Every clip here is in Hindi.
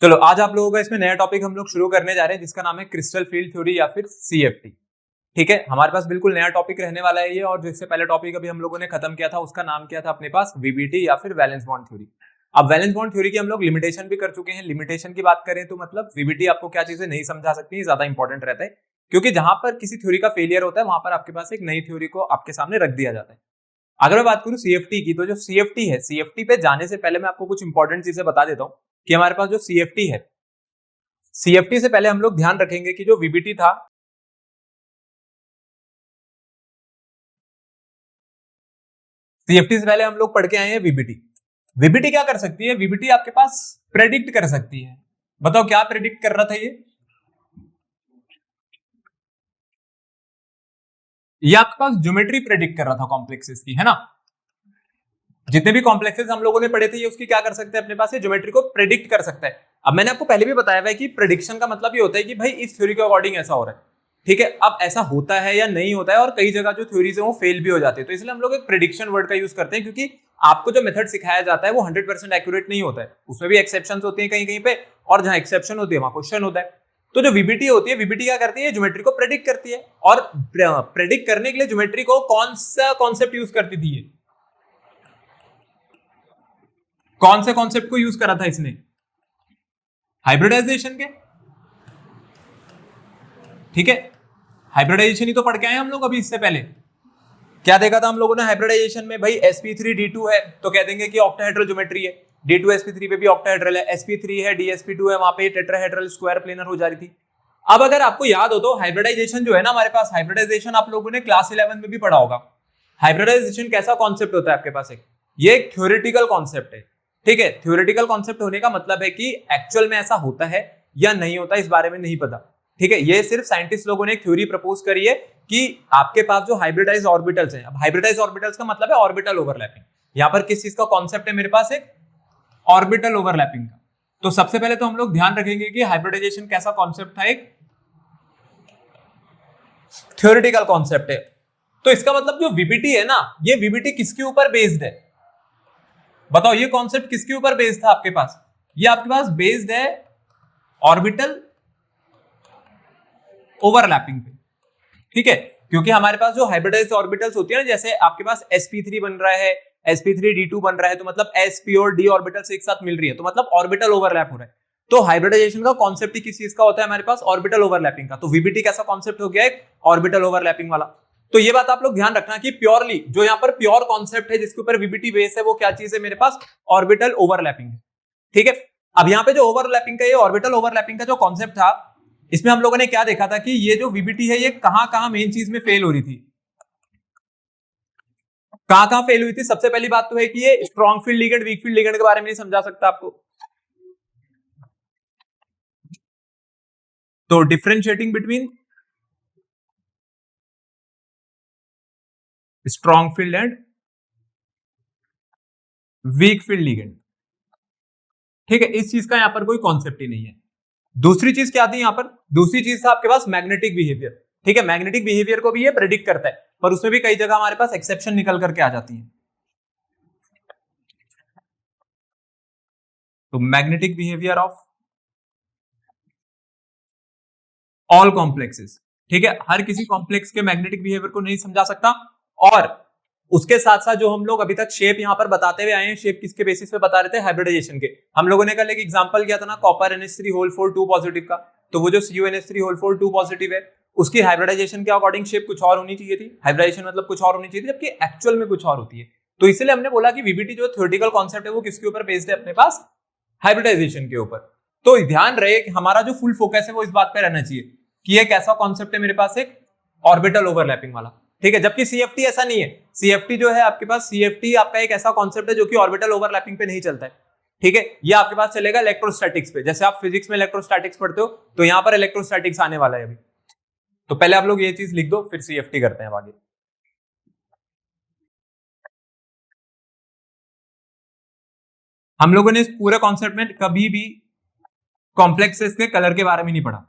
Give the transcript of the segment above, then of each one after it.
चलो आज आप लोगों का इसमें नया टॉपिक हम लोग शुरू करने जा रहे हैं जिसका नाम है क्रिस्टल फील्ड थ्योरी या फिर सीएफटी। ठीक है, हमारे पास बिल्कुल नया टॉपिक रहने वाला है ये। और जिससे पहले टॉपिक अभी हम लोगों ने खत्म किया था उसका नाम क्या था अपने पास, वीबीटी या फिर वैलेंस बॉन्ड थ्योरी। अब वैलेंस बॉन्ड थ्योरी की हम लोग लिमिटेशन भी कर चुके हैं। लिमिटेशन की बात करें तो मतलब वीबीटी आपको क्या चीजें नहीं समझा सकती, ज्यादा इंपॉर्टेंट रहता है क्योंकि जहां पर किसी थ्योरी का फेलियर होता है वहां पर आपके पास एक नई थ्योरी को आपके सामने रख दिया जाता है। अगर मैं बात करूं सीएफटी की, तो जो सीएफटी है, सीएफटी पे जाने से पहले मैं आपको कुछ इंपॉर्टेंट चीजें बता देता हूं कि हमारे पास जो सीएफटी है, सीएफटी से पहले हम लोग ध्यान रखेंगे कि जो वीबीटी था, सीएफटी से पहले हम लोग पढ़ के आए हैं वीबीटी। वीबीटी क्या कर सकती है? वीबीटी आपके पास प्रेडिक्ट कर सकती है। बताओ क्या प्रेडिक्ट कर रहा था ये आपके पास ज्योमेट्री प्रेडिक्ट कर रहा था कॉम्प्लेक्सेस की, है ना। जितने भी कॉम्प्लेक्सेस हम लोगों ने पढ़े थे ये उसकी क्या कर सकते हैं अपने पास, ज्योमेट्री को प्रेडिक्ट कर सकता है। अब मैंने आपको पहले भी बताया हुआ है कि प्रेडिक्शन का मतलब ये होता है कि भाई इस थ्योरी के अकॉर्डिंग ऐसा हो रहा है। ठीक है, अब ऐसा होता है या नहीं होता है, और कई जगह जो थ्योरीज है वो फेल भी हो जाती है, तो इसलिए हम लोग एक प्रेडिक्शन वर्ड का यूज करते हैं क्योंकि आपको जो मेथड सिखाया जाता है वो 100% एक्यूरेट नहीं होता है, उसमें भी एक्सेप्शंस होती है कहीं कहीं पे, और जहां एक्सेप्शन होती है वहां क्वेश्चन होता है। तो जो वीबीटी होती है, वीबीटी क्या करती है? ज्योमेट्री को प्रेडिक्ट करती है। और प्रेडिक्ट करने के लिए ज्योमेट्री को कौन सा कॉन्सेप्ट यूज करती थी ये? कौन से कॉन्सेप्ट को यूज करा था इसने? हाइब्रिडाइजेशन के। ठीक है, हाइब्रिडाइजेशन ही तो पढ़ के आए हम लोग अभी। इससे पहले क्या देखा था हम लोगों ने हाइब्रिडाइजेशन में? भाई sp3d2 है तो कह देंगे कि ऑक्टाहेड्रल ज्योमेट्री है। d2 sp3 पे भी ऑक्टाहेड्रल है, sp3 है dsp2 है, वहां पे टेट्राहेड्रल स्क्वायर प्लेनर हो जा रही थी। अब अगर आपको याद हो तो हाइब्रिडाइजेशन जो है ना हमारे पास, हाइब्रिडाइजेशन आप लोगों ने क्लास 11 में भी पढ़ा होगा। हाइब्रिडाइजेशन कैसा कॉन्सेप्ट होता है आपके पास? एक ये एक थ्योरेटिकल कॉन्सेप्ट है। ठीक है, थ्योरेटिकल कॉन्सेप्ट होने का मतलब है कि एक्चुअल में ऐसा होता है या नहीं होता इस बारे में नहीं पता। ठीक है, ये सिर्फ साइंटिस्ट लोगों ने एक थ्योरी प्रपोज करी है कि आपके पास जो हाइब्रिडाइज ऑर्बिटल्स हैं, अब हाइब्रिडाइज ऑर्बिटल्स का मतलब है ऑर्बिटल ओवरलैपिंग। यहां पर किस चीज का कॉन्सेप्ट है मेरे पास? एक ऑर्बिटल ओवरलैपिंग का। तो सबसे पहले तो हम लोग ध्यान रखेंगे कि हाइब्रिडाइजेशन कैसा कॉन्सेप्ट था, एक थ्योरेटिकल कॉन्सेप्ट है। तो इसका मतलब जो वीबीटी है ना, ये वीबीटी किसके ऊपर बेस्ड है? बताओ ये कॉन्सेप्ट किसके ऊपर बेस्ड था आपके पास? ये आपके पास बेस्ड है ऑर्बिटल ओवरलैपिंग पे। ठीक है, क्योंकि हमारे पास जो हाइब्रिडाइज्ड ऑर्बिटल्स होती है ना, जैसे आपके पास sp3 बन रहा है, sp3d2 बन रहा है, तो मतलब sp और d ऑर्बिटल्स एक साथ मिल रही है, तो मतलब ऑर्बिटल ओवरलैप हो रहा है। तो हाइब्रिडाइजेशन का कॉन्सेप्ट ही किस चीज का होता है हमारे पास? ऑर्बिटल ओवरलैपिंग का। तो वीबीटी कैसा कॉन्सेप्ट हो गया? एक ऑर्बिटल ओवरलैपिंग वाला। तो ये बात आप लोग ध्यान रखना कि प्योरली जो यहाँ पर प्योर कॉन्सेप्ट है जिसके ऊपर वीबीटी बेस है वो क्या चीज है मेरे पास? Orbital overlapping. ठीक है, अब यहाँ पे जो ओवरलैपिंग का, ये ऑर्बिटल ओवरलैपिंग का जो कॉन्सेप्ट था, इसमें हम लोगों ने क्या देखा था कि ये जो वीबीटी है ये कहां कहां मेन चीज में फेल हो रही थी, कहां कहां फेल हुई थी। सबसे पहली बात तो है कि ये strong field ligand weak field ligand के बारे में नहीं समझा सकता आपको। तो differentiating between strong field and weak field ligand. ठीक है, इस चीज का यहां पर कोई कॉन्सेप्ट ही नहीं है। दूसरी चीज क्या थी यहां पर? दूसरी चीज था आपके पास मैग्नेटिक बिहेवियर। ठीक है, मैग्नेटिक बिहेवियर को भी ये प्रेडिक्ट करता है, पर उसमें भी कई जगह हमारे पास एक्सेप्शन निकल करके आ जाती है। तो magnetic behaviour of all complexes. ठीक है, हर किसी कॉम्प्लेक्स के मैग्नेटिक बिहेवियर को नहीं समझा सकता। और उसके साथ साथ जो हम लोग अभी तक शेप यहां पर बताते हुए आए हैं, शेप किसके बेसिस पे बता रहे थे? हाइब्रिडाइजेशन के। हम लोगों ने कल एक एग्जांपल किया था ना, कॉपर NH3 होल 4 2 पॉजिटिव का। तो वो जो CuNH3 होल 4 2 पॉजिटिव है, उसकी हाइब्रिडाइजेशन के अकॉर्डिंग शेप कुछ और होनी चाहिए थी। हाइब्रिडाइजेशन मतलब कुछ और होनी चाहिए थी, जबकि एक्चुअल में कुछ और होती है। तो इसलिए हमने बोला कि वीबीटी जो थ्योरेटिकल कॉन्सेप्ट है वो किसके ऊपर बेस्ड है अपने पास? हाइब्रिडाइजेशन के ऊपर। तो ध्यान रहे कि हमारा जो फुल फोकस है वो इस बात पे रहना चाहिए कि ये कैसा कॉन्सेप्ट है मेरे पास? एक ऑर्बिटल ओवरलैपिंग वाला। ठीक है, जबकि सीएफटी ऐसा नहीं है। सीएफटी जो है आपके पास, सीएफटी आपका एक ऐसा कॉन्सेप्ट है जो कि ऑर्बिटल ओवरलैपिंग पे नहीं चलता है। ठीक है, ये आपके पास चलेगा इलेक्ट्रोस्टैटिक्स पे। जैसे आप फिजिक्स में इलेक्ट्रोस्टैटिक्स पढ़ते हो तो यहां पर इलेक्ट्रोस्टैटिक्स आने वाला है अभी। तो पहले आप लोग ये चीज लिख दो, फिर सीएफटी करते हैं आगे। हम लोगों ने इस पूरे कॉन्सेप्ट में कभी भी कॉम्प्लेक्सेस के कलर के बारे में नहीं पढ़ा।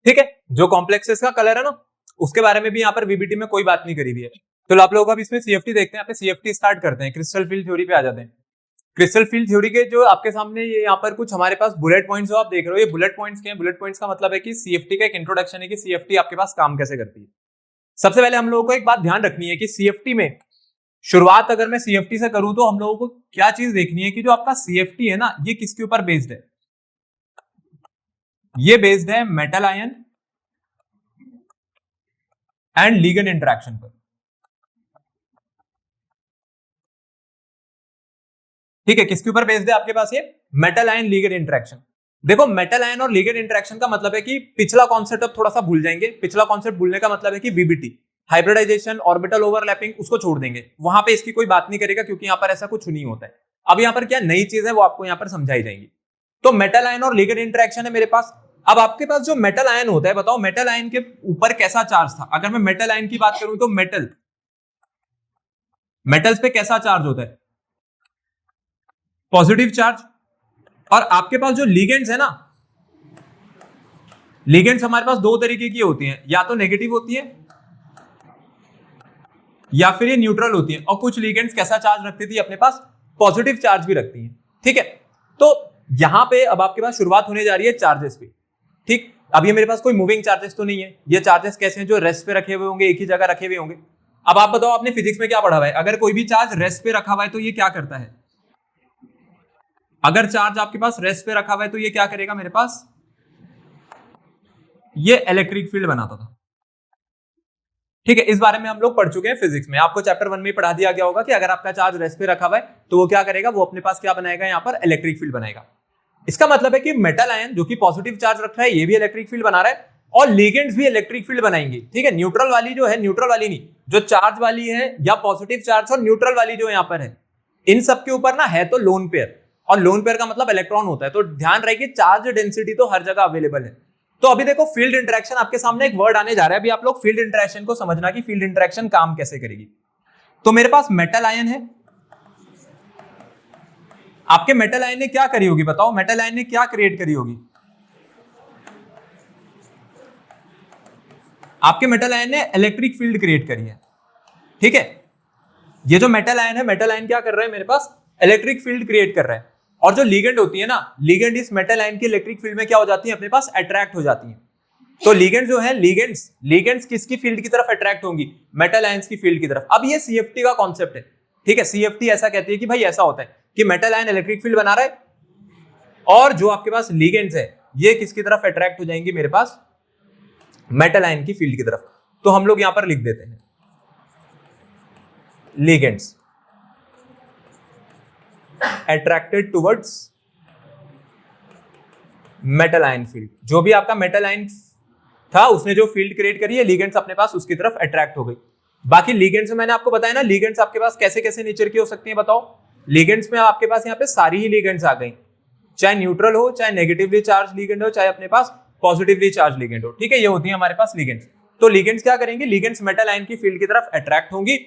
ठीक है, जो कॉम्प्लेक्सेस का कलर है ना, उसके बारे में भी यहाँ पर वीबीटी में कोई बात नहीं करी हुई है। तो आप लोग अब इसमें सीएफटी देखते हैं, यहाँ पे सीएफटी स्टार्ट करते हैं, क्रिस्टल फील्ड थ्योरी पे आ जाते हैं। क्रिस्टल फील्ड थ्योरी के जो आपके सामने ये यहाँ पर कुछ हमारे पास बुलेट पॉइंट्स जो आप देख रहे हो, ये बुलेट पॉइंट्स क्या है? बुलेट पॉइंट्स का मतलब है कि सीएफटी का एक इंट्रोडक्शन है कि सीएफटी आपके पास काम कैसे करती है। सबसे पहले हम लोगों को एक बात ध्यान रखनी है कि सीएफटी में शुरुआत अगर मैं सीएफटी से करूं तो हम लोगों को क्या चीज देखनी है कि जो आपका सीएफटी है ना, ये किसके ऊपर बेस्ड है? ये बेस्ड है metal ion and ligand interaction पर। ठीक है, किसके ऊपर बेस्ड है आपके पास? ये मेटल आयन लिगेंड इंटरेक्शन। देखो, मेटल आयन और लिगेंड इंटरेक्शन का मतलब है कि पिछला कॉन्सेप्ट अब थोड़ा सा भूल जाएंगे। पिछला कॉन्सेप्ट भूलने का मतलब है कि वीबीटी, हाइब्रिडाइजेशन, ऑर्बिटल ओवरलैपिंग, उसको छोड़ देंगे, वहां पे इसकी कोई बात नहीं करेगा क्योंकि यहाँ पर ऐसा कुछ नहीं होता है। अब यहाँ पर क्या नई चीज है वो आपको यहाँ पर समझाई जाएंगी। तो मेटल आयन और लिगेंड इंटरेक्शन है मेरे पास। अब आपके पास जो मेटल आयन होता है, बताओ मेटल आयन के ऊपर कैसा चार्ज था? अगर मैं मेटल आयन की बात करूं तो मेटल्स पे कैसा चार्ज होता है? Positive charge. और आपके पास जो लिगेंड्स है ना, लिगेंड्स हमारे पास दो तरीके की होती हैं, या तो नेगेटिव होती है या फिर ये न्यूट्रल होती है। और कुछ लिगेंड्स कैसा चार्ज रखती थी अपने पास? पॉजिटिव चार्ज भी रखती हैं। ठीक है, तो यहां पे अब आपके पास शुरुआत होने जा रही है चार्जेस पे। ठीक, अब ये मेरे पास कोई मूविंग चार्जेस तो नहीं है। ये चार्जेस कैसे हैं? जो रेस्ट पे रखे हुए होंगे, एक ही जगह रखे हुए होंगे। अब आप बताओ, आपने फिजिक्स में क्या पढ़ा हुआ है? अगर कोई भी चार्ज रेस्ट पे रखा हुआ है तो ये क्या करता है? अगर चार्ज आपके पास रेस्ट पे रखा हुआ है तो ये क्या करेगा मेरे पास? ये इलेक्ट्रिक फील्ड बनाता था। ठीक है, इस बारे में हम लोग पढ़ चुके हैं फिजिक्स में। आपको चैप्टर 1 में पढ़ा दिया गया होगा कि अगर आपका चार्ज रेस्ट पे रखा हुआ है तो वो क्या करेगा? वो अपने पास क्या बनाएगा? यहाँ पर इलेक्ट्रिक फील्ड बनाएगा। इसका मतलब है कि मेटल आयन जो कि पॉजिटिव चार्ज रख रहा है, ये भी इलेक्ट्रिक फील्ड बना रहा है और लिगेंड्स भी इलेक्ट्रिक फील्ड बनाएंगे। ठीक है, न्यूट्रल वाली जो है, न्यूट्रल वाली नहीं, जो चार्ज वाली है या पॉजिटिव चार्ज और न्यूट्रल वाली जो यहाँ पर है, इन सब के ऊपर ना है तो लोन पेयर, और लोन पेयर का मतलब इलेक्ट्रॉन होता है। तो ध्यान रहे कि चार्ज डेंसिटी तो हर जगह अवेलेबल है। तो अभी देखो, फील्ड इंटरेक्शन आपके सामने एक वर्ड आने जा रहा है। अभी आप लोग फील्ड इंटरेक्शन को समझना कि फील्ड इंटरेक्शन काम कैसे करेगी। तो मेरे पास मेटल आयन है, आपके मेटल आयन ने क्या करी होगी? बताओ, मेटल आयन ने क्या क्रिएट करी होगी? आपके मेटल आयन ने इलेक्ट्रिक फील्ड क्रिएट करी है। ठीक है, ये जो मेटल आयन है, मेटल आयन क्या कर रहा है? मेरे पास इलेक्ट्रिक फील्ड क्रिएट कर रहा है। और जो लिगेंड होती है ना, लिगेंड इस मेटल आयन की इलेक्ट्रिक फील्ड में क्या हो जाती है? अपने पास अट्रैक्ट हो जाती है। तो लिगेंड जो है, लिगेंड्स किसकी फील्ड की तरफ अट्रैक्ट होंगी? मेटल आयंस की फील्ड की तरफ। अब ये सीएफटी का कॉन्सेप्ट है। ठीक है, सीएफटी ऐसा कहती है कि भाई ऐसा होता है कि मेटल आयन इलेक्ट्रिक फील्ड बना रहा है और जो आपके पास लिगेंड्स है ये किसकी तरफ अट्रैक्ट हो जाएंगे? मेरे पास मेटल आयन की फील्ड की तरफ। तो हम लोग यहां पर लिख देते हैं ligands attracted towards metal ion field. जो भी आपका मेटल आयन था उसने जो फील्ड क्रिएट करी है, लिगेंड्स अपने पास उसकी तरफ अट्रैक्ट हो गई। बाकी लिगेंड्स में मैंने आपको बताया ना, लिगेंड्स आपके पास कैसे कैसे नेचर की हो सकती हैं? बताओ, लिगेंड्स में आपके पास यहाँ पे सारी ही लिगेंड्स आ गई, चाहे न्यूट्रल हो, चाहे नेगेटिवली चार्ज लिगेंड हो, चाहे अपने पास पॉजिटिवली चार्ज लिगेंड हो। ठीक है, ये होती है हमारे पास लिगेंड्स। तो लिगेंड्स क्या करेंगे? लिगेंड्स मेटल आयन की फील्ड की तरफ अट्रैक्ट होंगी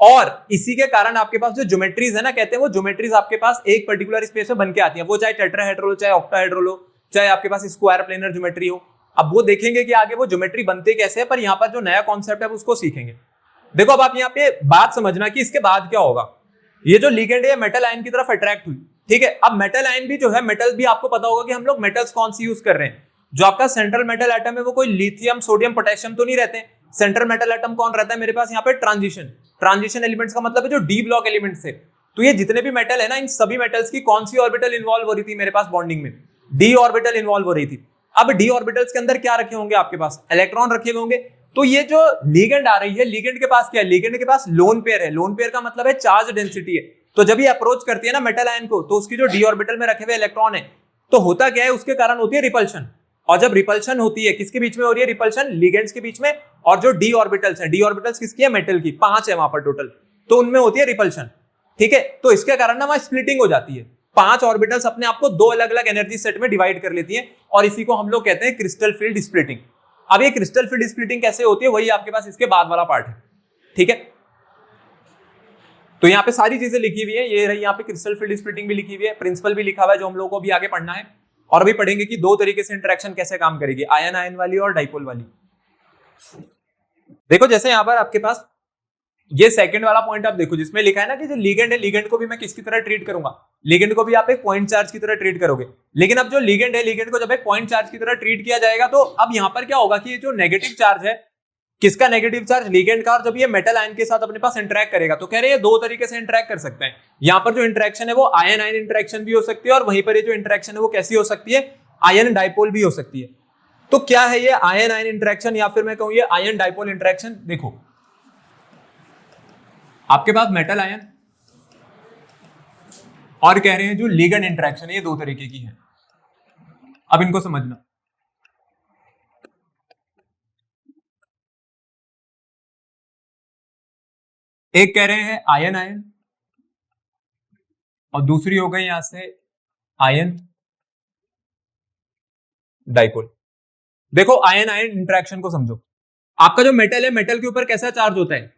और इसी के कारण आपके पास जो ज्योमेट्रीज है ना, कहते हैं वो ज्योमेट्रीज आपके पास एक पर्टिकुलर स्पेस में बन के आती है। वो चाहे टेट्राहेड्रल हो, चाहे ऑक्टाहेड्रल हो, चाहे आपके पास स्क्वायर प्लेनर ज्योमेट्री हो। अब वो देखेंगे कि आगे वो ज्योमेट्री बनते कैसे है, पर यहाँ पर जो नया कॉन्सेप्ट है उसको सीखेंगे। देखो, अब आप यहाँ पे बात समझना कि इसके बाद क्या होगा। ये जो लिगेंड है मेटल आयन की तरफ अट्रैक्ट हुई। ठीक है, अब मेटल आयन भी जो है, मेटल भी आपको पता होगा कि हम लोग मेटल्स कौन सी यूज कर रहे हैं। जो आपका सेंट्रल मेटल एटम है वो कोई लिथियम, सोडियम, पोटेशियम तो नहीं रहते हैं। सेंट्रल मेटल एटम कौन रहता है मेरे पास? यहाँ पे ट्रांजिशन एलिमेंट्स का मतलब है जो डी ब्लॉक एलिमेंट्स है। तो ये जितने भी मेटल है ना, इन सभी मेटल्स की कौन सी ऑर्बिटल इन्वॉल्व हो रही थी मेरे पास बॉन्डिंग में? डी ऑर्बिटल इन्वॉल्व हो रही थी। अब डी ऑर्बिटल्स के अंदर क्या रखे होंगे? आपके पास इलेक्ट्रॉन रखे होंगे। तो ये जो लिगेंड आ रही है, लिगेंड के पास क्या है? लिगेंड के पास लोन पेयर है। लोन पेयर का मतलब है चार्ज डेंसिटी है। तो जब ये अप्रोच करती है ना मेटल आयन को, तो उसकी जो डी ऑर्बिटल में रखे हुए इलेक्ट्रॉन है, तो होता क्या है? उसके कारण होती है रिपल्शन। और जब रिपल्शन होती है, किसके बीच में हो रही है रिपल्शन? लिगेंड्स के बीच में। और जो डी ऑर्बिटल्स है, डी ऑर्बिटल्स किसकी है? मेटल की। 5 है वहां पर टोटल, तो उनमें होती है रिपल्शन। ठीक है, तो इसके कारण ना वहां स्प्लिटिंग हो जाती है। 5 ऑर्बिटल्स अपने आप को 2 अलग अलग एनर्जी सेट में डिवाइड कर लेती है और इसी को हम लोग कहते हैं क्रिस्टल फील्ड स्प्लिटिंग। अब ये क्रिस्टल फील्ड स्प्लिटिंग कैसे होती है, वही आपके पास इसके बाद वाला पार्ट है। ठीक है, तो यहाँ पे सारी चीजें लिखी हुई है। ये रही यहाँ पे क्रिस्टल फील्ड स्प्लिटिंग भी लिखी हुई है, प्रिंसिपल भी लिखा हुआ है, जो हम लोगों को भी आगे पढ़ना है। और अभी पढ़ेंगे कि 2 तरीके से इंटरेक्शन कैसे काम करेगी, आयन आयन वाली और डाइपोल वाली। देखो जैसे यहाँ पर आपके पास ये सेकंड वाला पॉइंट आप देखो, जिसमें लिखा है ना कि जो लिगेंड है, लिगेंड को भी मैं किसकी तरह ट्रीट करूंगा, लिगेंड को भी आप एक पॉइंट चार्ज की तरह ट्रीट करोगे। लेकिन अब जो लिगेंड है, लिगेंड को जब एक पॉइंट चार्ज की तरह ट्रीट किया जाएगा, तो अब यहां पर क्या होगा कि ये जो नेगेटिव चार्ज है, किसका नेगेटिव चार्ज, लिगेंड का, और जब ये मेटल आयन के साथ अपने पास इंटरेक्ट करेगा, तो कह रहे हैं दो तरीके से इंटरेक्ट कर सकते हैं। यहां पर जो इंटरेक्शन है वो आयन आयन इंटरेक्शन भी हो सकती है, और वहीं पर ये जो इंटरेक्शन है वो कैसी हो सकती है, आयन डाइपोल भी हो सकती है। तो क्या है ये आयन आयन इंटरेक्शन, या फिर मैं कहूं ये आयन डाइपोल इंटरेक्शन। देखो आपके पास मेटल आयन और कह रहे हैं जो लिगेंड इंटरेक्शन है, ये दो तरीके की है। अब इनको समझना, एक कह रहे हैं आयन आयन और दूसरी हो गई यहां से आयन डाइपोल। देखो आयन आयन इंटरेक्शन को समझो। आपका जो मेटल है, मेटल के ऊपर कैसा चार्ज होता है,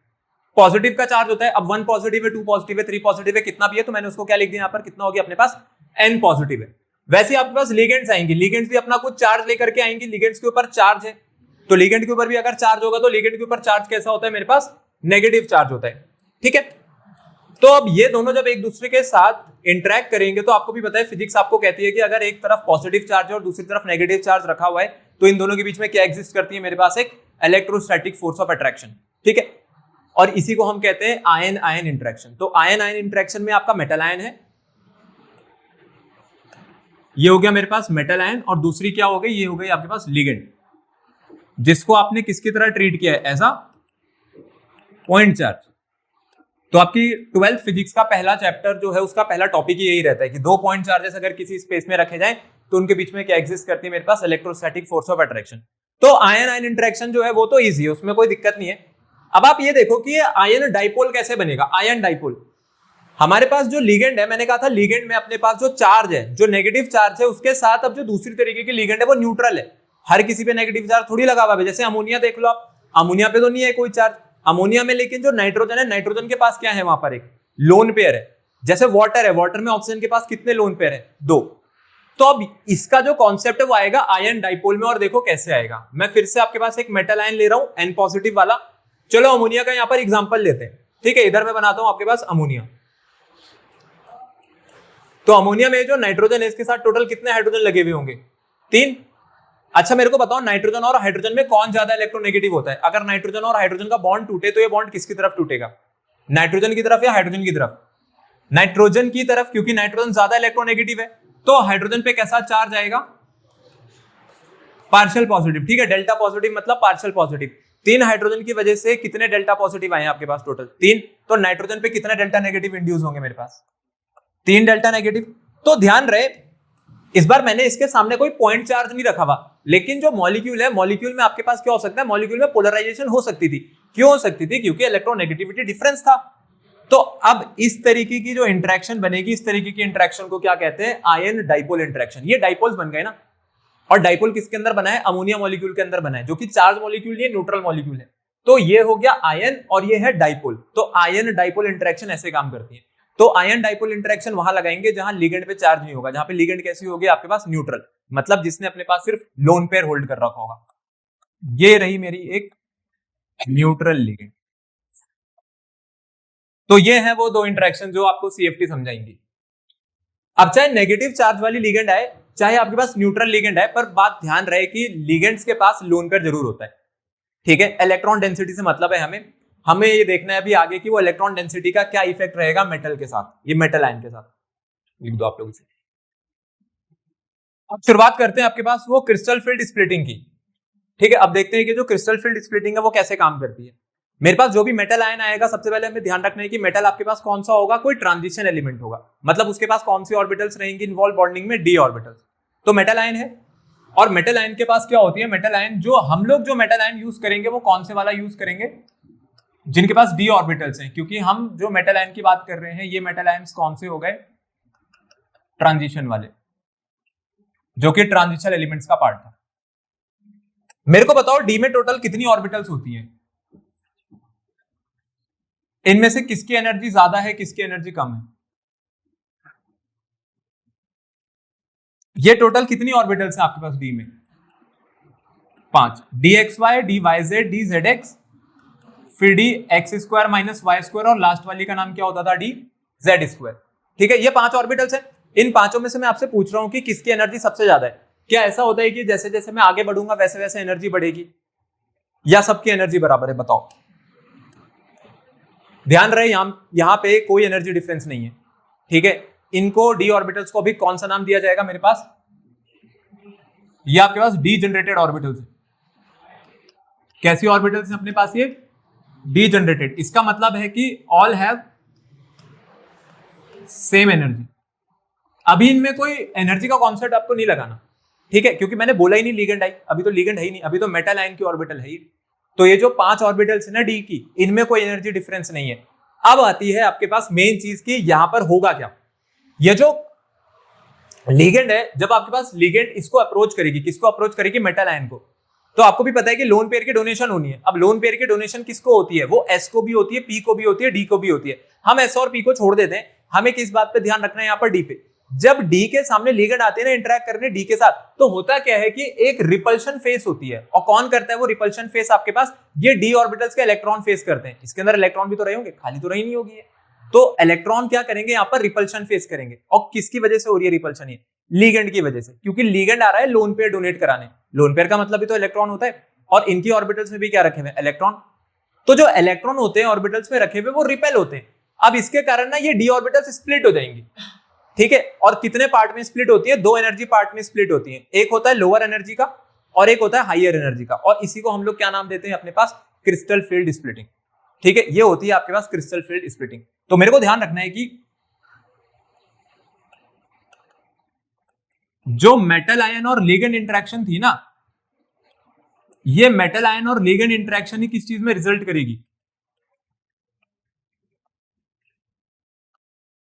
पॉजिटिव का चार्ज होता है। अब 1 पॉजिटिव है, 2 पॉजिटिव है, 3 पॉजिटिव है, कितना भी है, तो मैंने उसको क्या लिख दिया यहाँ पर, कितना हो गया अपने पास, n पॉजिटिव है। वैसे ही आपके पास लिगेंड्स आएंगे, लिगेंड्स भी अपना कुछ चार्ज लेकर के आएंगे, लिगेंड्स के ऊपर चार्ज है, तो लिगेंड के ऊपर भी अगर चार्ज होगा तो लिगेंड के ऊपर चार्ज कैसा होता है, मेरे पास नेगेटिव चार्ज होता है। ठीक है, तो अब ये दोनों जब एक दूसरे के साथ इंटरेक्ट करेंगे, तो आपको भी पता है फिजिक्स आपको कहती है कि अगर एक तरफ पॉजिटिव चार्ज है और दूसरी तरफ नेगेटिव चार्ज रखा हुआ है, तो इन दोनों के बीच में क्या एग्जिस्ट करती है, मेरे पास एक इलेक्ट्रोस्टैटिक फोर्स ऑफ अट्रैक्शन। ठीक है, और इसी को हम कहते हैं आयन आयन इंटरेक्शन। तो आयन आयन इंटरेक्शन में आपका मेटल आयन है, ये हो गया मेरे पास मेटल आयन, और दूसरी क्या हो गई, ये हो गई आपके पास लिगेंड, जिसको आपने किसकी तरह ट्रीट किया है, एज अ पॉइंट चार्ज। तो आपकी 12th फिजिक्स का पहला चैप्टर जो है, उसका पहला टॉपिक ही यही रहता है कि दो पॉइंट चार्जेस अगर किसी स्पेस में रखे जाएं, तो उनके बीच में क्या एग्जिस्ट करती है, मेरे पास इलेक्ट्रोस्टैटिक फोर्स ऑफ अट्रैक्शन। तो आयन आयन इंटरेक्शन जो है वो तो ईजी है, उसमें कोई दिक्कत नहीं है। अब आप ये देखो कि ये आयन डाइपोल कैसे बनेगा। आयन डाइपोल, हमारे पास जो लिगेंड है, मैंने कहा था लिगेंड में अपने पास जो चार्ज है, जो नेगेटिव चार्ज है, उसके साथ अब जो दूसरी तरीके की लिगेंड है वो न्यूट्रल है। हर किसी पे नेगेटिव चार्ज थोड़ी लगा हुआ है। जैसे अमोनिया देख लो आप, अमोनिया पे तो नहीं है कोई चार्ज अमोनिया में, लेकिन जो नाइट्रोजन है, नाइट्रोजन के पास क्या है, वहां पर एक लोन पेयर है। जैसे वाटर है, वाटर में ऑक्सीजन के पास कितने लोन पेयर है, 2। तो अब इसका जो कॉन्सेप्ट है वो आएगा आयन डाइपोल में, और देखो कैसे आएगा। मैं फिर से आपके पास एक मेटल आयन ले रहा हूं, N पॉजिटिव वाला। चलो अमोनिया का यहां पर एग्जांपल लेते हैं। ठीक है, इधर मैं बनाता हूं आपके पास अमोनिया। तो अमोनिया में जो नाइट्रोजन है, इसके साथ टोटल कितने हाइड्रोजन लगे हुए होंगे, 3। अच्छा मेरे को बताओ, नाइट्रोजन और हाइड्रोजन में कौन ज्यादा इलेक्ट्रोनेगेटिव होता है। अगर नाइट्रोजन और हाइड्रोजन का बॉन्ड टूटे, तो ये बॉन्ड किसकी तरफ टूटेगा, नाइट्रोजन की तरफ या हाइड्रोजन की तरफ, नाइट्रोजन की तरफ, क्योंकि नाइट्रोजन ज्यादा इलेक्ट्रोनेगेटिव है। तो हाइड्रोजन पे कैसा चार्ज आएगा, पार्शियल पॉजिटिव। ठीक है, डेल्टा पॉजिटिव मतलब पार्शियल पॉजिटिव। 3 हाइड्रोजन की वजह से कितने डेल्टा पॉजिटिव आए आपके पास, टोटल 3। तो नाइट्रोजन पे कितने डेल्टा नेगेटिव इंड्यूस होंगे मेरे पास, 3 डेल्टा नेगेटिव। तो ध्यान रहे, इस बार मैंने इसके सामने कोई पॉइंट चार्ज नहीं रखा हुआ, लेकिन जो मॉलिक्यूल है, मॉलिक्यूल में आपके पास क्या हो सकता है, मॉलिक्यूल में पोलराइजेशन हो सकती थी। क्यों हो सकती थी, क्योंकि इलेक्ट्रोनेगेटिविटी डिफरेंस था। तो अब इस तरीके की जो इंटरेक्शन बनेगी, इस तरीके की इंटरेक्शन को क्या कहते हैं, आयन डाइपोल इंटरेक्शन। ये डाइपोल्स बन गए ना, और डाइपोल किसके अंदर बना है, अमोनिया मॉलिक्यूल के अंदर बना है, जो कि चार्ज मॉलिक्यूल नहीं है, न्यूट्रल मॉलिक्यूल है। तो ये हो गया आयन, और ये है डाइपोल। तो आयन डाइपोल इंटरेक्शन ऐसे काम करती है। तो आयन डाइपोल इंटरेक्शन वहां लगाएंगे जहां लिगेंड पे चार्ज नहीं होगा, जहां पे लिगेंड कैसी होगी आपके पास, न्यूट्रल, मतलब जिसने अपने पास सिर्फ लोन पेयर होल्ड कर रखा होगा। ये रही मेरी एक न्यूट्रल लिगेंड। तो ये है वो दो इंटरेक्शन जो आपको सीएफटी समझाएंगी। अब चाहे नेगेटिव चार्ज वाली लिगेंड आए, चाहे आपके पास न्यूट्रल लिगेंड है, पर बात ध्यान रहे कि लिगेंड्स के पास लोन पेयर जरूर होता है। ठीक है, इलेक्ट्रॉन डेंसिटी से मतलब है हमें ये देखना है अभी आगे कि वो इलेक्ट्रॉन डेंसिटी का क्या इफेक्ट रहेगा मेटल के साथ, ये मेटल आयन के साथ। लिख दो आप लोग इसे। अब शुरुआत करते हैं आपके पास वो क्रिस्टल फील्ड स्प्लिटिंग की। ठीक है, अब देखते हैं कि जो क्रिस्टल फील्ड स्प्लिटिंग है वो कैसे काम करती है। मेरे पास जो भी मेटल आयन आएगा, सबसे पहले हमें ध्यान रखना है कि मेटल आपके पास कौन सा होगा, कोई ट्रांजिशन एलिमेंट होगा, मतलब उसके पास कौन सी ऑर्बिटल्स रहेंगी इन्वॉल्व बॉन्डिंग में, डी ऑर्बिटल्स। तो मेटल आयन है, और मेटल आयन के पास क्या होती है, मेटल आयन जो हम लोग जो मेटल आयन यूज करेंगे वो कौन से वाला यूज करेंगे, जिनके पास डी ऑर्बिटल्स हैं, क्योंकि हम जो मेटल आयन की बात कर रहे हैं, ये मेटल आयन्स कौन से हो गए, ट्रांजिशन वाले, जो कि ट्रांजिशन एलिमेंट्स का पार्ट था। मेरे को बताओ डी में टोटल कितनी ऑर्बिटल्स होती हैं, इनमें से किसकी एनर्जी ज्यादा है, किसकी एनर्जी कम है, ये टोटल कितनी ऑर्बिटल्स है आपके पास डी में, 5। D x y, d y z, d z x, फिर d x square minus y square और लास्ट वाली का नाम क्या होता था डी जेड स्क्वायर। ठीक है, ये 5 ऑर्बिटल्स हैं। इन पांचों में से मैं आपसे पूछ रहा हूं कि किसकी एनर्जी सबसे ज्यादा है। क्या ऐसा होता है कि जैसे जैसे मैं आगे बढ़ूंगा वैसे वैसे एनर्जी बढ़ेगी, या सबकी एनर्जी बराबर है? बताओ। ध्यान रहे यहां पे कोई एनर्जी डिफरेंस नहीं है। ठीक है, इनको डी ऑर्बिटल्स को अभी कौन सा नाम दिया जाएगा मेरे पास? ये आपके पास डी जनरेटेड ऑर्बिटल्स है। कैसी ऑर्बिटल्स है अपने पास? ये डी जनरेटेड। इसका मतलब है कि ऑल हैव सेम एनर्जी। अभी इनमें कोई एनर्जी का कॉन्सेप्ट आपको नहीं लगाना, ठीक है, क्योंकि मैंने बोला ही नहीं लीगेंड आई, अभी तो लीगेंड है ही नहीं, अभी तो मेटल आयन की ऑर्बिटल है ही। तो ये जो 5 ऑर्बिटल्स है ना डी की, इनमें कोई एनर्जी डिफरेंस नहीं है। अब आती है आपके पास मेन चीज की, यहां पर होगा क्या? ये जो लीगेंड है, जब आपके पास लीगेंड इसको अप्रोच करेगी, किसको अप्रोच करेगी? मेटल आयन को। तो आपको भी पता है कि लोन पेयर की डोनेशन होनी है। अब लोन पेयर की डोनेशन किसको होती है? वो एस को भी होती है, पी को भी होती है, डी को भी होती है। हम एस और पी को छोड़ देते हैं, हमें किस बात पे ध्यान रखना है यहां पर? डी पे। जब डी के सामने लीगेंड आते हैं ना इंटरेक्ट करने डी के साथ, तो होता क्या है कि एक रिपल्शन फेस होती है। और कौन करता है वो रिपल्शन फेस? आपके पास ये डी ऑर्बिटल्स के इलेक्ट्रॉन फेस करते हैं। इसके अंदर इलेक्ट्रॉन भी तो रहे होंगे, खाली तो रही नहीं होगी। तो इलेक्ट्रॉन क्या करेंगे यहां पर? रिपल्शन फेस करेंगे। और किसकी वजह से हो रही है रिपल्शन? ये लीगेंड की वजह से, क्योंकि लीगेंड आ रहा है लोन पेयर डोनेट कराने। लोन पेयर का मतलब भी तो इलेक्ट्रॉन होता है, और इनकी ऑर्बिटल्स में भी क्या रखे हुए? इलेक्ट्रॉन। तो जो इलेक्ट्रॉन होते हैं ऑर्बिटल्स में रखे हुए, वो रिपेल होते हैं। अब इसके कारण ना ये डी ऑर्बिटल्स स्प्लिट हो जाएंगी। ठीक है, और कितने पार्ट में स्प्लिट होती है? 2 एनर्जी पार्ट में स्प्लिट होती है। एक होता है लोअर एनर्जी का और एक होता है हायर एनर्जी का, और इसी को हम लोग क्या नाम देते हैं अपने पास? Crystal field splitting. ठीक है, ये होती है आपके पास क्रिस्टल फील्ड स्प्लिटिंग। तो मेरे को ध्यान रखना है कि जो मेटल आयन और लीगेंड इंटरेक्शन थी ना, ये मेटल आयन और लीगेंड इंटरेक्शन ही किस चीज में रिजल्ट करेगी?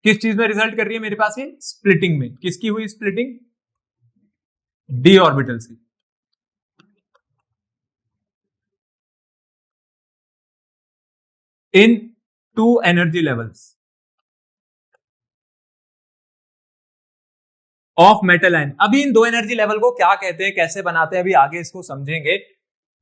किस चीज में रिजल्ट कर रही है मेरे पास? ये स्प्लिटिंग में। किसकी हुई स्प्लिटिंग? डी ऑर्बिटल्स की। इन 2 energy levels of metal ion. अभी इन 2 एनर्जी लेवल को क्या कहते हैं, कैसे बनाते हैं, अभी आगे इसको समझेंगे।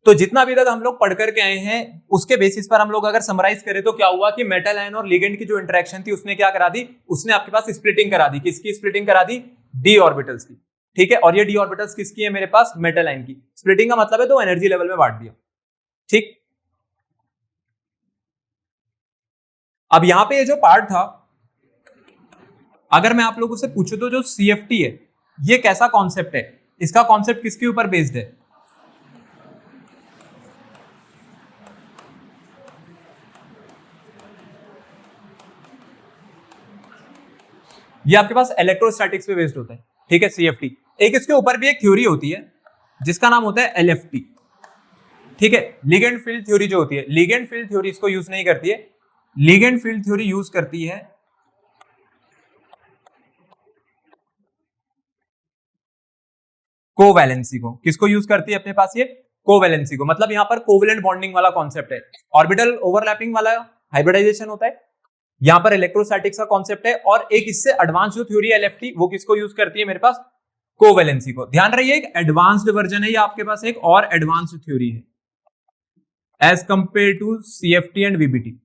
तो जितना भी तक हम लोग पढ़ करके आए हैं उसके बेसिस पर हम लोग अगर समराइज करें तो क्या हुआ कि मेटल आयन और लिगेंड की जो इंटरेक्शन थी उसने क्या करा दी? उसने आपके पास स्प्लिटिंग करा दी। किसकी स्प्लिटिंग करा दी? डी ऑर्बिटल्स की। ठीक है, और ये डी ऑर्बिटल्स किसकी है मेरे पास? मेटल आयन की। स्प्लिटिंग का मतलब है 2 एनर्जी लेवल में बांट दिया। ठीक, अब यहां पे ये जो पार्ट था, अगर मैं आप लोगों से पूछूं तो जो CFT है ये कैसा कॉन्सेप्ट है? इसका कॉन्सेप्ट किसके ऊपर बेस्ड है? ये आपके पास इलेक्ट्रोस्टैटिक्स पे बेस्ड होता है। ठीक है, CFT। एक इसके ऊपर भी एक थ्योरी होती है जिसका नाम होता है LFT। ठीक है, लिगेंड फील्ड थ्योरी जो होती है, लिगेंड फील्ड थ्योरी इसको यूज नहीं करती है। लिगेंड फील्ड थ्योरी यूज करती है कोवैलेंसी को। किसको यूज करती है अपने पास? ये कोवैलेंसी को। मतलब यहां पर कोवैलेंट बॉन्डिंग वाला कॉन्सेप्ट है, ऑर्बिटल ओवरलैपिंग वाला हाइब्रिडाइजेशन होता है। यहां पर इलेक्ट्रोस्टैटिक्स का कॉन्सेप्ट है, और एक इससे एडवांस जो थ्योरी है LFT, वो किसको यूज करती है मेरे पास? कोवैलेंसी को। ध्यान रहिए, एक एडवांस्ड वर्जन है, या आपके पास एक और एडवांस्ड थ्योरी है as compare to CFT and VBT,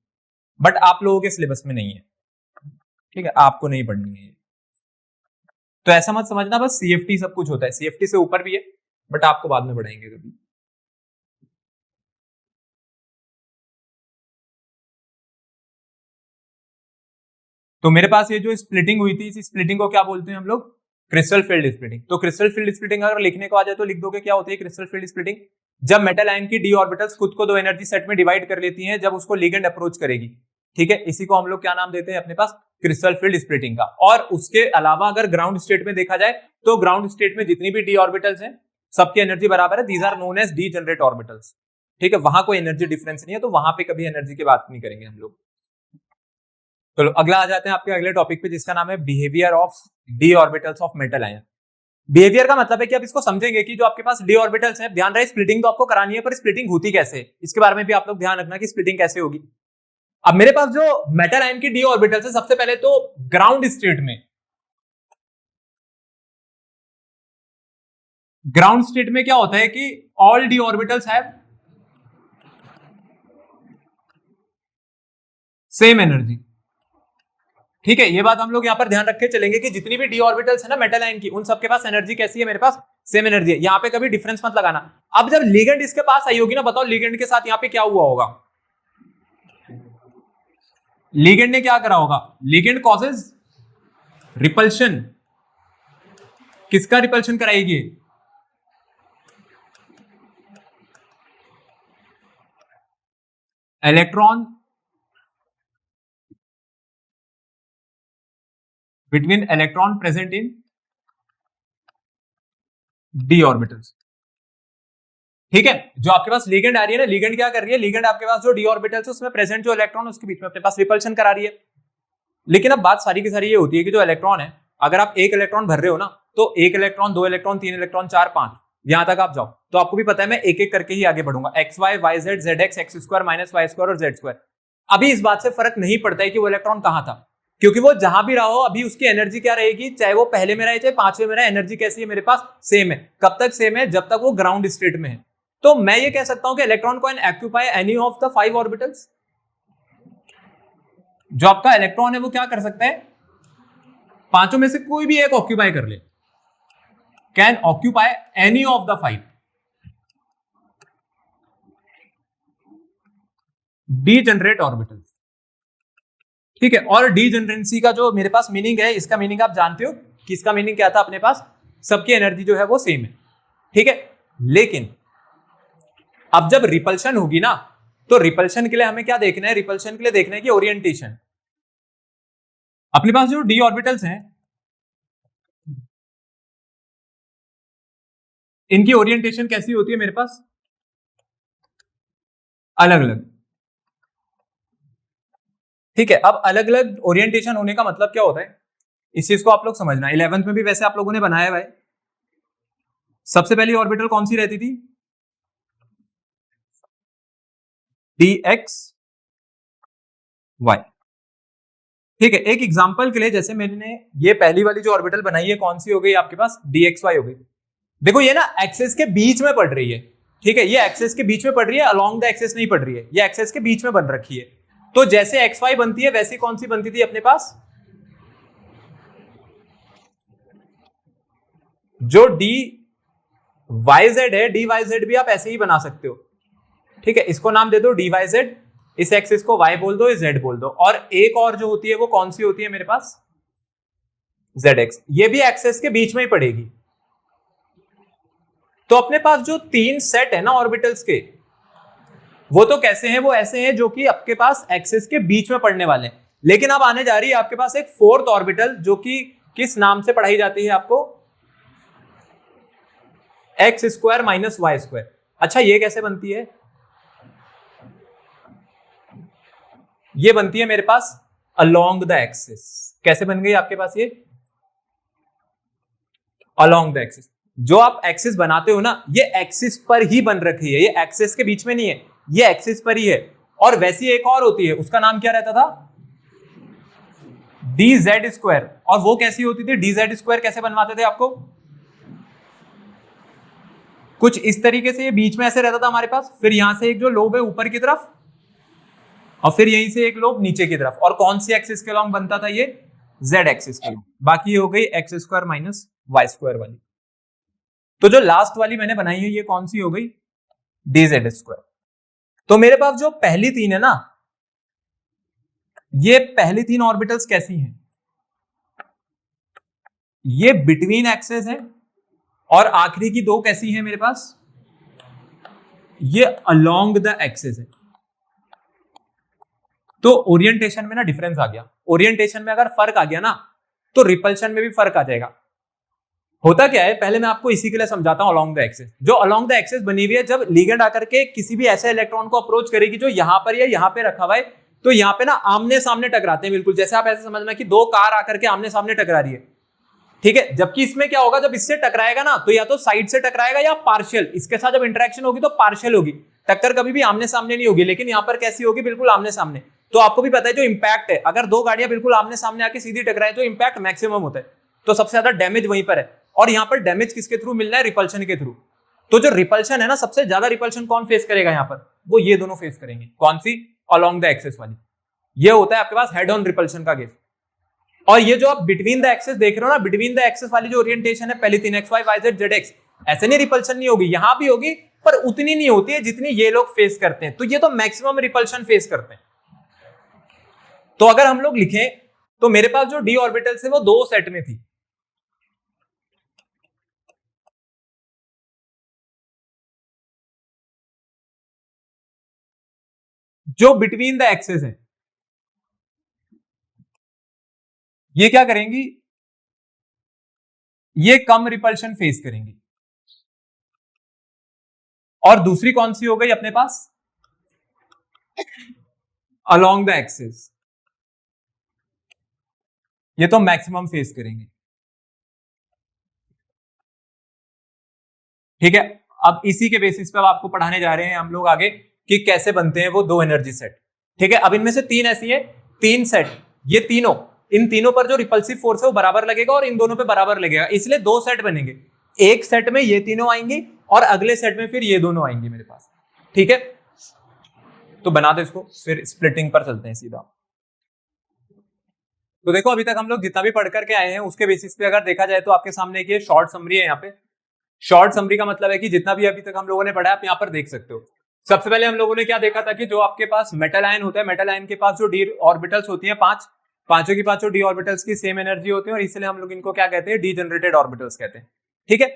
but आप लोगों के सिलेबस में नहीं है। ठीक है, आपको नहीं पढ़नी है, तो ऐसा मत समझना बस CFT सब कुछ होता है। CFT से ऊपर भी है, बट आपको बाद में पढ़ाएंगे कभी। तो मेरे पास ये जो स्प्लिटिंग हुई थी, इस स्प्लिटिंग को क्या बोलते हैं हम लोग? Crystal field splitting. तो क्रिस्टल फील्ड स्प्लिटिंग अगर लिखने को आ जाए तो लिख दोगे क्या होती है क्रिस्टल फील्ड स्प्लिटिंग? जब मेटल आयन की डी ऑर्बिटल्स खुद को 2 एनर्जी सेट में डिवाइड कर लेती हैं, जब उसको लिगेंड अप्रोच करेगी। ठीक है, इसी को हम लोग क्या नाम देते हैं अपने पास? क्रिस्टल फील्ड स्प्लिटिंग का। और उसके अलावा अगर ग्राउंड स्टेट में देखा जाए तो ग्राउंड स्टेट में जितनी भी डी ऑर्बिटल्स हैं सबकी एनर्जी बराबर है। These are known as degenerate orbitals. ठीक है, वहां कोई एनर्जी डिफरेंस नहीं है, तो वहां पे कभी एनर्जी की बात नहीं करेंगे हम लोग। चलो अगला आ जाते हैं आपके अगले टॉपिक पे, जिसका नाम है behaviour of D orbitals of metal ion. Behaviour का मतलब है कि आप इसको समझेंगे कि जो आपके पास डी ऑर्बिटल्स हैं, ध्यान रहे स्प्लिटिंग तो आपको करानी है, पर स्प्लिटिंग होती कैसे है इसके बारे में भी आप लोग ध्यान रखना कि स्प्लिटिंग कैसे होगी। अब मेरे पास जो मेटल आयन की डी ऑर्बिटल्स है, सबसे पहले तो ग्राउंड स्टेट में, ग्राउंड स्टेट में क्या होता है कि all D orbitals have same energy. ठीक है, ये बात हम लोग यहाँ पर ध्यान रख के चलेंगे कि जितनी भी डी ऑर्बिटल्स है ना मेटल आयन की, उन सबके पास एनर्जी कैसी है, मेरे पास सेम एनर्जी है। यहाँ पे कभी डिफरेंस मत लगाना। अब जब लिगेंड इसके पास आई होगी ना, बताओ लिगेंड के साथ यहाँ पे क्या हुआ होगा? लिगेंड ने क्या करा होगा? Ligand causes repulsion. किसका रिपल्शन कराएगी? Electron between electron present in d orbitals। ठीक है, जो आपके पास लिगेंड आ रही है ना, लिगेंड क्या कर रही है? लिगेंड आपके पास जो d ऑर्बिटल्स है उसमें प्रेजेंट जो इलेक्ट्रॉन उसके बीच में अपने पास रिपल्शन करा रही है। लेकिन अब बात सारी की सारी ये होती है कि जो इलेक्ट्रॉन है, अगर आप एक इलेक्ट्रॉन भर रहे हो ना, तो एक इलेक्ट्रॉन, दो इलेक्ट्रॉन, तीन इलेक्ट्रॉन, चार, पांच, यहां तक आप जाओ तो आपको भी पता है मैं एक एक करके ही आगे बढ़ूंगा। X y, y z, z x, x square minus y square और जेड स्क्वायर। अभी इस बात से फर्क नहीं पड़ता है कि वो इलेक्ट्रॉन कहां था, क्योंकि वो जहां भी रहा हो अभी उसकी एनर्जी क्या रहेगी, चाहे वो पहले में रहे चाहे पांचवें में रहे, एनर्जी कैसी है मेरे पास? सेम है। कब तक सेम है? जब तक वो ग्राउंड स्टेट में है। तो मैं ये कह सकता हूं कि electron can occupy any of the 5 orbitals. जो आपका इलेक्ट्रॉन है वो क्या कर सकता है? पांचों में से कोई भी एक ऑक्यूपाई कर ले। Can occupy any of the 5 degenerate orbitals. ठीक है, और डीजनरेंसी का जो मेरे पास मीनिंग है, इसका मीनिंग आप जानते हो कि इसका मीनिंग क्या था? अपने पास सबकी एनर्जी जो है वो सेम है। ठीक है, लेकिन अब जब रिपल्शन होगी ना, तो रिपल्शन के लिए हमें क्या देखना है? रिपल्शन के लिए देखना है कि ओरिएंटेशन। अपने पास जो डी ऑर्बिटल्स हैं, इनकी ओरिएंटेशन कैसी होती है मेरे पास? अलग अलग। ठीक है, अब अलग अलग ओरिएंटेशन होने का मतलब क्या होता है, इस चीज को आप लोग समझना। 11th में भी वैसे आप लोगों ने बनाया हुआ है। सबसे पहली ऑर्बिटल कौन सी रहती थी? dx y। ठीक है, एक एग्जांपल के लिए, जैसे मैंने ये पहली वाली जो ऑर्बिटल बनाई है, कौन सी हो गई आपके पास? dxy हो गई। देखो ये ना एक्सेस के बीच में पड़ रही है। ठीक है, ये एक्सेस के बीच में पड़ रही है, अलोंग द एक्सेस नहीं पड़ रही है, ये एक्सेस के बीच में बन रखी है। तो जैसे xy बनती है वैसी कौन सी बनती थी अपने पास? जो dyz है, dyz भी आप ऐसे ही बना सकते हो। ठीक है, इसको नाम दे दो dyz, इस एक्सिस को y बोल दो, इस z बोल दो, और एक और जो होती है वो कौन सी होती है मेरे पास? zx। ये भी एक्सेस के बीच में ही पड़ेगी। तो अपने पास जो तीन सेट है ना ऑर्बिटल्स के, वो तो कैसे हैं? वो ऐसे हैं जो कि आपके पास एक्सिस के बीच में पड़ने वाले हैं। लेकिन अब आने जा रही है आपके पास एक फोर्थ ऑर्बिटल, जो कि किस नाम से पढ़ाई जाती है आपको? X square minus y square. अच्छा, ये कैसे बनती है? ये बनती है मेरे पास अलोंग द एक्सिस। कैसे बन गई आपके पास ये? Along the axis. जो आप एक्सिस बनाते हो ना, ये एक्सिस पर ही बन रखी है, ये एक्सिस के बीच में नहीं है, ये एक्सिस पर ही है। और वैसी एक और होती है, उसका नाम क्या रहता था? dz square. और वो कैसी होती थी? dz स्क्वायर कैसे बनवाते थे आपको? कुछ इस तरीके से, ये बीच में ऐसे रहता था हमारे पास, फिर यहां से एक जो लोब है ऊपर की तरफ, और फिर यहीं से एक लोब नीचे की तरफ। और कौन सी एक्सिस के अलोंग बनता था ये? z एक्सिस के। बाकी ये हो गई x square minus y square वाली। तो जो लास्ट वाली मैंने बनाई है, ये कौन सी हो गई? dz square. तो मेरे पास जो पहली तीन है ना, ये पहली तीन ऑर्बिटल्स कैसी हैं? ये बिटवीन एक्सेस है, और आखिरी की दो कैसी हैं मेरे पास? ये अलोंग द एक्सेस है। तो ओरिएंटेशन में ना डिफरेंस आ गया। ओरिएंटेशन में अगर फर्क आ गया ना, तो रिपल्शन में भी फर्क आ जाएगा। होता क्या है, पहले मैं आपको इसी के लिए समझाता हूं। अलोंग द एक्सेस, जो अलोंग द एक्सेस बनी हुई है, जब लिगेंड आकर के किसी भी ऐसे इलेक्ट्रॉन को अप्रोच करेगी जो यहां पर या यहां पे रखा हुआ है, तो यहां पे ना आमने सामने टकराते हैं। बिल्कुल जैसे आप ऐसे समझना कि दो कार आकर के आमने सामने टकरा रही है। ठीक है, जबकि इसमें क्या होगा, जब इससे टकराएगा ना, तो या तो साइड से टकराएगा या पार्शियल। इसके साथ जब इंटरेक्शन होगी तो पार्शियल होगी, टक्कर कभी भी आमने सामने नहीं होगी। लेकिन यहां पर कैसी होगी? बिल्कुल आमने सामने। तो आपको भी पता है जो इंपैक्ट है, अगर दो गाड़ियां बिल्कुल आमने सामने आके सीधी टकराए तो इंपैक्ट मैक्सिमम होता है, तो सबसे ज्यादा डैमेज वहीं पर है। और यहां पर डैमेज किसके थ्रू मिल रहा है? रिपल्शन के थ्रू। तो जो रिपल्शन है ना, सबसे ज्यादा रिपल्शन कौन फेस करेगा यहां पर? वो ये दोनों फेस करेंगे। कौन सी? अलोंग द एक्सेस वाली। ये होता है आपके पास हेड ऑन रिपल्शन का केस। और ये जो आप बिटवीन द एक्सेस देख रहे हो ना, बिटवीन द एक्सेस वाली जो ओरिएंटेशन है पहली तीन XY YZ ZX, ऐसे नहीं रिपल्शन नहीं होगी, यहां भी होगी पर उतनी नहीं होती है जितनी ये लोग फेस करते हैं। तो ये तो मैक्सिमम रिपल्शन फेस करते हैं। तो अगर हम लोग लिखें तो मेरे पास जो डी ऑर्बिटल्स है वो दो सेट में थी। जो बिटवीन द एक्सेस है ये क्या करेंगी, ये कम रिपल्शन फेस करेंगी। और दूसरी कौन सी हो गई अपने पास, अलोंग द एक्सेस, ये तो मैक्सिमम फेस करेंगे। ठीक है, अब इसी के बेसिस पे अब आपको पढ़ाने जा रहे हैं हम लोग आगे कि कैसे बनते हैं वो दो एनर्जी सेट। ठीक है, अब इनमें से तीन ऐसी है, तीन सेट, ये तीनों, इन तीनों पर जो रिपल्सिव फोर्स है वो बराबर लगेगा और इन दोनों पे बराबर लगेगा, इसलिए दो सेट बनेंगे। एक सेट में ये तीनों आएंगे और अगले सेट में फिर ये दोनों आएंगे मेरे पास। ठीक है, तो बना दो इसको, फिर स्प्लिटिंग पर चलते हैं सीधा। तो देखो अभी तक हम लोग जितना भी पढ़ करके आए हैं उसके बेसिस पे अगर देखा जाए तो आपके सामने एक ये शॉर्ट समरी है। यहाँ पे शॉर्ट समरी का मतलब है कि जितना भी अभी तक हम लोगों ने पढ़ा आप यहाँ पर देख सकते हो। सबसे पहले हम लोगों ने क्या देखा था कि जो आपके पास मेटल आयन होता है, मेटल आयन के पास जो डी ऑर्बिटल्स होती हैं पांच, पांचों की पांचों डी ऑर्बिटल्स की सेम एनर्जी होती है और इसलिए हम लोग इनको क्या कहते हैं, डी जनरेटेड ऑर्बिटल्स कहते हैं। ठीक है,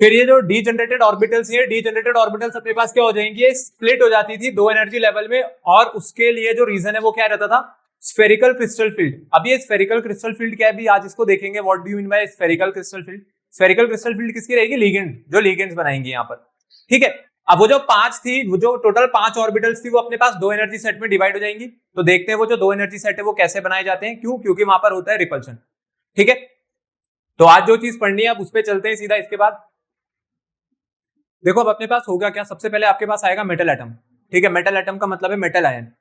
फिर ये जो डी जनरेटेड ऑर्बिटल्स है, डी जनरेटेड ऑर्बिटल्स अपने पास क्या हो जाएंगी, ये स्प्लिट हो जाती थी दो एनर्जी लेवल में, और उसके लिए जो रीजन है वो क्या रहता था, स्फेरिकल क्रिस्टल फील्ड। अब ये स्फेरिकल क्रिस्टल फील्ड क्या है भी आज इसको देखेंगे, what do you mean by spherical crystal field. Spherical crystal field किसकी रहेगी, लिगेंड, जो लिगेंड्स बनाएंगे यहाँ पर। ठीक है, अब वो जो पांच थी, वो जो टोटल पांच ऑर्बिटल्स थी वो अपने पास दो एनर्जी सेट में डिवाइड हो जाएंगी। तो देखते हैं वो जो दो एनर्जी सेट है वो कैसे बनाए जाते हैं, क्यों, क्योंकि वहां पर होता है रिपल्शन। ठीक है, तो आज जो चीज पढ़नी है आप उस पर चलते हैं सीधा। इसके बाद देखो अब अपने पास होगा क्या, सबसे पहले आपके पास आएगा मेटल एटम। ठीक है, मेटल एटम का मतलब है मेटल आयन।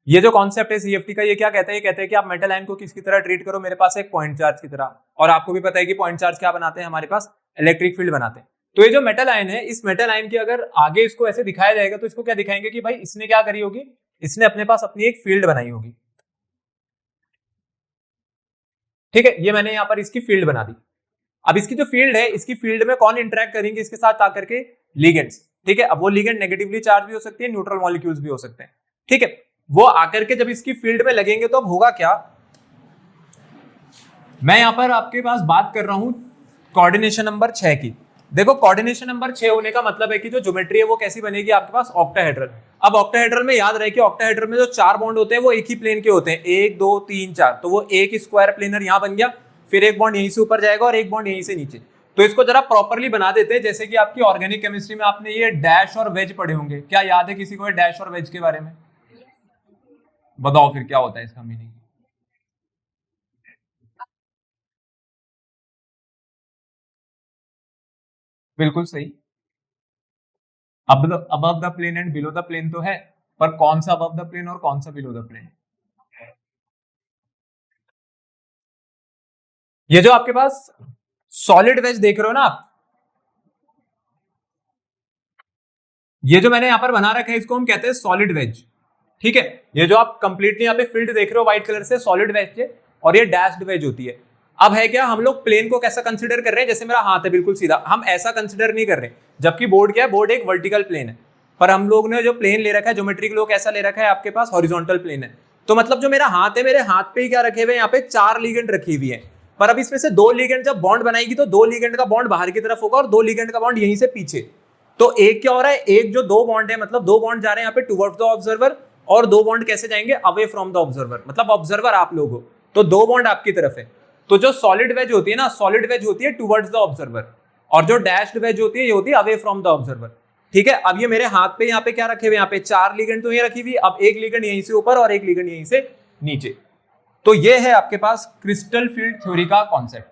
ये जो कॉन्सेप्ट है CFT का, ये क्या कहते हैं, ये कहते हैं कि आप मेटल आयन को किसकी तरह ट्रीट करो, मेरे पास एक पॉइंट चार्ज की तरह। और आपको भी पता है कि पॉइंट चार्ज क्या बनाते हैं, हमारे पास इलेक्ट्रिक फील्ड बनाते हैं। तो ये जो मेटल आयन है, इस मेटल आयन की अगर आगे इसको ऐसे दिखाया जाएगा तो इसको क्या दिखाएंगे कि भाई इसने क्या करी होगी, इसने अपने पास अपनी एक फील्ड बनाई होगी। ठीक है, ये मैंने यहाँ पर इसकी फील्ड बना दी। अब इसकी जो फील्ड है, इसकी फील्ड में कौन इंटरेक्ट करेंगे इसके साथ आकर के, लिगेंड्स। ठीक है, अब वो लिगेंड नेगेटिवली चार्ज भी हो सकती है, न्यूट्रल मॉलिक्यूल्स भी हो सकते हैं। ठीक है, वो आकर के जब इसकी फील्ड में लगेंगे तो अब होगा क्या, मैं यहां पर आपके पास बात कर रहा हूं कोऑर्डिनेशन नंबर 6 की। देखो कोऑर्डिनेशन नंबर 6 होने का मतलब है कि जो ज्योमेट्री है वो कैसी बनेगी आपके पास, ऑक्टाहेड्रल। अब ऑक्टाहेड्रल में याद रहे कि ऑक्टाहेड्रल में जो चार बॉन्ड होते हैं वो एक ही प्लेन के होते हैं, 1 2 3 4, तो वो एक स्क्वायर प्लेनर यहां बन गया, फिर एक बॉन्ड यहीं से ऊपर जाएगा और एक बॉन्ड यहीं से नीचे। तो इसको जरा प्रॉपरली बना देते हैं, जैसे कि आपकी ऑर्गेनिक केमिस्ट्री में आपने ये डैश और वेज पढ़े होंगे। क्या याद है किसी को डैश और वेज के बारे में, बताओ फिर क्या होता है इसका मीनिंग। बिल्कुल सही, above the plane and below the plane तो है, पर कौन सा अबव द प्लेन और कौन सा बिलो द प्लेन। ये जो आपके पास सॉलिड वेज देख रहे हो ना आप, ये जो मैंने यहां पर बना रखा है इसको हम कहते हैं सॉलिड वेज। ठीक है, ये जो आप कंप्लीटली यहाँ पे फील्ड देख रहे हो व्हाइट कलर से, सॉलिड वेज है, और ये डैश्ड वेज होती है। अब है क्या, हम लोग प्लेन को कैसा कंसिडर कर रहे हैं, जैसे मेरा हाथ है बिल्कुल सीधा, हम ऐसा कंसिडर नहीं कर रहे, जबकि बोर्ड क्या है, बोर्ड एक वर्टिकल प्लेन है, पर हम लोग ने जो प्लेन ले रखा है ज्योमेट्री के लोग कैसा ले रखा है आपके पास, हॉरिजॉन्टल प्लेन है। तो मतलब जो मेरा हाथ है, मेरे हाथ पे ही क्या रखे हुए, यहाँ पे चार लिगेंड रखी हुई है, पर अब इसमें से दो लिगेंड जब बॉन्ड बनाएगी तो दो लिगेंड का बॉन्ड बाहर की तरफ होगा और दो लिगेंड का बॉन्ड यहीं से पीछे। तो एक क्या हो रहा है, एक जो दो बॉन्ड है, मतलब दो बॉन्ड जा रहे हैं यहाँ पे टुवर्ड्स द ऑब्जर्वर, और दो बॉन्ड कैसे जाएंगे, अवे फ्रॉम द ऑब्जर्वर, मतलब ऑब्जर्वर आप लोग हो तो दो बॉन्ड आपकी तरफ है। तो जो सॉलिड वेज होती है ना, सॉलिड वेज होती है टुवर्ड्स द ऑब्जर्वर, और जो डैश्ड वेज होती है ये होती है अवे फ्रॉम द ऑब्जर्वर। ठीक है, अब ये मेरे हाथ पे यहाँ पे क्या रखे हुए, यहाँ पे चार लिगेंड तो ये रखी हुई, अब एक लिगेंड यहीं से ऊपर और एक लिगेंड यहीं से नीचे। तो ये है आपके पास क्रिस्टल फील्ड थ्योरी का कॉन्सेप्ट।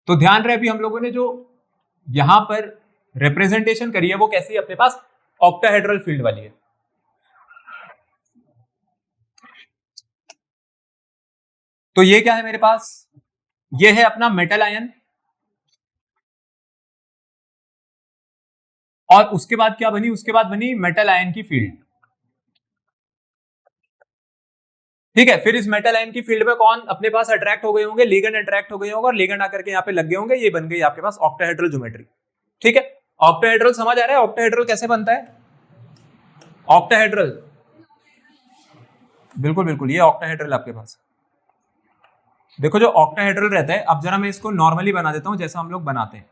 तो ध्यान रहे अभी हम लोगों ने जो यहां पर रिप्रेजेंटेशन करी है वो कैसी है, अपने पास ऑक्टाहेड्रल फील्ड वाली है। तो ये क्या है मेरे पास, ये है अपना मेटल आयन, और उसके बाद क्या बनी, उसके बाद बनी मेटल आयन की फील्ड। ठीक है, फिर इस मेटल आयन की फील्ड में कौन अपने पास अट्रैक्ट हो गए होंगे, लिगेंड अट्रैक्ट हो गए होंगे और लिगेंड आकर के यहाँ पे लग गए होंगे, ये बन गई आपके पास ऑक्टाहेड्रल ज्योमेट्री। ठीक है, ऑक्टाहेड्रल समझ आ रहा है? ऑक्टाहेड्रल कैसे बनता है? ऑक्टाहेड्रल, बिल्कुल बिल्कुल, ये ऑक्टाहेड्रल आपके पास। देखो जो ऑक्टाहेड्रल रहता है, अब जरा मैं इसको नॉर्मली बना देता हूं जैसा हम लोग बनाते हैं।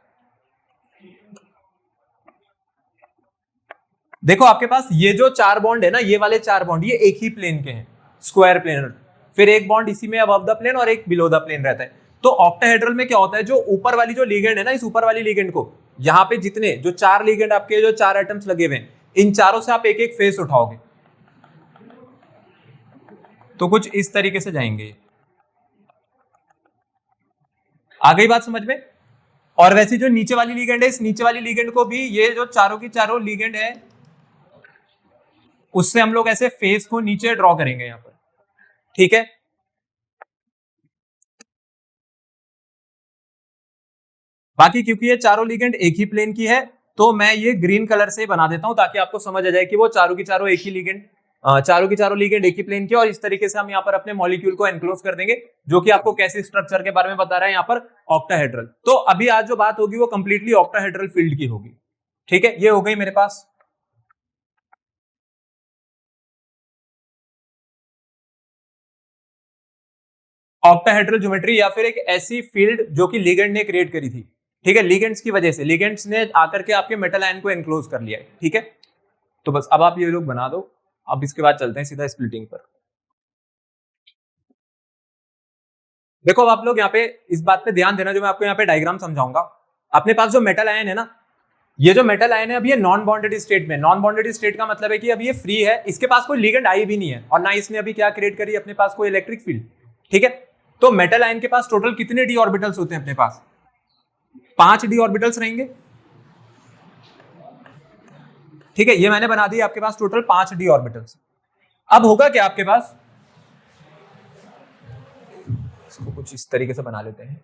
देखो आपके पास ये जो 4 बॉन्ड है ना, ये वाले 4 बॉन्ड ये एक ही प्लेन के हैं, स्क्वायर प्लेन। फिर एक बॉन्ड इसी में अबव द प्लेन और एक बिलो द प्लेन रहता है। तो ऑक्टाहेड्रल में क्या होता है, जो ऊपर वाली जो लिगेंड है ना, इस ऊपर वाली लिगेंड को यहाँ पे जितने जो 4 लिगेंड आपके जो 4 एटम्स लगे हुए हैं, इन चारों से आप एक एक फेस उठाओगे तो कुछ इस तरीके से जाएंगे। आ गई बात समझ में? और वैसे जो नीचे वाली लिगेंड है, इस नीचे वाली लिगेंड को भी ये जो चारों की चारों लिगेंड है, उससे हम लोग ऐसे फेस को नीचे ड्रॉ करेंगे यहां पर। ठीक है, बाकी क्योंकि ये चारों लिगेंड एक ही प्लेन की है तो मैं ये ग्रीन कलर से बना देता हूं ताकि आपको समझ आ जाए कि वो चारों की चारों एक ही लिगेंड, चारों की चारों लिगेंड एक ही प्लेन की। और इस तरीके से हम यहाँ पर अपने मॉलिक्यूल को एनक्लोज कर देंगे, जो कि आपको कैसे स्ट्रक्चर के बारे में बता रहा है यहाँ पर, ऑक्टाहेड्रल। तो अभी आज जो बात होगी वो कंप्लीटली ऑक्टाहेड्रल फील्ड की होगी। ठीक है, ये हो गई मेरे पास। ऑक्टाहेड्रल ज्योमेट्री या फिर एक ऐसी फील्ड जो कि लिगेंड ने क्रिएट करी थी। ठीक है, लिगेंड्स की वजह से, लिगेंड्स ने आकर के आपके मेटल आयन को एनक्लोज कर लिया है। ठीक है, तो बस अब आप ये लोग बना दो। अब इसके बाद चलते हैं सीधा स्प्लिटिंग पर। देखो अब आप लोग यहाँ पे इस बात पे ध्यान देना, जो मैं आपको यहाँ पे डायग्राम समझाऊंगा। अपने पास जो मेटल आयन है ना, ये जो मेटल आयन है अभी ये नॉन बॉन्डेड स्टेट में। नॉन बॉन्डेड स्टेट का मतलब है कि अभी ये फ्री है, इसके पास कोई लिगेंड आई भी नहीं है और ना इसने अभी क्या क्रिएट करी, अपने पास कोई इलेक्ट्रिक फील्ड। ठीक है, तो मेटल आयन के पास टोटल कितने डी ऑर्बिटल्स होते हैं अपने पास? 5 डी ऑर्बिटल्स रहेंगे। ठीक है, ये मैंने बना दी आपके पास टोटल 5 डी ऑर्बिटल्स। अब होगा क्या आपके पास, इसको कुछ इस तरीके से बना लेते हैं।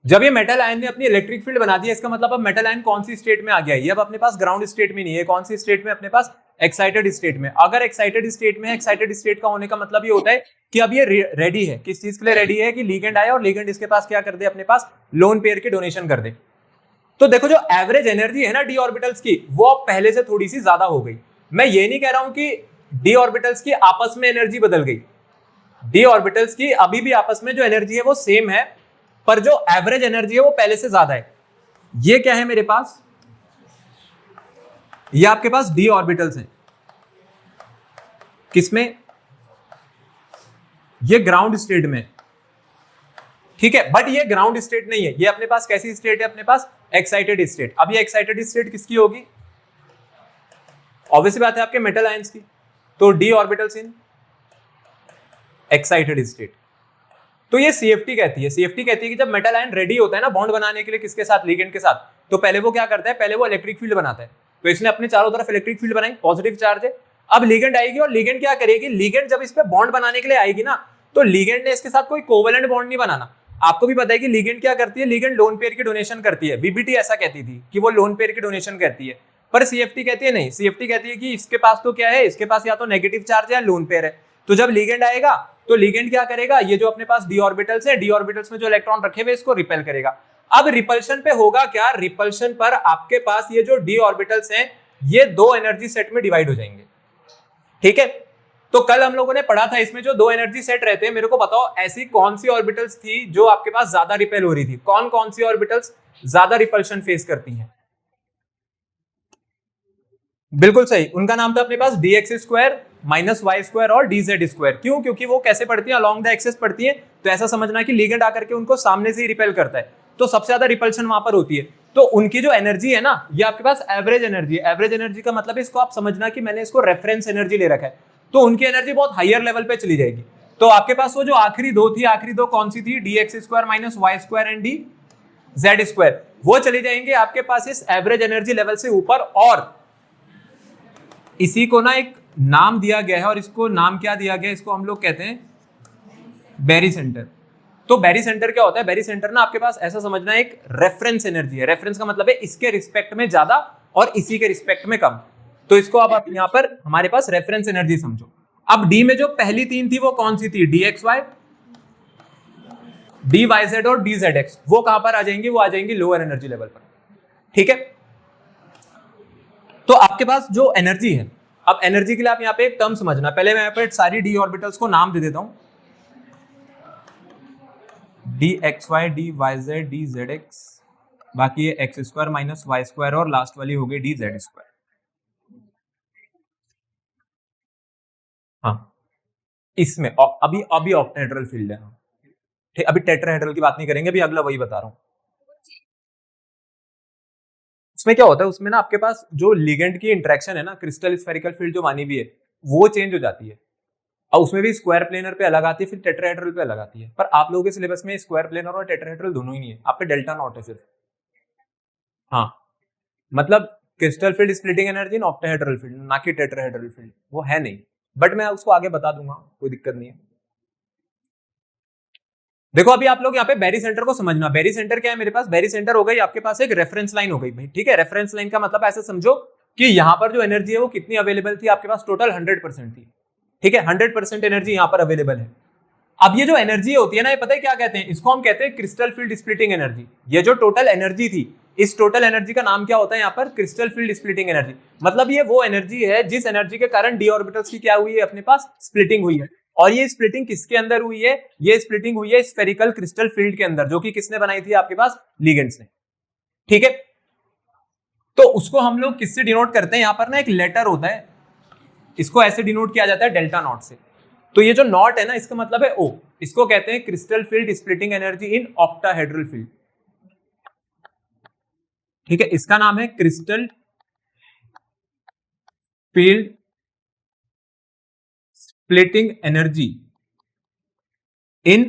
जब ये मेटल आयन ने अपनी इलेक्ट्रिक फील्ड बना दी, इसका मतलब अब मेटल आयन कौन सी स्टेट में आ गया है? ये अब अपने पास ग्राउंड स्टेट में नहीं है, कौन सी स्टेट में अपने पास? एक्साइटेड स्टेट में। अगर एक्साइटेड स्टेट में है, एक्साइटेड स्टेट का होने का मतलब ये होता है कि अब ये रेडी है। किस चीज के लिए रेडी है? कि लिगेंड आए और लिगेंड इसके पास क्या कर दे, अपने पास लोन पेयर की डोनेशन कर दे। तो देखो जो एवरेज एनर्जी है ना डी ऑर्बिटल्स की, वो अब पहले से थोड़ी सी ज्यादा हो गई। मैं ये नहीं कह रहा हूं कि डी ऑर्बिटल्स की आपस में एनर्जी बदल गई, डी ऑर्बिटल्स की अभी भी आपस में जो एनर्जी है वो सेम है, पर जो एवरेज एनर्जी है वो पहले से ज्यादा है। ये क्या है मेरे पास? ये आपके पास डी ऑर्बिटल्स हैं। किसमें? ये ग्राउंड स्टेट में। ठीक है, बट ये ग्राउंड स्टेट नहीं है, ये अपने पास कैसी स्टेट है? अपने पास एक्साइटेड स्टेट। अब ये एक्साइटेड स्टेट किसकी होगी? ऑब्वियसली बात है आपके मेटल आयंस की। तो D orbitals in excited state. तो ये सीएफटी कहती है। सीएफटी कहती है कि जब मेटल आयन रेडी होता है ना बॉन्ड बनाने के लिए, किसके साथ? लिगेंड के साथ, तो पहले वो क्या करता है? पहले वो इलेक्ट्रिक फील्ड बनाता है। तो इसने अपने चारों तरफ इलेक्ट्रिक फील्ड बनाई, पॉजिटिव चार्ज है। अब लिगेंड आएगी और लिगेंड क्या करेगी? लिगेंड जब इस पे बॉन्ड बनाने के लिए आएगी ना, तो लिगेंड ने इसके साथ कोई कोवेलेंट बॉन्ड नहीं बनाना। आपको भी पता है कि लिगेंड क्या करती है? लिगेंड लोन पेयर की डोनेशन करती है। वीबीटी ऐसा कहती थी कि वो लोन पेयर की डोनेशन करती है, पर सीएफटी कहती है नहीं। सीएफटी कहती है कि इसके पास तो क्या है, इसके पास या तो नेगेटिव चार्ज है या लोन पेयर है। तो जब लिगेंड आएगा तो लिगेंड क्या करेगा? ये जो अपने पास डी ऑर्बिटल्स है, डी ऑर्बिटल्स में जो इलेक्ट्रॉन रखे हुए इसको रिपेल करेगा। अब रिपल्शन पे होगा क्या? रिपल्शन पर आपके पास ये जो डी ऑर्बिटल्स हैं ये 2 एनर्जी सेट में डिवाइड हो जाएंगे। ठीक है, तो कल हम लोगों ने पढ़ा था इसमें जो 2 एनर्जी सेट रहते हैं, मेरे को बताओ ऐसी कौन सी ऑर्बिटल्स थी जो आपके पास ज्यादा रिपेल हो रही थी? कौन कौन सी ऑर्बिटल्स ज्यादा रिपल्शन फेस करती हैं? बिल्कुल सही, उनका नाम था अपने पास dx² - y² और dz²। क्यों? क्योंकि वो कैसे पढ़ती हैं? अलोंग द एक्सिस पढ़ती हैं। तो ऐसा समझना कि लिगेंड आकर के उनको सामने से ही रिपेल करता है, तो सबसे ज्यादा रिपल्शन वहां पर होती है। तो उनकी जो एनर्जी है ना, ये आपके पास एवरेज एनर्जी है। एवरेज एनर्जी का मतलब इसको आप समझना कि मैंने इसको रेफरेंस एनर्जी ले रखा है, तो उनकी एनर्जी बहुत हायर लेवल पे चली जाएगी। तो आपके पास वो जो आखिरी 2 थी, आखिरी 2 कौन सी थी? dx² - y² एंड dz², वो चली जाएंगे आपके पास इस एवरेज एनर्जी लेवल से ऊपर। और इसी को ना एक नाम दिया गया है, और इसको नाम क्या दिया गया है? इसको हम लोग कहते हैं बैरी सेंटर। तो बैरी सेंटर क्या होता है? बैरी सेंटर ना आपके पास ऐसा समझना है, एक रेफरेंस एनर्जी है। रेफरेंस का मतलब है इसके रिस्पेक्ट में ज्यादा और इसी के रिस्पेक्ट में कम। तो इसको आप यहाँ पर हमारे पास रेफरेंस एनर्जी समझो। अब डी में जो पहली तीन थी वो कौन सी थी? D x y, d y z और डी जेड एक्स। वो कहां पर आ जाएंगी? वो आ जाएंगी लोअर एनर्जी लेवल पर। ठीक है, तो आपके पास जो एनर्जी है, अब एनर्जी के लिए आप यहाँ पे एक टर्म समझना। पहले मैं यहाँ पे सारी डी ऑर्बिटल्स को नाम दे देता हूं, d x y, d y z, d z x, बाकी ये x square minus y square और लास्ट वाली हो गई डी जेड स्क्वायर। हाँ, इसमें अभी ऑक्टाहेड्रल फील्ड है। ठीक, अभी टेट्राहेड्रल की बात नहीं करेंगे, अभी अगला वही बता रहा हूं। उसमें क्या होता है? उसमें ना आपके पास जो लिगेंड की इंटरेक्शन है ना, क्रिस्टल स्फेरिकल फील्ड जो मानी हुई है वो चेंज हो जाती है। और उसमें भी स्क्वायर प्लेनर पे अलग आती है, फिर टेट्राहेड्रल पे अलग आती है। पर आप लोगों के सिलेबस में स्क्वायर प्लेनर और टेट्राहेड्रल दोनों ही नहीं है, आप पे डेल्टा नॉट है सिर्फ। हाँ, मतलब crystal field splitting energy in octahedral field, ना कि टेट्राहेड्रल फील्ड, वो है नहीं। बट मैं उसको आगे बता दूंगा, कोई दिक्कत नहीं है। देखो अभी आप लोग यहाँ पे बैरी सेंटर को समझना। बैरी सेंटर क्या है मेरे पास? बैरी सेंटर हो गई आपके पास एक रेफरेंस लाइन हो गई भाई। ठीक है, रेफरेंस लाइन का मतलब ऐसे समझो कि यहाँ पर जो एनर्जी है वो कितनी अवेलेबल थी आपके पास? टोटल 100% थी। ठीक है, 100% एनर्जी यहाँ पर अवेलेबल है। अब ये जो एनर्जी होती है ना, ये पता है क्या कहते हैं? इसको हम कहते हैं क्रिस्टल फील्ड स्प्लिटिंग एनर्जी। ये जो टोटल एनर्जी थी, इस टोटल एनर्जी का नाम क्या होता है यहाँ पर? Crystal field splitting energy. मतलब ये वो एनर्जी है जिस एनर्जी के कारण डी ऑर्बिटल्स की क्या हुई है? अपने पास स्प्लिटिंग हुई है। और ये स्प्लिटिंग किसके अंदर हुई है? ये स्प्लिटिंग हुई है स्फेरिकल क्रिस्टल फील्ड के अंदर, जो कि किसने बनाई थी आपके पास? लिगेंड्स ने। ठीक है, तो उसको हम लोग किससे डिनोट करते हैं? यहाँ पर ना एक लेटर होता है, इसको ऐसे डिनोट किया जाता है डेल्टा नॉट से। तो ये जो नॉट है ना, इसका मतलब है ओ। इसको कहते हैं crystal field splitting energy in octahedral field. ठीक है, इसका नाम है crystal field splitting energy in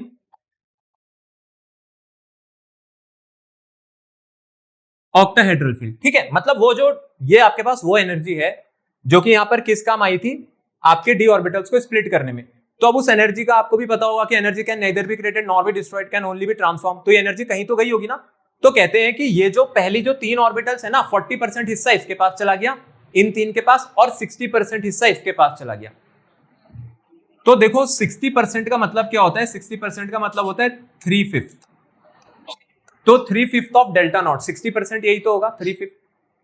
octahedral field. ठीक है, मतलब वो जो ये आपके पास वो एनर्जी है जो कि यहां पर किस काम आई थी? आपके डी ऑर्बिटल्स को स्प्लिट करने में। तो अब उस एनर्जी का आपको भी पता होगा कि energy can nether be created nor be destroyed, can only be transform. तो ये एनर्जी कहीं तो गई होगी ना। तो कहते हैं कि ये जो पहली जो तीन ऑर्बिटल्स है ना, 40% हिस्सा इसके पास चला गया, इन तीन के पास, और 60% हिस्सा इसके पास चला गया। तो देखो 60% का मतलब क्या होता है? 60% का मतलब होता है 3/5। तो 3/5 ऑफ डेल्टा नॉट, 60% यही तो होगा 3/5।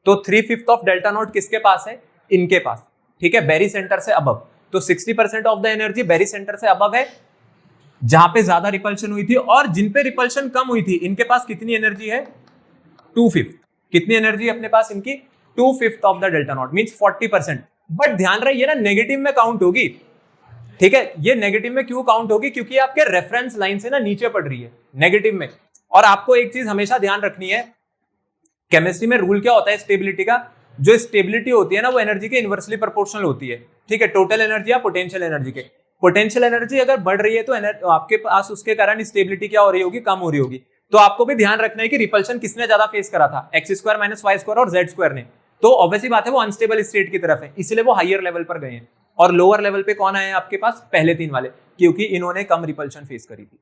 तो 3/5 ऑफ डेल्टा नॉट किसके पास है? इनके पास। ठीक है, बैरी सेंटर से अबव। तो 60% of the energy barycentre से अबव है, जहां पे ज्यादा रिपल्शन हुई थी। और जिन पे रिपल्शन कम हुई थी, इनके पास कितनी एनर्जी है? 2/5। कितनी एनर्जी अपने पास इनकी? 2/5 of the delta not, means 40%। But ध्यान रहे ये ना नेगेटिव में काउंट होगी। ठीक है, ये नेगेटिव में क्यों काउंट होगी? क्योंकि आपके रेफरेंस लाइन से ना नीचे पड़ रही है नेगेटिव में। और आपको एक चीज हमेशा ध्यान रखनी है, केमिस्ट्री में रूल क्या होता है स्टेबिलिटी का? जो स्टेबिलिटी होती है ना, वो एनर्जी के इनवर्सली प्रोपोर्शनल होती है। ठीक है, टोटल एनर्जी या पोटेंशियल एनर्जी के। पोटेंशियल एनर्जी अगर बढ़ रही है तो आपके पास उसके कारण स्टेबिलिटी क्या हो रही होगी? कम हो रही होगी। तो आपको भी ध्यान रखना है कि रिपल्शन किसने ज्यादा फेस करा था? X square minus y square और जेड स्क्वायर ने। तो ऑब्वियसली बात है वो अनस्टेबल स्टेट की तरफ है, इसलिए वो हायर लेवल पर गए हैं। और लोअर लेवल पे कौन आए आपके पास? पहले तीन वाले, क्योंकि इन्होंने कम रिपल्शन फेस करी थी।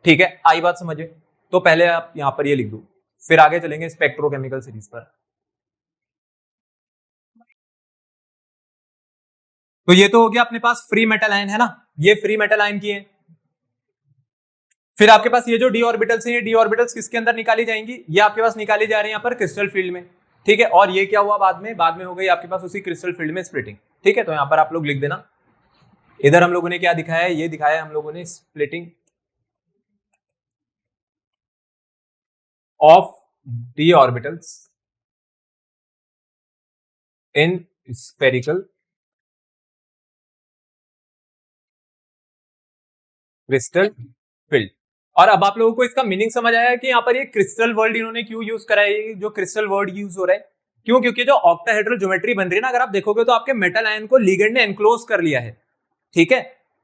ठीक है, आई बात समझे? तो पहले आप यहां पर ये लिख दो, फिर आगे चलेंगे स्पेक्ट्रोकेमिकल सीरीज पर। तो ये तो हो गया अपने पास फ्री मेटल आयन है ना, ये फ्री मेटल आयन की है। फिर आपके पास ये जो डी ऑर्बिटल्स हैं, ये डी ऑर्बिटल्स किसके अंदर निकाली जाएंगी? ये आपके पास निकाली जा रही है यहाँ पर क्रिस्टल फील्ड में। ठीक है, और ये क्या हुआ बाद में हो गई आपके पास उसी क्रिस्टल फील्ड में स्प्लिटिंग। ठीक है, तो यहाँ पर आप लोग लिख देना। इधर हम लोगों ने क्या दिखाया है? ये दिखाया है हम लोगों ने splitting of D orbitals in spherical crystal field. और अब आप लोगों को इसका मीनिंग समझ आया कि यहाँ पर ये क्रिस्टल वर्ड इन्होंने क्यों यूज करा है? जो क्रिस्टल वर्ड यूज हो रहा है क्यों? क्योंकि जो ऑक्टाहेड्रल ज्योमेट्री बन रही है ना, अगर आप देखोगे तो आपके मेटल आयन को लिगेंड ने एनक्लोज कर लिया है। ठीक है,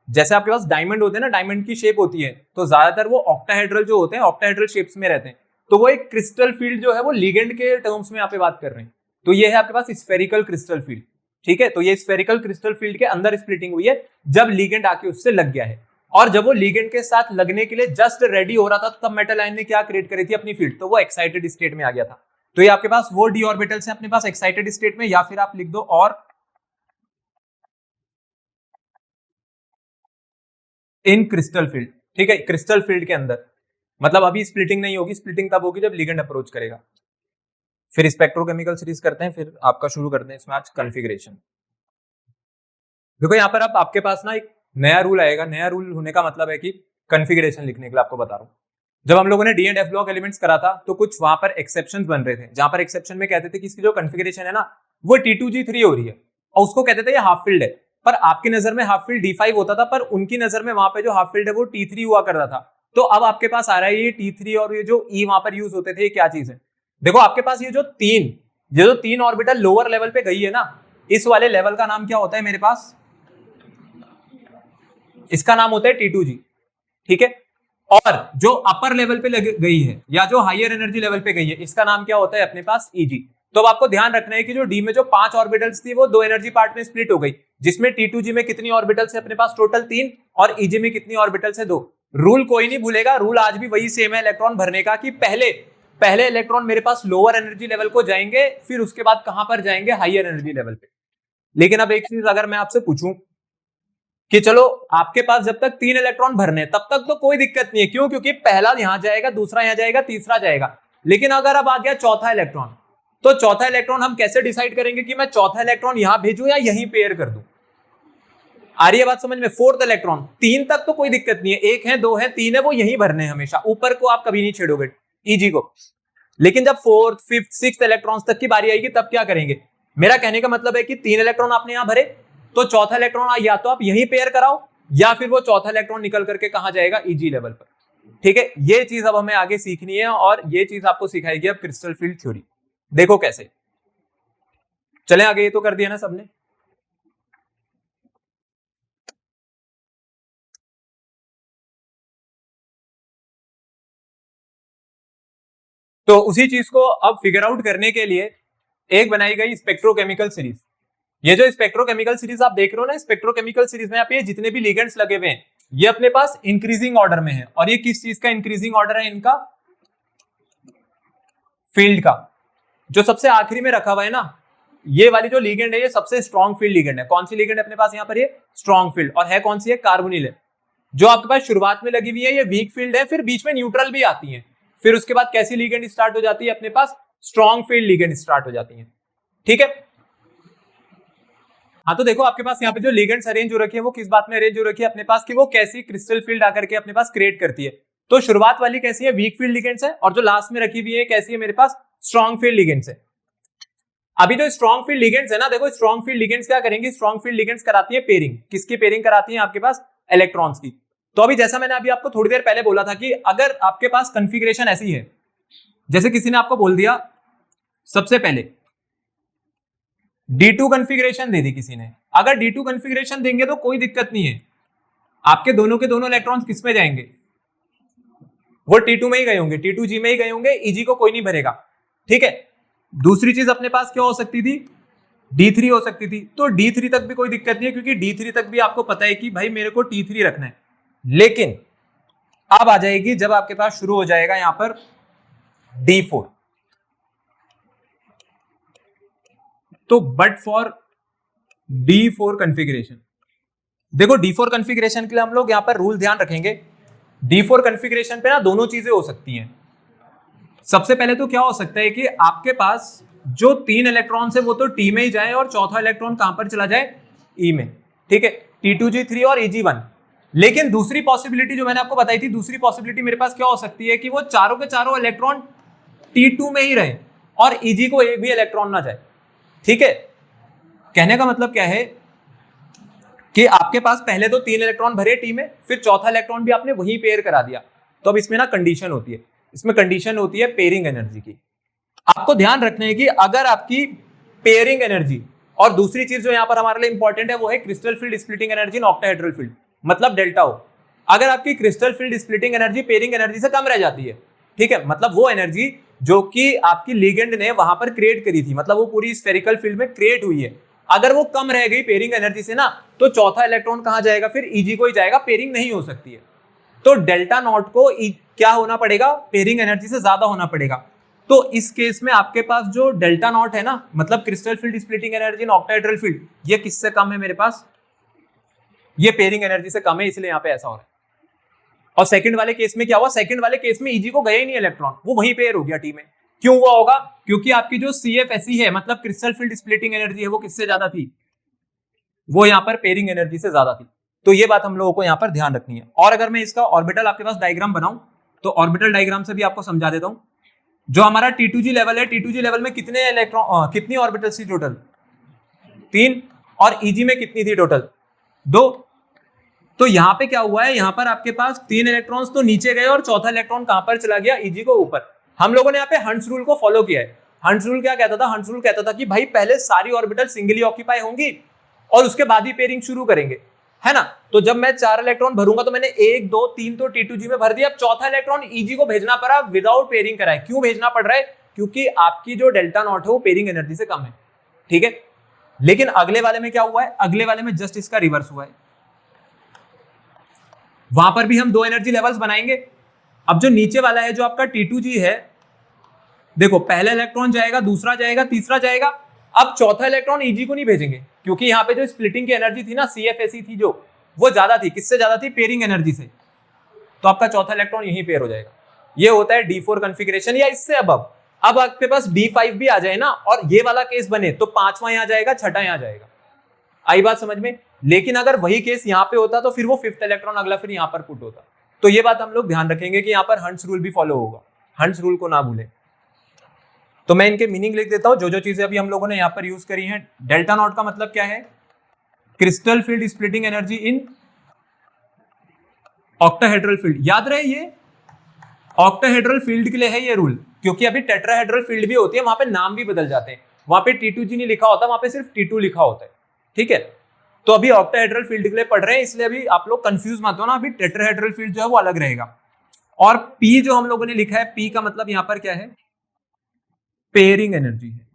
जैसे आपके पास डायमंड होते हैं ना, डायमंड की शेप होती है, तो ज्यादातर वो ऑक्टाहेड्रल जो होते हैं ऑक्टाहेड्रल शेप्स में रहते हैं। तो वो एक क्रिस्टल फील्ड जो है वो लिगेंड के टर्म्स में यहाँ पे बात कर रहे हैं। तो ये है आपके पास स्फेरिकल क्रिस्टल फील्ड। ठीक है, तो ये स्फेरिकल क्रिस्टल फील्ड के अंदर स्प्लिटिंग हुई है जब लिगेंड आके उससे लग गया है। और जब वो लिगेंड के साथ लगने के लिए जस्ट रेडी हो रहा था तब मेटल आयन ने क्या क्रिएट करी थी, अपनी फील्ड, तो वो एक्साइटेड स्टेट में आ गया था। तो ये आपके पास वो डी ऑर्बिटल्स हैं अपने पास एक्साइटेड स्टेट में, या फिर आप लिख दो और इन क्रिस्टल फील्ड। ठीक है, क्रिस्टल फील्ड के अंदर, मतलब अभी स्प्लिटिंग नहीं होगी, स्प्लिटिंग तब होगी जब लिगेंड अप्रोच करेगा। फिर स्पेक्ट्रोकेमिकल सीरीज करते हैं, फिर आपका शुरू करते हैं इसमें आज कॉन्फ़िगरेशन। देखो यहाँ पर अब आपके पास ना एक नया रूल आएगा। नया रूल होने का मतलब है कि कॉन्फ़िगरेशन लिखने के लिए आपको बता रहा हूँ, जब हम लोगों ने D and F block elements करा था तो कुछ वहां पर एक्सेप्शंस बन रहे थे, जहां पर एक्सेप्शन में कहते थे कि इसकी जो कॉन्फ़िगरेशन है ना वो T2G3 हो रही है, और उसको कहते थे ये हाफ फील्ड है। पर आपकी नजर में हाफ फील्ड D5 होता था, पर उनकी नजर में वहां पे जो हाफ फील्ड है वो T3 हुआ करता था। तो अब आपके पास आ रहा है ये T3 और ये जो E वहां पर यूज होते थे, ये क्या चीज है? देखो आपके पास ये जो तीन ऑर्बिटल लोअर लेवल पे गई है ना, इस वाले लेवल का नाम क्या होता है मेरे पास? इसका नाम होता है T2G। ठीक है, और जो अपर लेवल पे गई है या जो हायर एनर्जी लेवल पे गई है, इसका नाम क्या होता है अपने पास? EG। तो अब आपको ध्यान रखना है कि जो डी में जो 5 ऑर्बिटल्स थी वो 2 एनर्जी पार्ट में स्प्लिट हो गई, जिसमें T2G में कितनी ऑर्बिटल्स है अपने पास? टोटल 3, और EG में कितनी ऑर्बिटल्स है? 2। रूल कोई नहीं भूलेगा, रूल आज भी वही सेम है इलेक्ट्रॉन भरने का, कि पहले इलेक्ट्रॉन मेरे पास लोअर एनर्जी लेवल को जाएंगे, फिर उसके बाद कहां पर जाएंगे? हायर एनर्जी लेवल पे। लेकिन अब एक चीज अगर मैं आपसे पूछूं कि चलो आपके पास जब तक 3 इलेक्ट्रॉन भरने तब तक तो कोई दिक्कत नहीं है, क्यों? क्योंकि पहला यहां जाएगा, दूसरा यहां जाएगा, तीसरा जाएगा। लेकिन अगर अब आ गया चौथा इलेक्ट्रॉन, तो चौथा इलेक्ट्रॉन हम कैसे डिसाइड करेंगे कि मैं चौथा इलेक्ट्रॉन यहां भेजूं या यहीं पेयर कर दूं? आ रही है बात समझ में? फोर्थ इलेक्ट्रॉन, 3 तक तो कोई दिक्कत नहीं है, 1 है 2 है 3 है, वो यहीं भरने हैं हमेशा, ऊपर को आप कभी नहीं छेड़ोगे EG को। लेकिन जब 4th 5th 6th इलेक्ट्रॉन्स तक की बारी आएगी तब क्या करेंगे? मेरा कहने का मतलब है कि 3 इलेक्ट्रॉन आपने यहां भरे, तो चौथा इलेक्ट्रॉन या तो आप यहीं पेयर कराओ, या फिर वो चौथा इलेक्ट्रॉन निकल करके कहां जाएगा? EG लेवल पर। ठीक है, ये चीज अब हमें आगे सीखनी है, और ये चीज आपको सिखाएगी अब क्रिस्टल फील्ड थ्योरी। देखो कैसे, चले आगे। ये तो कर दिया ना सबने? तो उसी चीज को अब फिगर आउट करने के लिए एक बनाई गई स्पेक्ट्रोकेमिकल सीरीज। ये जो स्पेक्ट्रोकेमिकल सीरीज आप देख रहे हो ना, स्पेक्ट्रोकेमिकल सीरीज में आप ये जितने भी लिगेंड्स लगे हुए हैं ये अपने पास इंक्रीजिंग ऑर्डर में है। और ये किस चीज का इंक्रीजिंग ऑर्डर है? इनका फील्ड का। जो सबसे आखिरी में रखा हुआ है ना, ये वाली जो लिगेंड है ये सबसे स्ट्रॉन्ग फील्ड लिगेंड है। कौन सी लिगेंड है अपने पास यहाँ पर? ये स्ट्रॉन्ग फील्ड। और है कौन सी? है कार्बोनिल है। जो आपके पास शुरुआत में लगी हुई है ये वीक फील्ड है, फिर बीच में न्यूट्रल भी आती है, फिर उसके बाद कैसी लिगेंड स्टार्ट हो जाती है अपने पास? स्ट्रॉन्ग फील्ड लिगेंड स्टार्ट हो जाती है। ठीक है, हाँ तो देखो आपके पास यहाँ पे जो लिगेंड्स अरेंज हो रखी है वो किस बात में अरेंज हो रखी है अपने पास, कि वो कैसी क्रिस्टल फील्ड आकर के अपने पास क्रिएट करती है। तो शुरुआत वाली कैसी है? वीक फील्ड लिगेंड्स है, और जो लास्ट में रखी हुई है कैसी है मेरे पास? स्ट्रॉन्ग फील्ड लिगेंड्स है। अभी जो स्ट्रॉन्ग फील्ड लिगेंड्स है ना, देखो स्ट्रॉन्ग फील्ड लिगेंड्स क्या करेंगे? स्ट्रॉन्ग फील्ड लिगेंड्स कराती है पेयरिंग। किसकी पेयरिंग कराती है? आपके पास इलेक्ट्रॉन्स की। तो अभी जैसा मैंने अभी आपको थोड़ी देर पहले बोला था कि अगर आपके पास कॉन्फ़िगरेशन ऐसी है, जैसे किसी ने आपको बोल दिया सबसे पहले D2 कॉन्फ़िगरेशन दे दी किसी ने, अगर D2 कॉन्फ़िगरेशन देंगे तो कोई दिक्कत नहीं है, आपके दोनों के दोनों इलेक्ट्रॉन्स किस में जाएंगे? वो T2 में ही गए होंगे, T2G में ही गए होंगे, EG को कोई नहीं भरेगा। ठीक है, दूसरी चीज अपने पास क्या हो सकती थी? D3 हो सकती थी। तो D3 तक भी कोई दिक्कत नहीं है, क्योंकि D3 तक भी आपको पता है कि भाई मेरे को T3 रखना है। लेकिन अब आ जाएगी जब आपके पास शुरू हो जाएगा यहां पर D4, तो बट फॉर D4 कॉन्फ़िगरेशन, देखो D4 कॉन्फ़िगरेशन के लिए हम लोग यहां पर रूल ध्यान रखेंगे। D4 कॉन्फ़िगरेशन पे ना दोनों चीजें हो सकती हैं। सबसे पहले तो क्या हो सकता है कि आपके पास जो 3 इलेक्ट्रॉन है वो तो T में ही जाए, और चौथा इलेक्ट्रॉन कहां पर चला जाए? E में। ठीक है, T2G3 और EG1। लेकिन दूसरी पॉसिबिलिटी जो मैंने आपको बताई थी, दूसरी पॉसिबिलिटी मेरे पास क्या हो सकती है कि वो चारों के चारों इलेक्ट्रॉन T2 में ही रहे और EG को एक भी इलेक्ट्रॉन ना जाए। ठीक है, कहने का मतलब क्या है कि आपके पास पहले तो 3 इलेक्ट्रॉन भरे T में, फिर चौथा इलेक्ट्रॉन भी आपने वहीं पेयर करा दिया। तो अब इसमें ना कंडीशन होती है, इसमें कंडीशन होती है पेयरिंग एनर्जी की। आपको ध्यान रखना है कि अगर आपकी पेयरिंग एनर्जी, और दूसरी चीज जो यहां पर हमारे लिए इंपॉर्टेंट है वो है crystal field splitting energy in octahedral field, मतलब डेल्टा O। अगर आपकी crystal field splitting energy pairing energy से कम रह जाती है, ठीक है, मतलब वो एनर्जी जो कि आपकी लिगेंड ने वहां पर क्रिएट करी थी, मतलब वो पूरी स्फेरिकल फील्ड में क्रिएट हुई है, अगर वो कम रह गई पेयरिंग एनर्जी से ना, तो चौथा इलेक्ट्रॉन कहां जाएगा, फिर Eg को ही जाएगा, पेयरिंग नहीं हो सकती है। तो डेल्टा नॉट को क्या होना पड़ेगा, पेयरिंग एनर्जी से ज्यादा होना पड़ेगा। तो इस केस में आपके पास जो डेल्टा नॉट है ना, मतलब crystal field splitting energy in octahedral field, ये किससे कम है मेरे पास, ये पेयरिंग एनर्जी से कम है, इसलिए यहां पे ऐसा हो रहा है। और सेकंड वाले केस में क्या हुआ, सेकंड वाले केस में Eg को गया ही नहीं इलेक्ट्रॉन, वो वहीं पेयर हो गया टी में। क्यों हुआ होगा, क्योंकि आपकी जो CFSE है, मतलब क्रिस्टल फील्ड स्प्लिटिंग एनर्जी है, वो किससे ज्यादा थी, वो यहां पर पेयरिंग एनर्जी से ज्यादा थी। तो ये बात हम लोगों को यहां पर ध्यान रखनी है। और अगर मैं इसका ऑर्बिटल आपके पास डायग्राम बनाऊं, तो ऑर्बिटल डायग्राम से भी आपको समझा देता हूं। जो हमारा T2G लेवल है, T2G लेवल में कितने इलेक्ट्रॉन, कितनी ऑर्बिटल्स थी टोटल, 3, और Eg में कितनी थी टोटल, 2। तो यहां पे क्या हुआ है, यहां पर आपके पास 3 इलेक्ट्रॉन्स तो नीचे गए और चौथा इलेक्ट्रॉन कहां पर चला गया, Eg को ऊपर। हम लोगों ने यहाँ पे हंट्स रूल को फॉलो किया है। हंट्स रूल क्या कहता था, हंट्स रूल कहता था कि भाई पहले सारी ऑर्बिटल सिंगली ऑक्यूपाई होंगी और उसके बाद ही पेयरिंग शुरू करेंगे, है ना। तो जब मैं 4 इलेक्ट्रॉन भरूंगा, तो मैंने 1, 2, 3 तो T2G में भर दिया, अब चौथा इलेक्ट्रॉन Eg को भेजना पड़ा विदाउट पेयरिंग कराए। क्यों भेजना पड़ रहा है, क्योंकि आपकी जो डेल्टा नॉट है वो पेयरिंग एनर्जी से कम है, ठीक है। लेकिन अगले वाले में क्या हुआ है, अगले वाले में जस्ट इसका रिवर्स हुआ है। वहां पर भी हम 2 एनर्जी लेवल्स बनाएंगे। अब जो नीचे वाला है, जो आपका T2G है, देखो पहला इलेक्ट्रॉन जाएगा, दूसरा जाएगा, तीसरा जाएगा। अब चौथा इलेक्ट्रॉन Eg को नहीं भेजेंगे, क्योंकि यहाँ पे जो स्प्लिटिंग की एनर्जी थी ना, CFSE थी जो, वो ज्यादा थी, किससे ज्यादा थी, पेयरिंग एनर्जी से। तो आपका चौथा इलेक्ट्रॉन यहीं पेयर हो जाएगा। ये होता है D4 कॉन्फ़िगरेशन, या इससे अब आपके पास D5 भी आ जाए ना, और ये वाला केस बने, तो 5वां यहां जाएगा, 6ठा यहां जाएगा। आई बात समझ में। लेकिन अगर वही केस यहाँ पे होता, तो फिर वो 5th इलेक्ट्रॉन अगला फिर यहाँ पर पुट होता। तो ये बात हम लोग ध्यान रखेंगे कि यहाँ पर हंट्स रूल भी फॉलो होगा, हंट्स रूल को ना भूलें। तो मैं इनके मीनिंग लिख देता हूं, जो चीजें अभी हम लोगों ने यहाँ पर यूज करी हैं। डेल्टा नॉट का मतलब क्या है, crystal field splitting energy in octahedral field. याद रहे, ये ऑक्टाहेड्रल फील्ड के लिए है ये रूल, क्योंकि अभी टेट्राहेड्रल फील्ड भी होती है, वहां पे नाम भी बदल जाते हैं। वहां पे T2G नहीं लिखा होता, वहां पे सिर्फ T2 लिखा होता है, ठीक है। तो अभी ऑक्टाहेड्रल फील्ड के लिए पढ़ रहे हैं, इसलिए अभी आप लोग कंफ्यूज मत हो ना, अभी टेट्राहेड्रल फील्ड जो है वो अलग रहेगा। और P जो हम लोगों ने लिखा है, P का मतलब यहां पर क्या है, पेयरिंग एनर्जी है,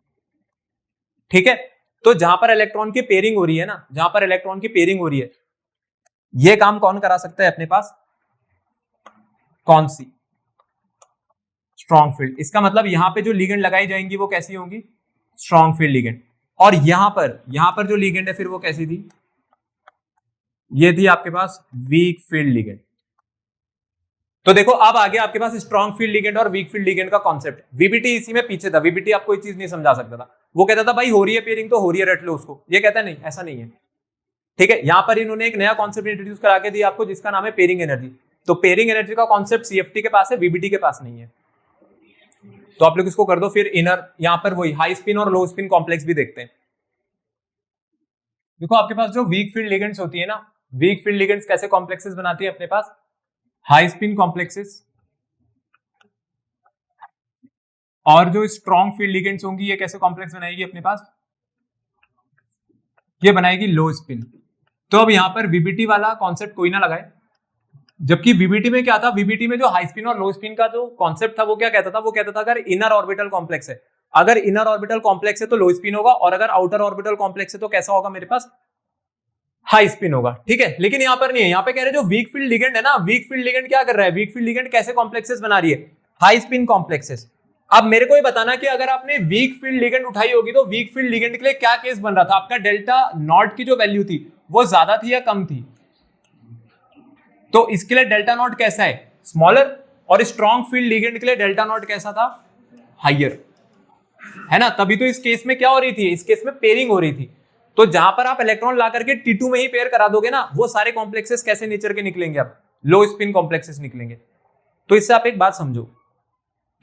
ठीक है। तो जहां पर इलेक्ट्रॉन की पेयरिंग हो रही है ना, जहां पर इलेक्ट्रॉन की पेयरिंग हो रही है, ये काम कौन करा सकता है अपने पास, कौन सी, स्ट्रॉन्ग फील्ड। इसका मतलब यहां पे जो लिगेंड लगाई जाएंगी वो कैसी होंगी, स्ट्रॉन्ग फील्ड लिगेंड। और यहां पर जो लिगेंड है फिर वो कैसी थी, ये थी आपके पास वीक फील्ड लिगेंड। तो देखो अब आगे आपके पास स्ट्रॉन्ग फील्ड लिगेंड और वीक फील्ड लिगेंड का कॉन्सेप्ट। वीबीटी इसी में पीछे था, वीबीटी आपको कोई चीज नहीं समझा सकता था। वो कहता था भाई हो रही है पेयरिंग तो हो रही है, रट लो उसको। ये कहता नहीं, ऐसा नहीं है, ठीक है। यहां पर इन्होंने एक नया कॉन्सेप्ट इंट्रोड्यूस करा के दिया आपको, जिसका नाम है पेयरिंग एनर्जी। तो पेयरिंग एनर्जी का कॉन्सेप्ट CFT के पास है, वीबीटी के पास नहीं है। तो आप लोग इसको कर दो। फिर इनर, यहां पर वही हाई स्पिन और लो स्पिन कॉम्प्लेक्स भी देखते हैं। देखो आपके पास जो वीक फील्ड लिगेंड्स होती है ना, वीक फील्ड लिगेंड्स कैसे कॉम्प्लेक्सेस बनाती है अपने पास, हाई स्पिन कॉम्प्लेक्सेस। और जो स्ट्रॉन्ग फील्ड लिगेंड्स होंगी, ये कैसे कॉम्प्लेक्स बनाएगी अपने पास, ये बनाएगी लो स्पिन। तो अब यहां पर वीबीटी वाला कॉन्सेप्ट कोई ना लगाए, जबकि वीबीटी में क्या था, वीबीटी में जो हाई स्पिन और लो स्पिन का जो कॉन्सेप्ट था वो क्या कहता था, वो कहता था अगर इनर ऑर्बिटल कॉम्प्लेक्स है, अगर इनर ऑर्बिटल कॉम्प्लेक्स है तो लो स्पिन होगा, और अगर आउटर ऑर्बिटल कॉम्प्लेक्स है तो कैसा होगा मेरे पास, हाई स्पिन होगा, ठीक है। लेकिन यहां पर नहीं है, यहां पे कह रहे जो वीक फील्ड लिगेंड है ना, वीक फील्ड लिगेंड क्या कर रहा है, वीक फील्ड लिगेंड कैसे कॉम्प्लेक्सेस बना रही है, हाई स्पिन कॉम्प्लेक्सेस। अब मेरे को ये बताना कि अगर आपने वीक फील्ड लिगेंड उठाई होगी, तो वीक फील्ड लिगेंड के लिए क्या केस बन रहा था, आपका डेल्टा नॉट की जो वैल्यू थी वो ज्यादा थी या कम थी। तो इसके लिए डेल्टा नॉट कैसा है, स्मॉलर। और स्ट्रॉन्ग फील्ड लिगेंड के लिए डेल्टा नॉट कैसा था, हाइयर, है ना। तभी तो इस केस में क्या हो रही थी, इस केस में पेयरिंग हो रही थी। तो जहां पर आप इलेक्ट्रॉन ला करके T2 में ही पेयर करा दोगे ना, वो सारे कॉम्प्लेक्सेस कैसे नेचर के निकलेंगे, अब लो स्पिन कॉम्प्लेक्सेस निकलेंगे। तो इससे आप एक बात समझो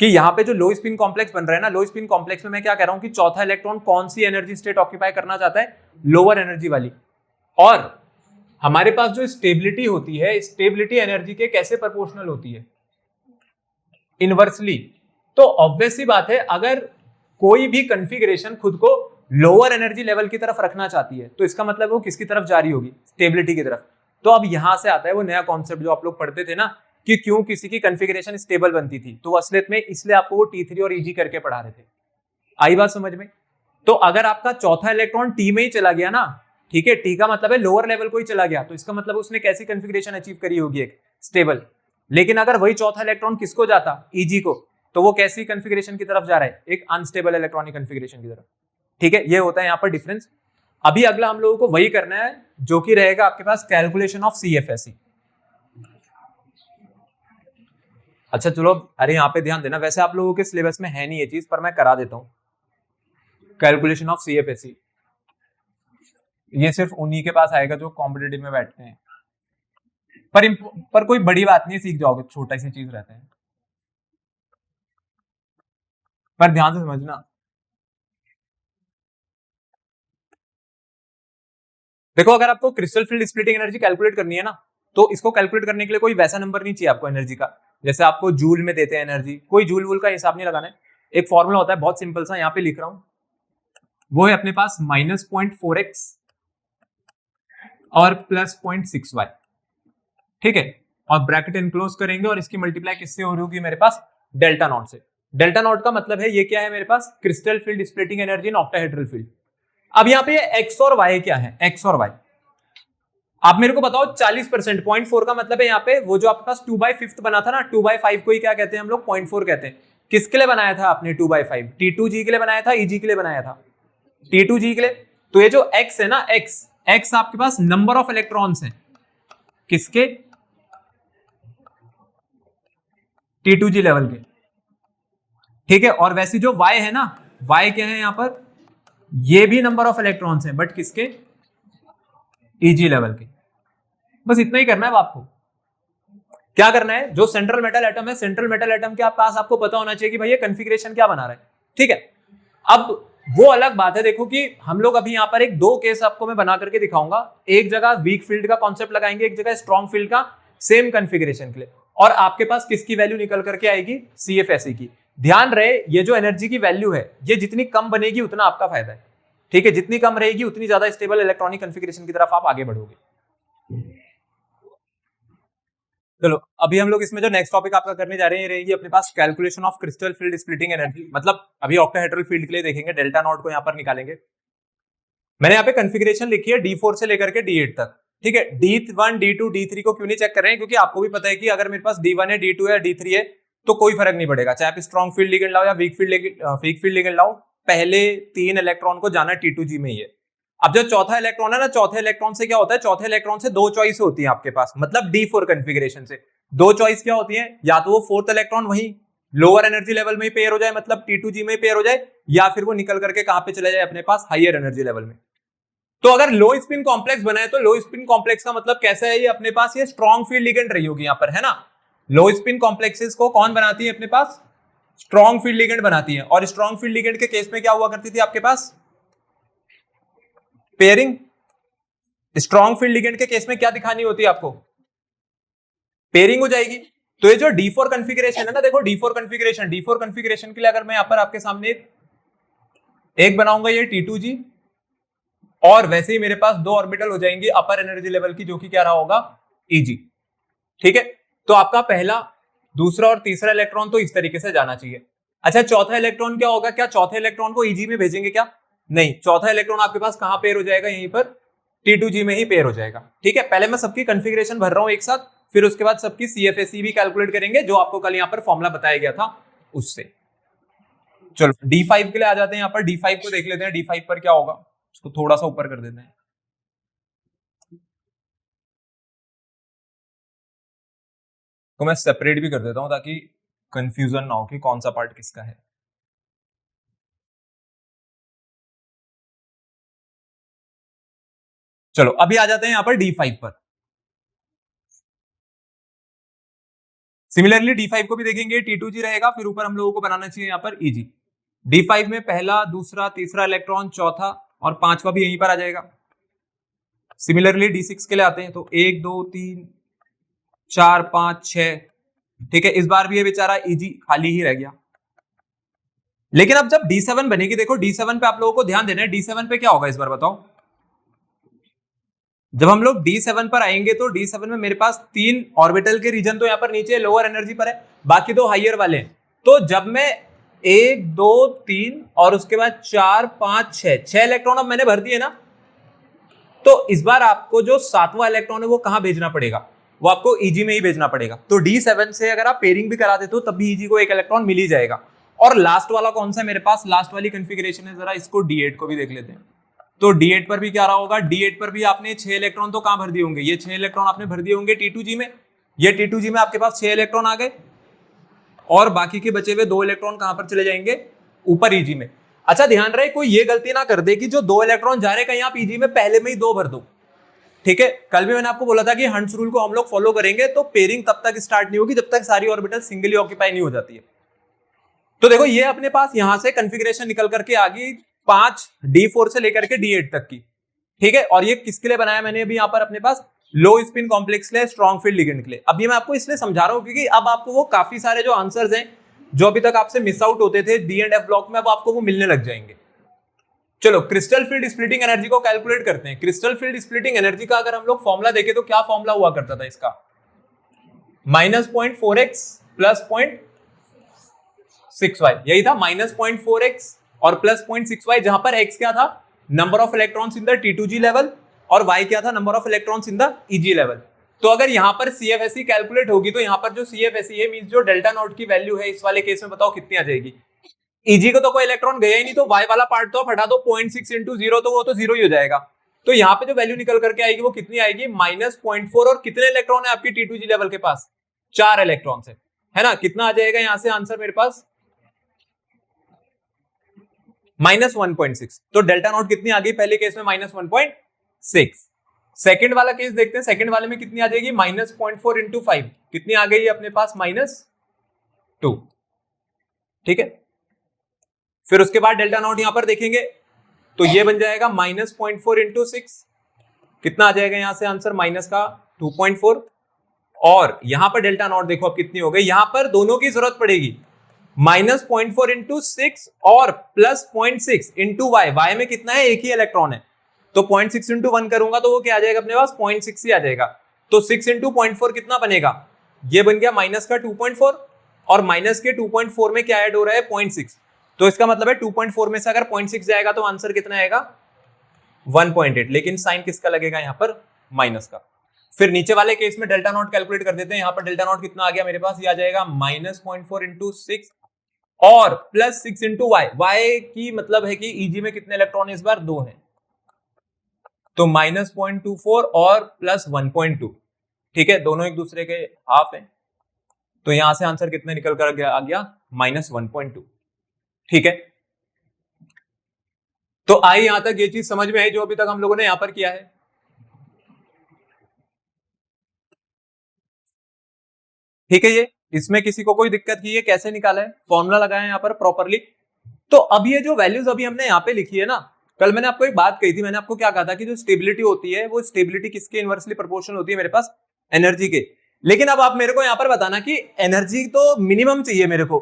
कि यहाँ पे जो लो स्पिन कॉम्प्लेक्स बन रहा है ना, लो स्पिन कॉम्प्लेक्स में मैं क्या कह रहा हूं कि चौथा इलेक्ट्रॉन कौन सी एनर्जी स्टेट ऑक्यूपाई करना चाहता है, लोअर एनर्जी वाली। और हमारे पास जो स्टेबिलिटी होती है, स्टेबिलिटी एनर्जी के कैसे प्रोपोर्शनल होती है, इनवर्सली। तो ऑब्वियस सी बात है, अगर कोई भी कॉन्फ़िगरेशन खुद को लोअर एनर्जी लेवल की तरफ रखना चाहती है, तो इसका मतलब वो किसकी तरफ जा रही होगी, स्टेबिलिटी की तरफ। तो अब यहां से आता है वो नया कॉन्सेप्ट जो आप लोग पढ़ते थे ना, कि क्यों किसी की कॉन्फ़िगरेशन स्टेबल बनती थी। तो असलियत में इसलिए आपको वो T3 और Eg करके पढ़ा रहे थे। आई बात समझ में। तो अगर आपका चौथा इलेक्ट्रॉन टी में ही चला गया ना, ठीक है, टी का मतलब है लोअर लेवल को ही चला गया, तो इसका मतलब उसने कैसी कॉन्फ़िगरेशन अचीव करी होगी, एक स्टेबल। लेकिन अगर वही चौथा इलेक्ट्रॉन किसको जाता, ईजी को, तो वो कैसी कॉन्फ़िगरेशन की तरफ जा रहा है, एक अनस्टेबल इलेक्ट्रॉनिक कॉन्फ़िगरेशन की तरफ। ठीक है, ये होता है यहाँ पर डिफरेंस। अभी अगला हम लोगों को वही करना है जो कि रहेगा आपके पास कैलकुलेशन ऑफ CFSE। अच्छा चलो, अरे यहाँ पे ध्यान देना, वैसे आप लोगों के सिलेबस में है नहीं ये चीज, पर मैं करा देता हूँ। कैलकुलेशन ऑफ CFSE ये सिर्फ उन्हीं के पास आएगा जो कॉम्पिटिटिव में बैठते हैं, पर कोई बड़ी बात नहीं, सीख जाओगे, छोटा सी चीज रहता है, पर ध्यान से समझना। देखो, अगर आपको crystal field splitting energy calculate करनी है ना, तो इसको कैलकुलेट करने के लिए कोई वैसा नंबर नहीं चाहिए आपको एनर्जी का, जैसे आपको जूल में देते हैं एनर्जी, कोई जूल वूल का हिसाब नहीं लगाना है। एक फॉर्मूला होता है बहुत सिंपल सा, यहाँ पे लिख रहा हूं, वो है अपने पास -0.4x और +0.6y। ठीक है, और ब्रैकेट इनक्लोज करेंगे और इसकी मल्टीप्लाई किससे हो रही होगी मेरे पास, डेल्टा नॉट से। डेल्टा नॉट का मतलब है ये क्या है मेरे पास, crystal field splitting energy in octahedral field. अब यहाँ पे एक्स और वाई क्या है, एक्स और वाई आप मेरे को बताओ। 40%, 0.4 का मतलब है यहाँ पे वो जो आपके पास 2/5 बना था ना, 2/5 को ही क्या कहते हैं हम लोग, 0.4 कहते हैं। किसके लिए बनाया था आपने 2/5, T2G के लिए बनाया था, EG के लिए बनाया था, T2G के लिए। तो ये जो x है ना, x आपके पास नंबर ऑफ इलेक्ट्रॉन्स हैं, किसके, T2G लेवल के। ठीक है, और वैसे जो y है ना, y क्या है यहाँ पर, ये भी नंबर ऑफ इलेक्ट्रॉन्स हैं, बट किसके, EG लेवल के। बस इतना ही करना है आपको। क्या करना है, जो सेंट्रल मेटल एटम है, सेंट्रल मेटल एटम के पास आपको पता होना चाहिए कि भाई ये कॉन्फ़िगरेशन क्या बना रहा है। ठीक है, अब वो अलग बात है, देखो कि हम लोग अभी यहां पर एक दो केस आपको मैं बना करके दिखाऊंगा, एक जगह वीक फील्ड का कॉन्सेप्ट लगाएंगे, एक जगह स्ट्रॉन्ग फील्ड का, सेम कॉन्फ़िगरेशन के लिए, और आपके पास किसकी वैल्यू निकल करके आएगी, CFSE की। ध्यान रहे, ये जो एनर्जी की वैल्यू है, ये जितनी कम बनेगी उतना आपका फायदा है। ठीक है, जितनी कम रहेगी उतनी ज्यादा स्टेबल इलेक्ट्रॉनिक कॉन्फ़िगरेशन की तरफ आप आगे बढ़ोगे। चलो, अभी हम लोग इसमें जो नेक्स्ट टॉपिक आपका करने जा रहे हैं, रहेगी अपने पास calculation of crystal field splitting energy. मतलब अभी ऑक्टाहेड्रल फील्ड के लिए देखेंगे, डेल्टा नॉट को यहाँ पर निकालेंगे। मैंने यहाँ पे कॉन्फ़िगरेशन लिखी है D4 से लेकर के D8 तक। ठीक है, D1, D2, D3 को क्यों नहीं चेक कर रहे हैं, क्योंकि आपको भी पता है कि अगर मेरे पास D1 है, D2 है, D3 है, तो कोई फर्क नहीं पड़ेगा, चाहे आप स्ट्रॉन्ग फील्ड लिगेंड लाओ या वीक फील्ड लिगेंड लाओ, पहले 3 इलेक्ट्रॉन को जाना T2G में ही है। अब जो चौथा इलेक्ट्रॉन है ना, चौथे इलेक्ट्रॉन से क्या होता है, चौथे इलेक्ट्रॉन से 2 चॉइस होती है आपके पास, मतलब D4 कॉन्फ़िगरेशन से 2 चॉइस क्या होती है, या तो वो फोर्थ इलेक्ट्रॉन वही लोअर एनर्जी लेवल में पेयर हो जाए, मतलब T2G में पेयर हो जाए, या फिर वो निकल करके कहां पे चले जाए, अपने पास हायर एनर्जी लेवल में। तो अगर लो स्पिन कॉम्प्लेक्स बनाए, तो लो स्पिन कॉम्प्लेक्स का मतलब कैसा है, ये अपने पास ये स्ट्रॉन्ग फील्ड लिगेंड रही होगी यहाँ पर, है ना। लो स्पिन कॉम्प्लेक्सेस को कौन बनाती है अपने पास, स्ट्रॉन्ग फील्ड लिगेंड बनाती है। और स्ट्रॉन्ग फील्ड लिगेंड के केस में क्या हुआ करती थी आपके पास, पेयरिंग। स्ट्रॉन्ग फील्ड लिगेंड के केस में क्या दिखानी होती है आपको, पेयरिंग हो जाएगी। तो ये जो D4 कॉन्फ़िगरेशन है ना, देखो D4 कॉन्फ़िगरेशन के लिए अगर मैं यहां पर आपके सामने एक बनाऊंगा, ये T2G, और वैसे ही मेरे पास 2 ऑर्बिटल हो जाएंगी अपर एनर्जी लेवल की, जो कि क्या रहा होगा, EG। ठीक है, तो आपका पहला, दूसरा और तीसरा इलेक्ट्रॉन तो इस तरीके से जाना चाहिए। अच्छा, चौथा इलेक्ट्रॉन क्या होगा, क्या चौथे इलेक्ट्रॉन को EG में भेजेंगे क्या, नहीं, चौथा इलेक्ट्रॉन आपके पास कहां पेयर हो जाएगा, यहीं पर T2G में ही पेयर हो जाएगा। ठीक है, पहले मैं सबकी कॉन्फ़िगरेशन भर रहा हूं एक साथ, फिर उसके बाद सबकी CFSE भी कैलकुलेट करेंगे, जो आपको कल यहां पर फॉर्मूला बताया गया था उससे। चलो D5 के लिए आ जाते हैं, यहां पर D5 को देख लेते हैं, D5 पर क्या होगा, उसको थोड़ा सा ऊपर कर देते हैं। तो मैं सेपरेट भी कर देता हूं ताकि कंफ्यूजन ना हो कि कौन सा पार्ट किसका है। चलो अभी आ जाते हैं यहां पर D5 पर। सिमिलरली D5 को भी देखेंगे, T2G रहेगा, फिर ऊपर हम लोगों को बनाना चाहिए यहाँ पर EG। D5 में पहला, दूसरा, तीसरा इलेक्ट्रॉन, चौथा और पांचवा भी यहीं पर आ जाएगा। सिमिलरली D6 के लिए आते हैं, तो 1 2 3 4 5 6। ठीक है, इस बार भी ये बेचारा EG खाली ही रह गया। लेकिन अब जब D7 बनेगी, देखो D7 पे आप लोगों को ध्यान देना है, D7 पे क्या होगा इस बार बताओ। जब हम लोग D7 पर आएंगे, तो D7 में मेरे पास 3 ऑर्बिटल के रीजन तो यहां पर नीचे लोअर एनर्जी पर है, बाकी 2 हाइयर वाले हैं। तो जब मैं 1 2 3 और उसके बाद 4 5 6 इलेक्ट्रॉन अब मैंने भर दिए ना। तो इस बार आपको जो 7वां इलेक्ट्रॉन है वो कहां भेजना पड़ेगा, वो आपको ईजी में ही भेजना पड़ेगा। तो D7 से अगर आप पेयरिंग भी करा देते हो तब भी ईजी को एक इलेक्ट्रॉन मिल ही जाएगा। और लास्ट वाला कौन सा है मेरे पास, लास्ट वाली कॉन्फ़िगरेशन है, जरा इसको D8 को भी देख लेते हैं। तो D8 पर भी क्या रहा होगा, D8 पर भी आपने 6 इलेक्ट्रॉन तो कहां भर दिए होंगे, ये 6 इलेक्ट्रॉन आपने भर दिए होंगे T2G में। ये T2G में आपके पास 6 इलेक्ट्रॉन आ गए और बाकी के बचे हुए 2 इलेक्ट्रॉन कहां पर चले जाएंगे, ऊपर ईजी में। अच्छा ध्यान रहे कोई ये गलती ना कर दे कि जो 2 इलेक्ट्रॉन जा रहे कहीं आप ईजी में पहले में ही 2 भर दो। ठीक है, कल भी मैंने आपको बोला था कि हंट्स रूल को हम लोग फॉलो करेंगे तो पेयरिंग तब तक स्टार्ट नहीं होगी जब तक सारी ऑर्बिटल सिंगली ऑक्यूपाई नहीं हो जाती है। तो देखो ये अपने पास यहां से कॉन्फ़िगरेशन निकल करके आ गई 5 D4 से लेकर के D8 तक की। ठीक है, और ये किसके लिए बनाया मैंने अभी यहाँ पर अपने पास, लो स्पिन कॉम्प्लेक्स के लिए, स्ट्रॉन्ग फील्ड लिगेंड के लिए। अब ये मैं आपको इसलिए समझा रहा हूं क्योंकि अब आपको वो काफी सारे जो आंसर्स हैं जो अभी तक आपसे मिस आउट होते थे D एंड F ब्लॉक में, अब आपको वो मिलने लग जाएंगे। चलो क्रिस्टल फील्ड स्प्लिटिंग एनर्जी को कैलकुलेट करते हैं। क्रिस्टल फील्ड स्प्लिटिंग एनर्जी का अगर हम लोग फॉर्मूला देखें तो क्या फॉर्मूला हुआ करता था इसका, -0.4x प्लस 0.6y, यही था, -0.4x और प्लस 0.6y, जहां पर x क्या था, number of electrons in the T2G level, और y क्या था, number of electrons in the EG level. तो अगर यहां पर CFSE कैलकुलेट होगी तो यहां पर जो CFSE है मींस जो डेल्टा नॉट की वैल्यू है इस वाले केस में बताओ कितनी आ जाएगी। EG को तो कोई इलेक्ट्रॉन गया ही नहीं तो y वाला पार्ट तो हटा दो, 0.6 इंटू 0 तो वो तो 0 ही हो जाएगा। तो यहाँ पे जो वैल्यू निकल करके आएगी वो कितनी आएगी, -0.4। और कितने इलेक्ट्रॉन है आपकी T2G लेवल के पास, 4 इलेक्ट्रॉन है ना। कितना आ जाएगा यहां से आंसर मेरे पास, -1.6। तो डेल्टा नॉट कितनी आ गई पहले केस में, -1.6। सेकंड वाला केस देखते हैं, सेकंड वाले में कितनी आ जाएगी, -0.4 इंटू 5, कितनी आ गई अपने पास, -2। ठीक है, फिर उसके बाद डेल्टा नॉट यहां पर देखेंगे तो ये बन जाएगा -0.4 इंटू 6, कितना आ जाएगा यहां से आंसर, माइनस का 2.4। और यहां पर डेल्टा नॉट देखो अब कितनी हो गई, यहां पर दोनों की जरूरत पड़ेगी, -0.4 इंटू 6 और प्लस 0.6 इंटू वाई। वाई में कितना है, एक ही इलेक्ट्रॉन है, तो 0.6 इंटू 1 करूंगा तो वो क्या आ जाएगा अपने पास, 0.6 ही आ जाएगा। तो 6 इंटू 0.4 कितना बनेगा, ये बन गया माइनस का 2.4, और माइनस के 2.4 में क्या ऐड हो रहा है, 0.6। तो इसका मतलब है 2.4 में से अगर 0.6 जाएगा तो आंसर कितना आएगा, 1.8। लेकिन साइन किसका लगेगा यहाँ पर, माइनस का। फिर नीचे वाले केस में डेल्टा नॉट कैलकुलेट कर देते हैं। यहाँ पर डेल्टा नॉट कितना आ गया मेरे पास, ये आ जाएगा -0.4 इंटू 6 और प्लस 6 इंटू वाई। वाई की मतलब है कि ईजी में कितने इलेक्ट्रॉन इस बार, 2 है, तो -0.24 और प्लस 1.2। ठीक है, दोनों एक दूसरे के हाफ है, तो यहां से आंसर कितने निकल कर आ गया, -1.2। ठीक है, तो आई यहां तक ये चीज समझ में आई जो अभी तक हम लोगों ने यहां पर किया है। ठीक है, ये इसमें किसी को कोई दिक्कत की है, कैसे निकाला है, फॉर्मूला लगाया यहाँ पर प्रॉपरली। तो अब ये जो वैल्यूज अभी हमने यहाँ पे लिखी है ना, कल मैंने आपको एक बात कही थी, मैंने आपको क्या कहा था कि जो स्टेबिलिटी होती है वो स्टेबिलिटी किसके इनवर्सली प्रोपोर्शनल होती है मेरे पास, एनर्जी के। लेकिन अब आप मेरे को यहाँ पर बताना कि एनर्जी तो मिनिमम चाहिए मेरे को।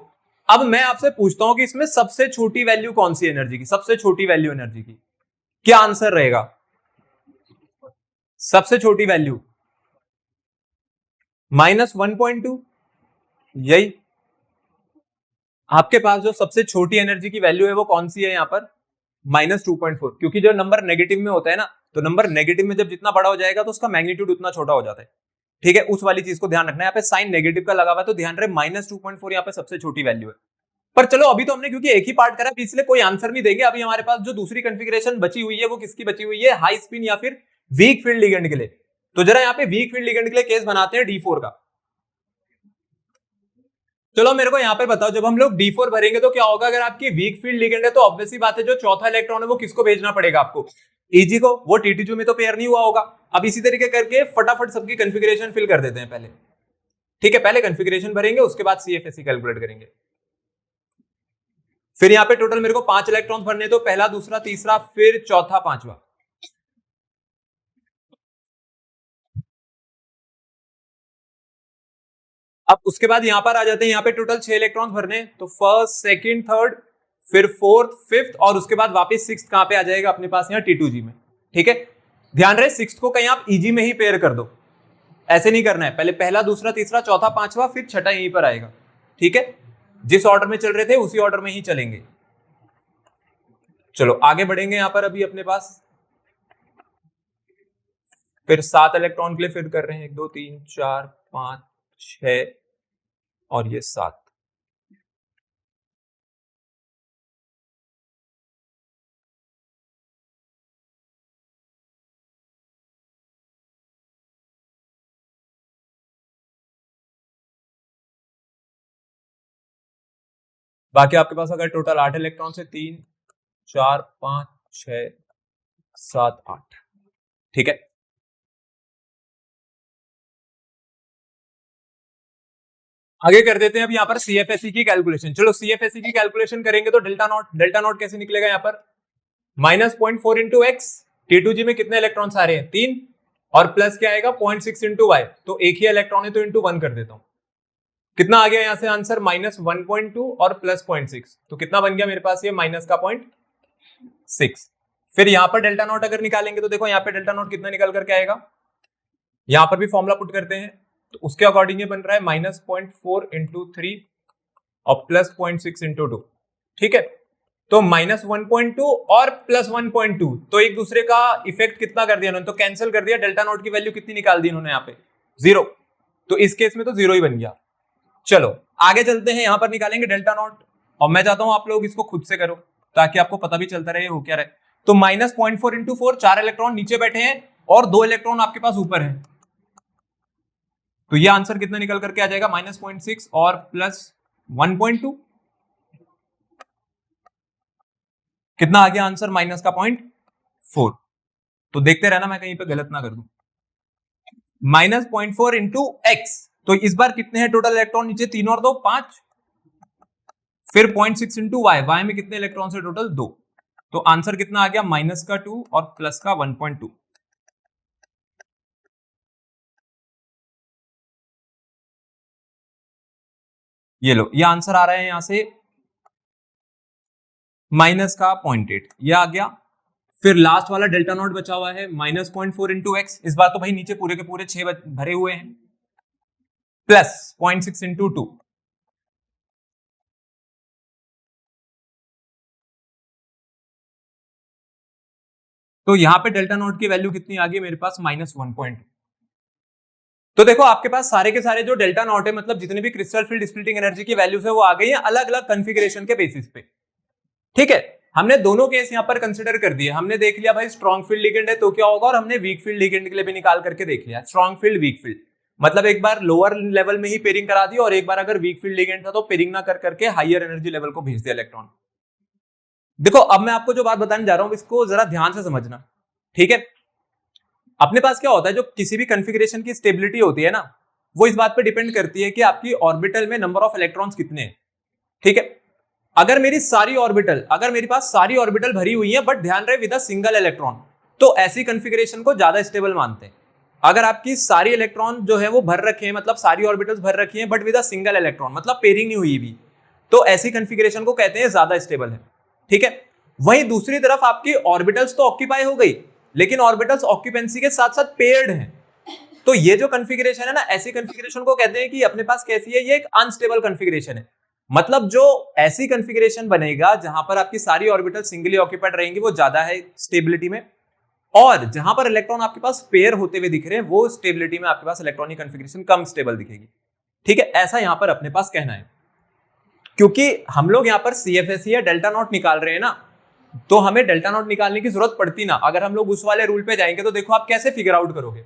अब मैं आपसे पूछता हूं कि इसमें सबसे छोटी वैल्यू कौन सी एनर्जी की, सबसे छोटी वैल्यू एनर्जी की क्या आंसर रहेगा, सबसे छोटी वैल्यू -1.2। यही आपके पास जो सबसे छोटी एनर्जी की वैल्यू है वो कौन सी है यहाँ पर, -2.4। क्योंकि जो नंबर नेगेटिव में होता है ना, तो नंबर नेगेटिव में जब जितना बड़ा हो जाएगा तो उसका मैग्नीट्यूड उतना छोटा हो जाता है। ठीक है, उस वाली चीज को ध्यान रखना है। यहाँ पे साइन नेगेटिव का लगा हुआ है तो ध्यान रहे -2.4 यहाँ पे सबसे छोटी वैल्यू है। पर चलो अभी तो हमने क्योंकि एक ही पार्ट करा इसलिए कोई आंसर नहीं देंगे। अभी हमारे पास जो दूसरी कॉन्फ़िगरेशन बची हुई है वो किसकी बची हुई है, हाई स्पिन या फिर वीक फील्ड लिगेंड के लिए। तो जरा यहाँ पे वीक फील्ड लिगेंड के लिए केस बनाते हैं D4 का। चलो मेरे को यहाँ पे बताओ, जब हम लोग D4 भरेंगे तो क्या होगा, अगर आपकी वीक फील्ड लिगेंड है तो ऑब्वियसली बात है जो चौथा इलेक्ट्रॉन है वो किसको भेजना पड़ेगा आपको, EG को। वो T2G में तो पेयर नहीं हुआ होगा। अब इसी तरीके करके फटाफट सबकी कॉन्फ़िगरेशन फिल कर देते हैं पहले। ठीक है, पहले कॉन्फ़िगरेशन भरेंगे उसके बाद CFSE कैलकुलेट करेंगे। फिर यहाँ पे टोटल मेरे को 5 इलेक्ट्रॉन्स भरने, तो पहला, दूसरा, तीसरा, फिर चौथा, पांचवा। अब उसके बाद यहां पर आ जाते हैं, यहाँ पे टोटल 6 इलेक्ट्रॉन्स भरने, तो फर्स्ट, सेकंड, थर्ड, फिर फोर्थ, फिफ्थ, और उसके बाद वापस सिक्स्थ कहां पे आ जाएगा अपने पास, यहाँ T2G में। ठीक है, ध्यान रहे सिक्स्थ को कहीं आप EG में ही पेयर कर दो, ऐसे नहीं करना है, पहले पहला, दूसरा, तीसरा, चौथा, पांचवा, फिर छठा यहीं पर आएगा। ठीक है, जिस ऑर्डर में चल रहे थे उसी ऑर्डर में ही चलेंगे। चलो आगे बढ़ेंगे यहां पर। अभी अपने पास फिर 7 इलेक्ट्रॉन के लिए फिर कर रहे हैं, 1 2 3 4 5 6 और ये 7। बाकी आपके पास अगर टोटल 8 इलेक्ट्रॉन से 3 4 5 6 7 8, ठीक है। आगे कर देते हैं अब यहाँ पर CFSE की कैलकुलेशन। चलो CFSE की कैलकुलेशन करेंगे तो डेल्टा नॉट कैसे निकलेगा यहाँ पर, -0.4 इंटू एक्स, T2G में कितने इलेक्ट्रॉन्स आ रहे हैं 3, और प्लस क्या आएगा 0.6 इंटू वाई, तो एक ही इलेक्ट्रॉन है तो इंटू 1 कर देता हूं। कितना आ गया यहां से आंसर, -1.2 और प्लस 0.6, तो कितना बन गया मेरे पास ये माइनस का 0.6। फिर यहां पर डेल्टा नॉट अगर निकालेंगे तो देखो यहाँ पे डेल्टा नॉट कितना निकल करके आएगा, यहां पर भी फॉर्मूला पुट करते हैं तो उसके अकॉर्डिंग ये बन रहा है -0.4 इंटू 3 और प्लस 0.6 इंटू 2, ठीक है। तो -1.2 और प्लस 1.2, तो एक दूसरे का इफेक्ट कितना कर दिया इन्होंने, तो कैंसिल कर दिया। डेल्टा नॉट की वैल्यू कितनी निकाल दी इन्होंने यहाँ पे 0, तो इस केस में तो 0 ही बन गया। चलो आगे चलते हैं, यहां पर निकालेंगे डेल्टा नॉट, और मैं चाहता हूं आप लोग इसको खुद से करो ताकि आपको पता भी चलता रहे हो क्या रहे। तो -0.4 इंटू 4, 4 इलेक्ट्रॉन नीचे बैठे हैं और 2 इलेक्ट्रॉन आपके पास ऊपर है, तो ये आंसर कितना निकल करके आ जाएगा -0.6 और प्लस 1.2, कितना आ गया आंसर माइनस का 0.4। तो देखते रहना मैं कहीं पे गलत ना कर दूं। -0.4 इंटू एक्स, तो इस बार कितने हैं टोटल इलेक्ट्रॉन नीचे, 3 और 2 5, फिर 0.6 इंटू वाई, वाई में कितने इलेक्ट्रॉन से टोटल 2, तो आंसर कितना आ गया -2 और प्लस का 1.2। ये लो, ये आंसर आ रहा है यहां से माइनस का 0.8, ये आ गया। फिर लास्ट वाला डेल्टा नॉट बचा हुआ है -0.4 इंटू एक्स, इस बार तो भाई नीचे पूरे के पूरे 6 भरे हुए हैं, प्लस 0.6 इंटू 2, तो यहां पे डेल्टा नॉट की वैल्यू कितनी आ गई मेरे पास -1.2। तो देखो आपके पास सारे के सारे जो डेल्टा नॉट है, मतलब जितने भी क्रिस्टल फील्ड स्प्लिटिंग एनर्जी की वैल्यूज है वो आ गई है अलग अलग कॉन्फ़िगरेशन के बेसिस पे, ठीक है। हमने दोनों केस यहां पर कंसिडर कर दिए, हमने देख लिया भाई स्ट्रॉन्ग फील्ड लिगेंड है तो क्या होगा, और हमने वीक फील्ड लिगेंड के लिए भी निकाल करके देख लिया। स्ट्रॉन्ग फील्ड वीक फील्ड मतलब एक बार लोअर लेवल में ही पेयरिंग करा दी, और एक बार अगर वीक फील्ड लिगेंड था तो पेयरिंग ना कर करके हायर एनर्जी लेवल को भेज दिया इलेक्ट्रॉन। देखो अब मैं आपको जो बात बताने जा रहा हूं इसको जरा ध्यान से समझना, ठीक है। अपने पास क्या होता है, जो किसी भी कॉन्फ़िगरेशन की स्टेबिलिटी होती है ना, वो इस बात पे डिपेंड करती है कि आपकी ऑर्बिटल में नंबर ऑफ इलेक्ट्रॉन्स कितने हैं, ठीक है। अगर मेरी सारी ऑर्बिटल, अगर मेरे पास सारी ऑर्बिटल भरी हुई है बट ध्यान रहे विद अ सिंगल इलेक्ट्रॉन, तो ऐसी कॉन्फ़िगरेशन को ज्यादा स्टेबल मानते हैं। अगर आपकी सारी इलेक्ट्रॉन जो है वो भर रखे हैं, मतलब सारी ऑर्बिटल्स भर रखी हैं but with a single electron, मतलब पेयरिंग नहीं हुई भी, तो ऐसी कॉन्फ़िगरेशन को कहते हैं ज्यादा स्टेबल है, ठीक है। वहीं दूसरी तरफ आपकी ऑर्बिटल्स तो ऑक्यूपाई हो गई, लेकिन ऑर्बिटल्स ऑक्यूपेंसी के साथ साथ पेयर्ड हैं, तो ये जो कॉन्फ़िगरेशन है ना, ऐसी कॉन्फ़िगरेशन को कहते हैं कि अपने पास कैसी है, ये एक अनस्टेबल कॉन्फ़िगरेशन है। मतलब जो ऐसी कॉन्फ़िगरेशन बनेगा जहां पर आपकी सारी ऑर्बिटल सिंगली ऑक्यूपाइड रहेंगी वो ज्यादा है स्टेबिलिटी में, और जहां पर इलेक्ट्रॉन आपके पास पेयर होते हुए दिख रहे हैं वो स्टेबिलिटी में आपके पास इलेक्ट्रॉनिक कॉन्फ़िगरेशन कम स्टेबल दिखेगी, ठीक है। ऐसा यहां पर अपने पास कहना है, क्योंकि हम लोग यहां पर CFSE या डेल्टा नॉट निकाल रहे हैं ना, तो हमें डेल्टा नॉट निकालने की जरूरत पड़ती ना। अगर हम लोग उस वाले रूल पे जाएंगे तो देखो आप कैसे फिगर आउट करोगे,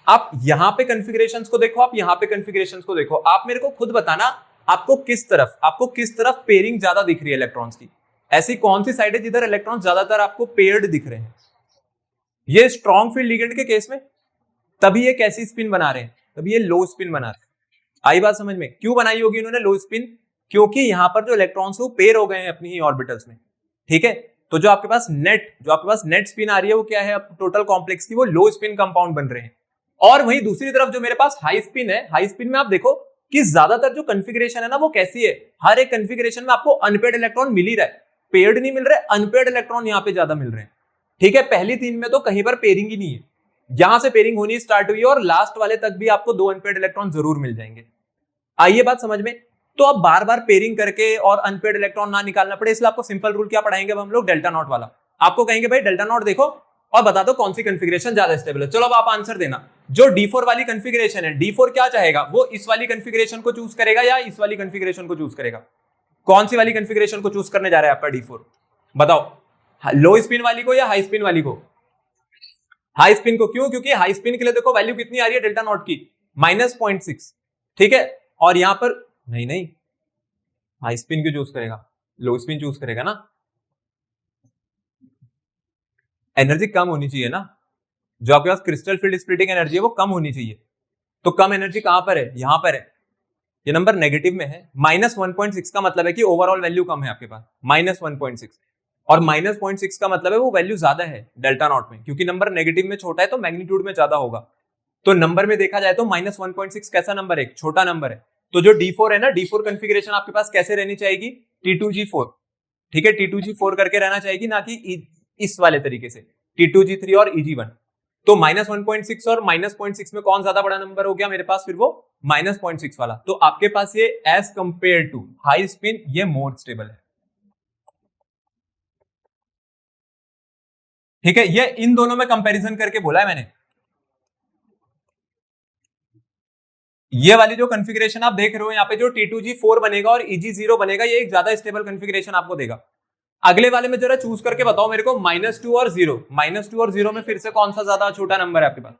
आप यहां पे कॉन्फ़िगरेशंस को देखो, आप यहां पे कॉन्फ़िगरेशंस को देखो, आप मेरे को खुद बताना आपको किस तरफ पेयरिंग ज्यादा दिख रही है इलेक्ट्रॉन्स की, ऐसी कौन सी साइड है जिधर इलेक्ट्रॉन ज्यादातर आपको पेयर्ड दिख रहे हैं। ये स्ट्रॉन्ग फील्ड लिगेंड के केस में तभी ये कैसी स्पिन बना रहे हैं, तभी ये लो स्पिन बना रहे हैं। आई बात समझ में, क्यों बनाई होगी उन्होंने लो स्पिन, क्योंकि यहां पर जो इलेक्ट्रॉन्स वो पेयर हो गए हैं अपनी ही ऑर्बिटल्स में, ठीक है। तो जो आपके पास नेट स्पिन आ रही है वो क्या है, टोटल कॉम्प्लेक्स की, वो लो स्पिन कंपाउंड बन रहे हैं। और वहीं दूसरी तरफ जो मेरे पास हाई स्पिन है, हाई स्पिन में आप देखो कि ज्यादातर जो कॉन्फ़िगरेशन है ना वो कैसी है, हर एक कॉन्फ़िगरेशन में आपको अनपेयर्ड इलेक्ट्रॉन मिल ही रहा है, पेयर्ड नहीं मिल रहे, अनपेयर्ड इलेक्ट्रॉन यहाँ पे ज्यादा मिल रहे हैं, ठीक है। पहली 3 में तो कहीं पर पेयरिंग ही नहीं है, यहां से पेयरिंग होनी स्टार्ट हुई है और लास्ट वाले तक भी आपको 2 अनपेयर्ड इलेक्ट्रॉन जरूर मिल जाएंगे। आइए बात समझ में, तो अब बार बार पेयरिंग करके और अनपेयर्ड इलेक्ट्रॉन ना निकालना पड़े, इसलिए आपको सिंपल रूल क्या पढ़ाएंगे अब हम लोग, डेल्टा नॉट वाला। आपको कहेंगे भाई डेल्टा नॉट देखो और बता दो कौन सी कॉन्फ़िगरेशन ज्यादा स्टेबल है। चलो अब आप आंसर देना। जो D4 वाली कॉन्फ़िगरेशन है, D4 क्या चाहेगा, वो इस वाली कॉन्फ़िगरेशन को चूज करेगा या इस वाली कॉन्फ़िगरेशन को चूज करेगा? कौन सी वाली कॉन्फ़िगरेशन को चूज करने जा रहा है आपका D4? बताओ, लो स्पिन वाली को या हाई स्पिन वाली को? हाई स्पिन को। क्यों? क्योंकि हाई स्पिन के लिए देखो वैल्यू कितनी आ रही है डेल्टा नॉट की, -0.6। ठीक है, और यहां पर नहीं, हाई स्पिन क्यों चूज करेगा, लो स्पिन चूज करेगा ना। एनर्जी कम होनी चाहिए ना, जो आपके पास क्रिस्टल फील्ड स्प्लिटिंग एनर्जी है वो कम होनी चाहिए। तो कम एनर्जी कहां पर है, यहां पर है, ये नंबर नेगेटिव में है। -1.6 का मतलब है कि ओवरऑल वैल्यू कम है आपके पास, -1.6, और -0.6 का मतलब है वो वैल्यू ज्यादा है डेल्टा नॉट में, क्योंकि नंबर नेगेटिव में छोटा है तो मैग्नीट्यूड में ज्यादा होगा। तो नंबर में देखा जाए तो -1.6 कैसा नंबर है, छोटा नंबर है। तो जो D4 है ना, D4 कॉन्फ़िगरेशन आपके पास कैसे रहनी चाहिए, T2G4। ठीक है, T2G4 करके रहना चाहिए, ना कि इस वाले तरीके से T2G3 और EG1। तो -1.6 और -0.6 में कौन ज्यादा बड़ा नंबर हो गया मेरे पास, फिर वो -0.6 वाला। तो आपके पास ये as compare to high spin ये मोर स्टेबल है। ठीक है, ये इन दोनों में कंपैरिजन करके बोला है मैंने। ये वाली जो कॉन्फ़िगरेशन आप देख रहे हो यहाँ पे, जो T2G4 बनेगा और EG0 बनेगा, ये एक ज्यादा स्टेबल कॉन्फ़िगरेशन आपको देगा। अगले वाले में जरा चूज करके बताओ मेरे को, -2 और 0, -2 और 0 में फिर से कौन सा ज्यादा छोटा नंबर है आपके पास,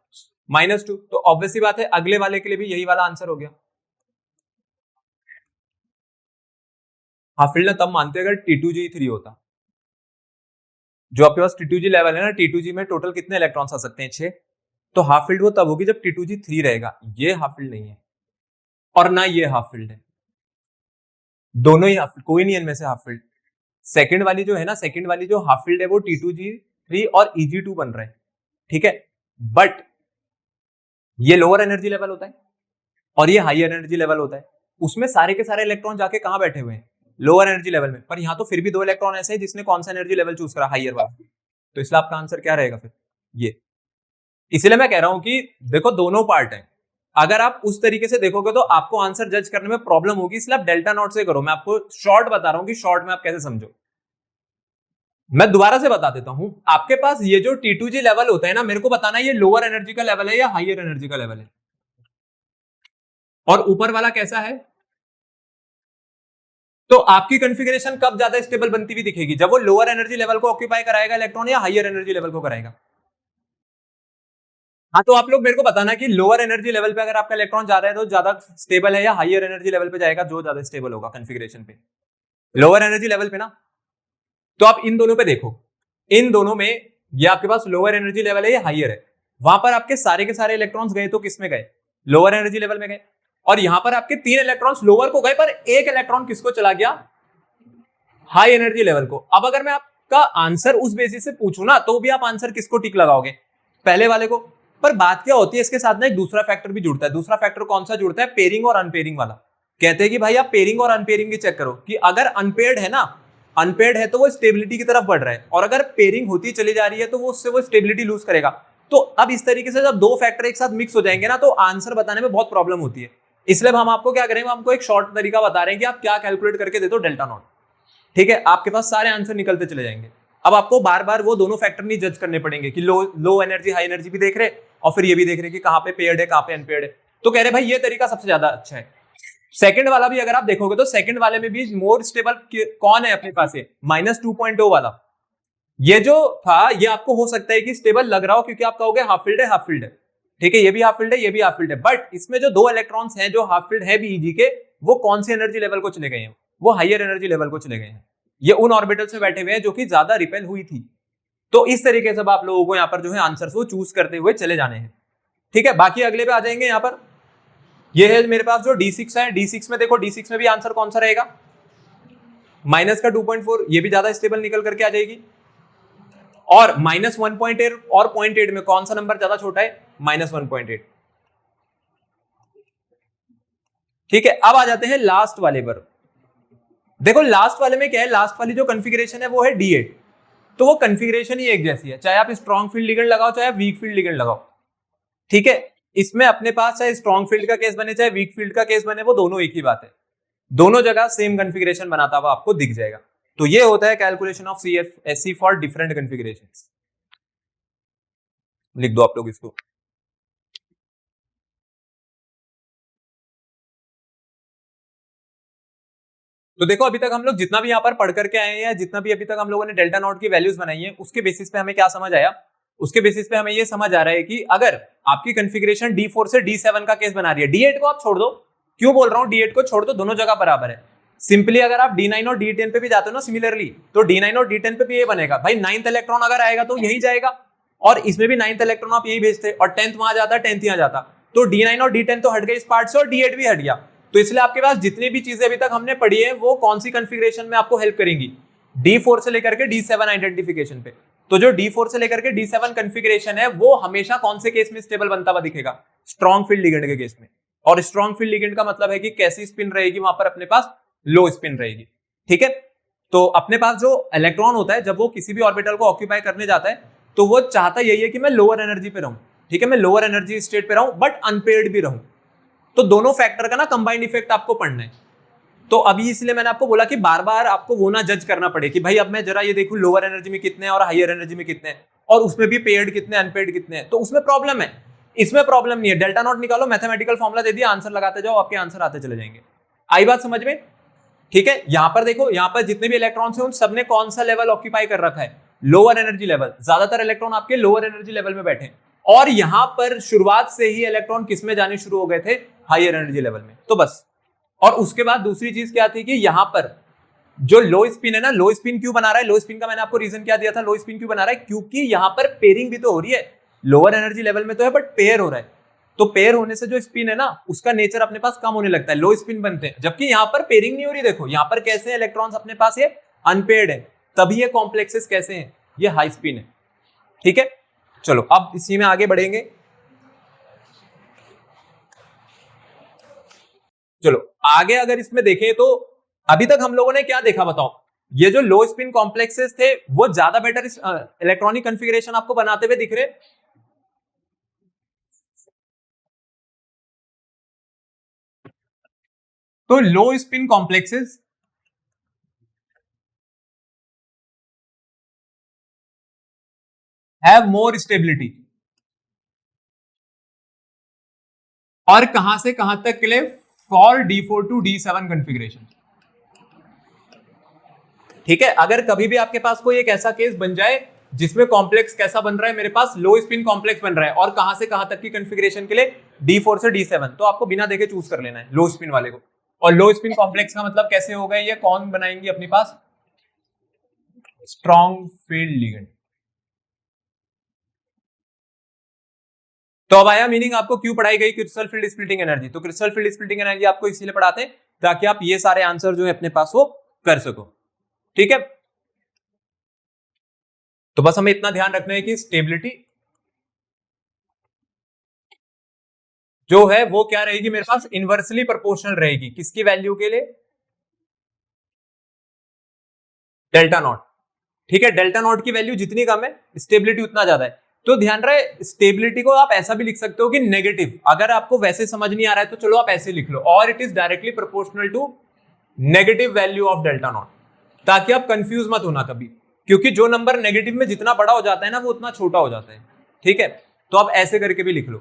-2। तो ऑब्वियसली बात है अगले वाले के लिए भी यही वाला आंसर हो गया। हाँ, फील्ड तब मानते अगर T2G3 होता। जो आपके पास T2G लेवल है ना, T2G में टोटल कितने इलेक्ट्रॉन्स आ सकते हैं, 6। तो हाफ फील्ड वो तब होगी जब T2G3 रहेगा। ये हाफ फील्ड नहीं है और ना ये हाफ फील्ड है, दोनों ही हाफ, कोई नहीं इनमें से हाफ फील्ड। सेकंड वाली जो है ना, सेकंड वाली जो हाफ फील्ड है वो T2G3 और EG2 बन रहे हैं। ठीक है, बट ये लोअर एनर्जी लेवल होता है और ये हाई एनर्जी लेवल होता है। उसमें सारे के सारे इलेक्ट्रॉन जाके कहां बैठे हुए हैं, लोअर एनर्जी लेवल में। पर यहां तो फिर भी 2 इलेक्ट्रॉन ऐसे हैं जिसने कौन सा एनर्जी लेवल चूज करा, हाइयर वाला। तो इसलिए आपका आंसर क्या रहेगा फिर, ये। इसलिए मैं कह रहा हूं कि देखो दोनों पार्ट है। अगर आप उस तरीके से देखोगे तो आपको आंसर जज करने में प्रॉब्लम होगी, इसलिए आप डेल्टा नॉट से करो। मैं आपको शॉर्ट बता रहा हूं कि शॉर्ट में आप कैसे समझो। मैं दोबारा से बता देता हूं, आपके पास ये जो T2G लेवल होता है ना, मेरे को बताना ये लोअर एनर्जी का लेवल है या हाइयर एनर्जी का लेवल है, और ऊपर वाला कैसा है। तो आपकी कॉन्फ़िगरेशन कब ज्यादा स्टेबल बनती हुई दिखेगी, जब वो लोअर एनर्जी लेवल को ऑक्यूपाई कराएगा इलेक्ट्रॉन या हाइयर एनर्जी लेवल को कराएगा। हाँ, तो आप लोग मेरे को बताना कि लोअर एनर्जी लेवल पे अगर आपका इलेक्ट्रॉन जा रहा है तो ज्यादा स्टेबल है, या हाइयर एनर्जी लेवल पे जाएगा जो ज्यादा स्टेबल होगा कॉन्फ़िगरेशन पे, लोअर एनर्जी लेवल पे ना। तो आप इन दोनों पे देखो, इन दोनों में ये आपके पास लोअर एनर्जी लेवल है या हाइयर है। वहां पर आपके सारे के सारे इलेक्ट्रॉन्स गए तो किस में गए, लोअर एनर्जी लेवल में गए। और यहां पर आपके 3 इलेक्ट्रॉन्स लोअर को गए, पर एक इलेक्ट्रॉन किसको चला गया, हाई एनर्जी लेवल को। अब अगर मैं आपका आंसर उस बेसिस से पूछूं ना, तो भी आप आंसर किसको टिक लगाओगे, पहले वाले को। पर बात क्या होती है, इसके साथ ना एक दूसरा फैक्टर भी जुड़ता है। दूसरा फैक्टर कौन सा जुड़ता है, पेयरिंग और अनपेयरिंग वाला। कहते हैं कि भाई आप पेयरिंग और अनपेयरिंग की चेक करो, कि अगर अनपेयर्ड है ना, अनपेयर्ड है तो वो स्टेबिलिटी की तरफ बढ़ रहा है, और अगर पेयरिंग होती चली जा रही है तो वो उससे वो स्टेबिलिटी लूज करेगा। तो अब इस तरीके से जब 2 फैक्टर एक साथ मिक्स हो जाएंगे ना, तो आंसर बताने में बहुत प्रॉब्लम होती है। इसलिए हम आपको क्या करेंगे, हमको एक शॉर्ट तरीका बता रहे हैं कि आप क्या कैलकुलेट करके दे दो डेल्टा नॉट। ठीक है, आपके पास सारे आंसर निकलते चले जाएंगे। अब आपको बार बार वो दोनों फैक्टर नहीं जज करने पड़ेंगे कि लो एनर्जी हाई एनर्जी भी देख रहे और फिर ये भी देख रहे कि कहां पे पेयर्ड है कहां पे अनपेयर्ड है। तो कह रहे भाई ये तरीका सबसे ज्यादा अच्छा है। सेकंड वाला भी अगर आप देखोगे तो सेकंड वाले में भी मोर स्टेबल कौन है अपने पास, -2.0 वाला। ये जो था ये आपको हो सकता है कि स्टेबल लग रहा हो, क्योंकि आप कहोगे हाफ फील्ड है हाफ फील्ड है। ठीक है, ये भी हाफ फील्ड है ये भी हाफ फील्ड है, बट इसमें जो 2 इलेक्ट्रॉन्स हैं जो हाफ फील्ड है भी EG के, वो कौन सी एनर्जी लेवल को चले गए हैं, वो हाइयर एनर्जी लेवल को चले गए हैं। ये उन ऑर्बिटल से बैठे हुए हैं जो कि ज्यादा रिपेल हुई थी। तो इस तरीके से आप लोगों को यहाँ पर जो है आंसर वो चूज करते हुए चले जाने हैं। ठीक है, बाकी अगले पे आ जाएंगे। यहाँ पर ये है मेरे पास जो D6 है, D6 में देखो, D6 में भी आंसर कौन सा रहेगा, माइनस का 2.4, ये भी ज्यादा स्टेबल निकल करके आ जाएगी। और -1.8 और 0.8 में कौन सा नंबर ज्यादा छोटा है, -1.8। ठीक है, अब आ जाते हैं लास्ट वाले पर। देखो लास्ट वाले में क्या है, लास्ट वाली जो कॉन्फ़िगरेशन है वो है D8। तो वो कॉन्फ़िगरेशन ही एक जैसी है, चाहे आप स्ट्रॉन्ग फील्ड लिगेंड लगाओ चाहे आप वीक फील्ड लिगेंड लगाओ। ठीक है, इसमें अपने पास चाहे स्ट्रॉन्ग फील्ड का केस बने चाहे वीक फील्ड का केस बने, वो दोनों एक ही बात है। दोनों जगह सेम कॉन्फ़िगरेशन बनाता हुआ आपको दिख जाएगा। तो ये होता है calculation of CFSE for different configurations. लिख दो आप लोग इसको। तो देखो अभी तक हम लोग जितना भी यहाँ पर पढ़ करके आए हैं, जितना भी अभी तक हम लोगों ने डेल्टा नॉट की वैल्यूज बनाई है, उसके बेसिस पे हमें क्या समझ आया? उसके बेसिस पे हमें ये समझ आ रहा है कि अगर आपकी कॉन्फ़िगरेशन D4 से D7 का केस बना रही है, D8 को आप छोड़ दो। क्यों बोल रहा हूं D8 को छोड़ दो? दोनों जगह बराबर है। सिंपली अगर आप D9 और D10 पे भी जाते हो ना सिमिलरली, तो D9 और D10 पे भी ये बनेगा भाई, 9th इलेक्ट्रॉन अगर आएगा तो यही जाएगा, और इसमें भी 9th इलेक्ट्रॉन आप यही भेजते, और 10th वहां जाता, 10th यहाँ जाता, तो D9 और D10 तो हट गए इस पार्ट से, और D8 भी हट गया। तो इसलिए आपके पास जितनी भी चीजें अभी तक हमने पढ़ी है वो कौन सी कॉन्फ़िगरेशन में आपको हेल्प करेंगी? D4 से लेकर के D7 आइडेंटिफिकेशन पे। तो जो D4 से लेकर के D7 कॉन्फ़िगरेशन है वो हमेशा कौन से केस में स्टेबल बनता हुआ दिखेगा? स्ट्रॉन्ग फील्ड लिगेंड के केस में। और स्ट्रॉन्ग फील्ड लिगेंड का मतलब है कि कैसी स्पिन रहेगी वहां पर? अपने पास लो स्पिन रहेगी। ठीक है, तो अपने पास जो इलेक्ट्रॉन होता है जब वो किसी भी ऑर्बिटल को ऑक्यूपाई करने जाता है तो वो चाहता यही है कि मैं लोअर एनर्जी पे रहूं। ठीक है, मैं लोअर एनर्जी स्टेट पे रहूं बट अनपेयर्ड भी रहूं। तो दोनों फैक्टर का ना कंबाइंड इफेक्ट आपको पढ़ना है। तो अभी इसलिए मैंने आपको बोला कि बार बार आपको वो ना जज करना पड़े कि भाई अब मैं जरा ये देखूं लोअर एनर्जी में कितने हैं और हायर एनर्जी में कितने हैं, और उसमें भी पेयर्ड कितने, अनपेयर्ड कितने हैं, तो उसमें प्रॉब्लम है। इसमें प्रॉब्लम नहीं है। डेल्टा नॉट निकालो, मैथमेटिकल फॉर्मुला दे दिया, आंसर लगाते जाओ, आपके आंसर आते चले जाएंगे। आई बात समझ में? ठीक है, यहां पर देखो, यहां पर जितने भी इलेक्ट्रॉन्स हैं उन सबने कौन सा लेवल ऑक्यूपाई कर रखा है? Lower energy level. ज्यादातर इलेक्ट्रॉन आपके लोअर एनर्जी लेवल में बैठे, और यहां पर शुरुआत से ही इलेक्ट्रॉन किस में जाने शुरू हो गए थे? हायर एनर्जी लेवल में। तो बस। और उसके बाद दूसरी चीज क्या थी कि यहां पर जो लो स्पिन है ना, लो स्पिन क्यों बना रहा है? लो स्पिन का मैंने आपको रीजन क्या दिया था? लो स्पिन क्यों बना रहा है? क्योंकि यहां पर पेयरिंग भी तो हो रही है। लोअर एनर्जी लेवल में तो है बट पेयर हो रहा है, तो पेयर होने से जो स्पिन है ना उसका नेचर अपने पास कम होने लगता है, लो स्पिन बनते हैं। जबकि यहां पर पेयरिंग नहीं हो रही। देखो यहां पर कैसे इलेक्ट्रॉन्स अपने पास ये अनपेयर्ड है, तभी ये कॉम्प्लेक्सेस कैसे हैं? ये हाई स्पिन है। ठीक है, चलो अब इसी में आगे बढ़ेंगे। चलो आगे अगर इसमें देखें तो अभी तक हम लोगों ने क्या देखा बताओ? ये जो लो स्पिन कॉम्प्लेक्सेस थे वो ज्यादा बेटर इलेक्ट्रॉनिक कॉन्फ़िगरेशन आपको बनाते हुए दिख रहे। तो low spin complexes have more stability. और कहां से कहां तक के लिए? For D4 to D7 configuration. ठीक है, अगर कभी भी आपके पास कोई एक ऐसा केस बन जाए जिसमें कॉम्प्लेक्स कैसा बन रहा है, मेरे पास लो स्पिन कॉम्प्लेक्स बन रहा है, और कहां से कहां तक की कॉन्फ़िगरेशन के लिए? D4 से D7, तो आपको बिना देखे चूज कर लेना है लो स्पिन वाले को। और लो स्पिन कॉम्प्लेक्स का मतलब कैसे होगा? ये कौन बनाएंगे अपने पास? Strong field ligand. तो अब आया मीनिंग आपको क्यों पढ़ाई गई क्रिस्टल फील्ड स्प्लिटिंग एनर्जी। तो क्रिस्टल फील्ड स्प्लिटिंग एनर्जी आपको इसीलिए पढ़ाते हैं ताकि आप ये सारे आंसर जो है अपने पास वो कर सको। ठीक है, तो बस हमें इतना ध्यान रखना है कि स्टेबिलिटी जो है वो क्या रहेगी मेरे पास? इनवर्सली प्रोपोर्शनल रहेगी। किसकी वैल्यू के लिए? Delta not. ठीक है, डेल्टा नॉट की वैल्यू जितनी कम है स्टेबिलिटी उतना ज्यादा है। तो ध्यान रहे, स्टेबिलिटी को आप ऐसा भी लिख सकते हो कि नेगेटिव। अगर आपको वैसे समझ नहीं आ रहा है तो चलो आप ऐसे लिख लो, और it is directly proportional to negative value of delta not, ताकि आप कंफ्यूज मत होना कभी, क्योंकि जो नंबर नेगेटिव में जितना बड़ा हो जाता है ना वो उतना छोटा हो जाता है। ठीक है, तो आप ऐसे करके भी लिख लो।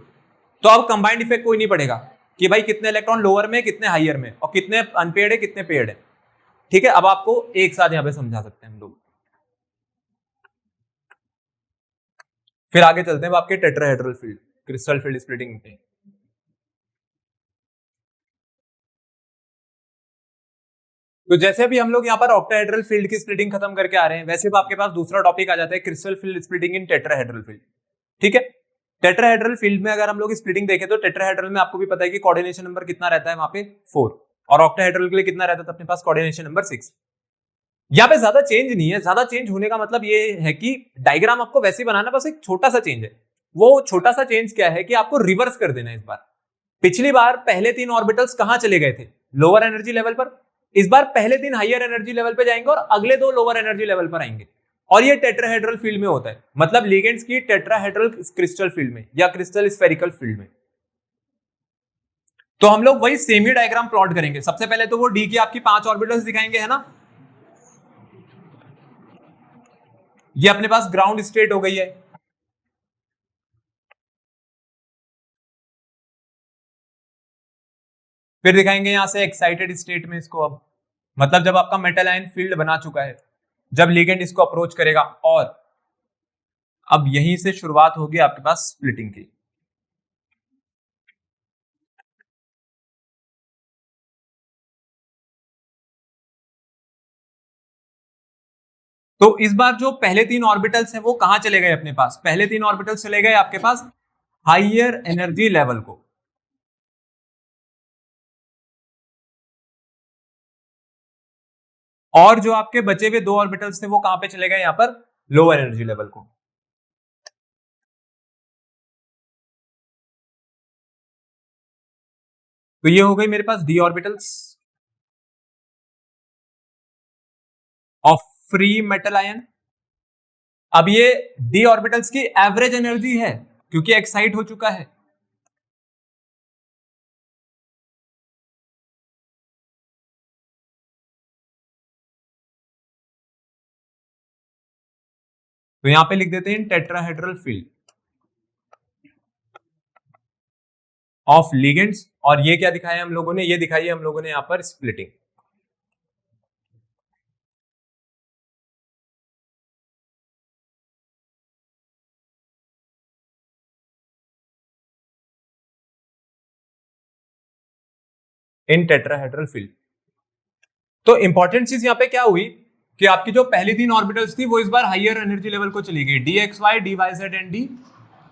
तो अब कंबाइंड इफेक्ट कोई नहीं पड़ेगा कि भाई कितने इलेक्ट्रॉन लोअर में, कितने हाइयर में, और कितने अनपेयर्ड है, कितने पेयर्ड है। ठीक है, अब आपको एक साथ यहां पे समझा सकते हैं हम लोग। फिर आगे चलते हैं आपके tetrahedral field, crystal field splitting पे। तो जैसे अभी हम लोग यहाँ पर ऑक्टाहेड्रल फील्ड की स्प्लिटिंग खत्म करके आ रहे हैं, वैसे भी आपके पास दूसरा टॉपिक आ जाता है क्रिस्टल फील्ड स्प्लिटिंग इन टेट्राहेड्रल फील्ड। ठीक है, टेट्राहेड्रल फील्ड में अगर हम लोग स्प्लिटिंग देखें तो टेट्राहेड्रल में आपको भी पता है कि कोऑर्डिनेशन नंबर कितना रहता है वहां पे? 4। और ऑक्टाहेड्रल के लिए कितना रहता था अपने पास? Coordination number 6। यहाँ पे ज्यादा चेंज नहीं है। ज्यादा चेंज होने का मतलब ये है कि डायग्राम आपको वैसे ही बनाना, बस एक छोटा सा चेंज है। वो छोटा सा चेंज क्या है कि आपको रिवर्स कर देना है इस बार। पिछली बार पहले 3 ऑर्बिटल्स कहां चले गए थे? लोअर एनर्जी लेवल पर। इस बार पहले 3 हायर एनर्जी लेवल पे जाएंगे और अगले 2 लोअर एनर्जी लेवल पर आएंगे। और ये टेट्राहेड्रल फील्ड में होता है, मतलब लिगेंड्स की टेट्राहेड्रल क्रिस्टल फील्ड में या क्रिस्टल स्फेरिकल फील्ड में। तो हम लोग वही सेम ही डायग्राम प्लॉट करेंगे। सबसे पहले तो वो डी की आपकी 5 ऑर्बिटल्स दिखाएंगे, है ना। ये अपने पास ग्राउंड स्टेट हो गई है। फिर दिखाएंगे यहां से एक्साइटेड स्टेट में इसको, अब मतलब जब आपका मेटल आयन फील्ड बना चुका है, जब लिगेंड इसको अप्रोच करेगा, और अब यहीं से शुरुआत होगी आपके पास स्प्लिटिंग की। तो इस बार जो पहले 3 ऑर्बिटल्स हैं वो कहां चले गए अपने पास? पहले 3 ऑर्बिटल्स चले गए आपके पास हाइयर एनर्जी लेवल को, और जो आपके बचे हुए 2 ऑर्बिटल्स थे वो कहां पे चले गए? यहां पर लोअर एनर्जी लेवल को। तो ये हो गई मेरे पास d orbitals of free metal ion. अब ये डी ऑर्बिटल्स की एवरेज एनर्जी है क्योंकि एक्साइट हो चुका है। तो यहां पे लिख देते हैं टेट्राहेड्रल फील्ड ऑफ लिगेंड्स, और ये क्या दिखाया हम लोगों ने? ये दिखाई है हम लोगों ने यहां पर स्प्लिटिंग। इन टेट्राहेड्रल फील्ड। तो इंपॉर्टेंट चीज यहां पे क्या हुई कि आपकी जो पहली 3 ऑर्बिटल्स थी वो इस बार हाइयर एनर्जी लेवल को चली गई, d x y, d y z and d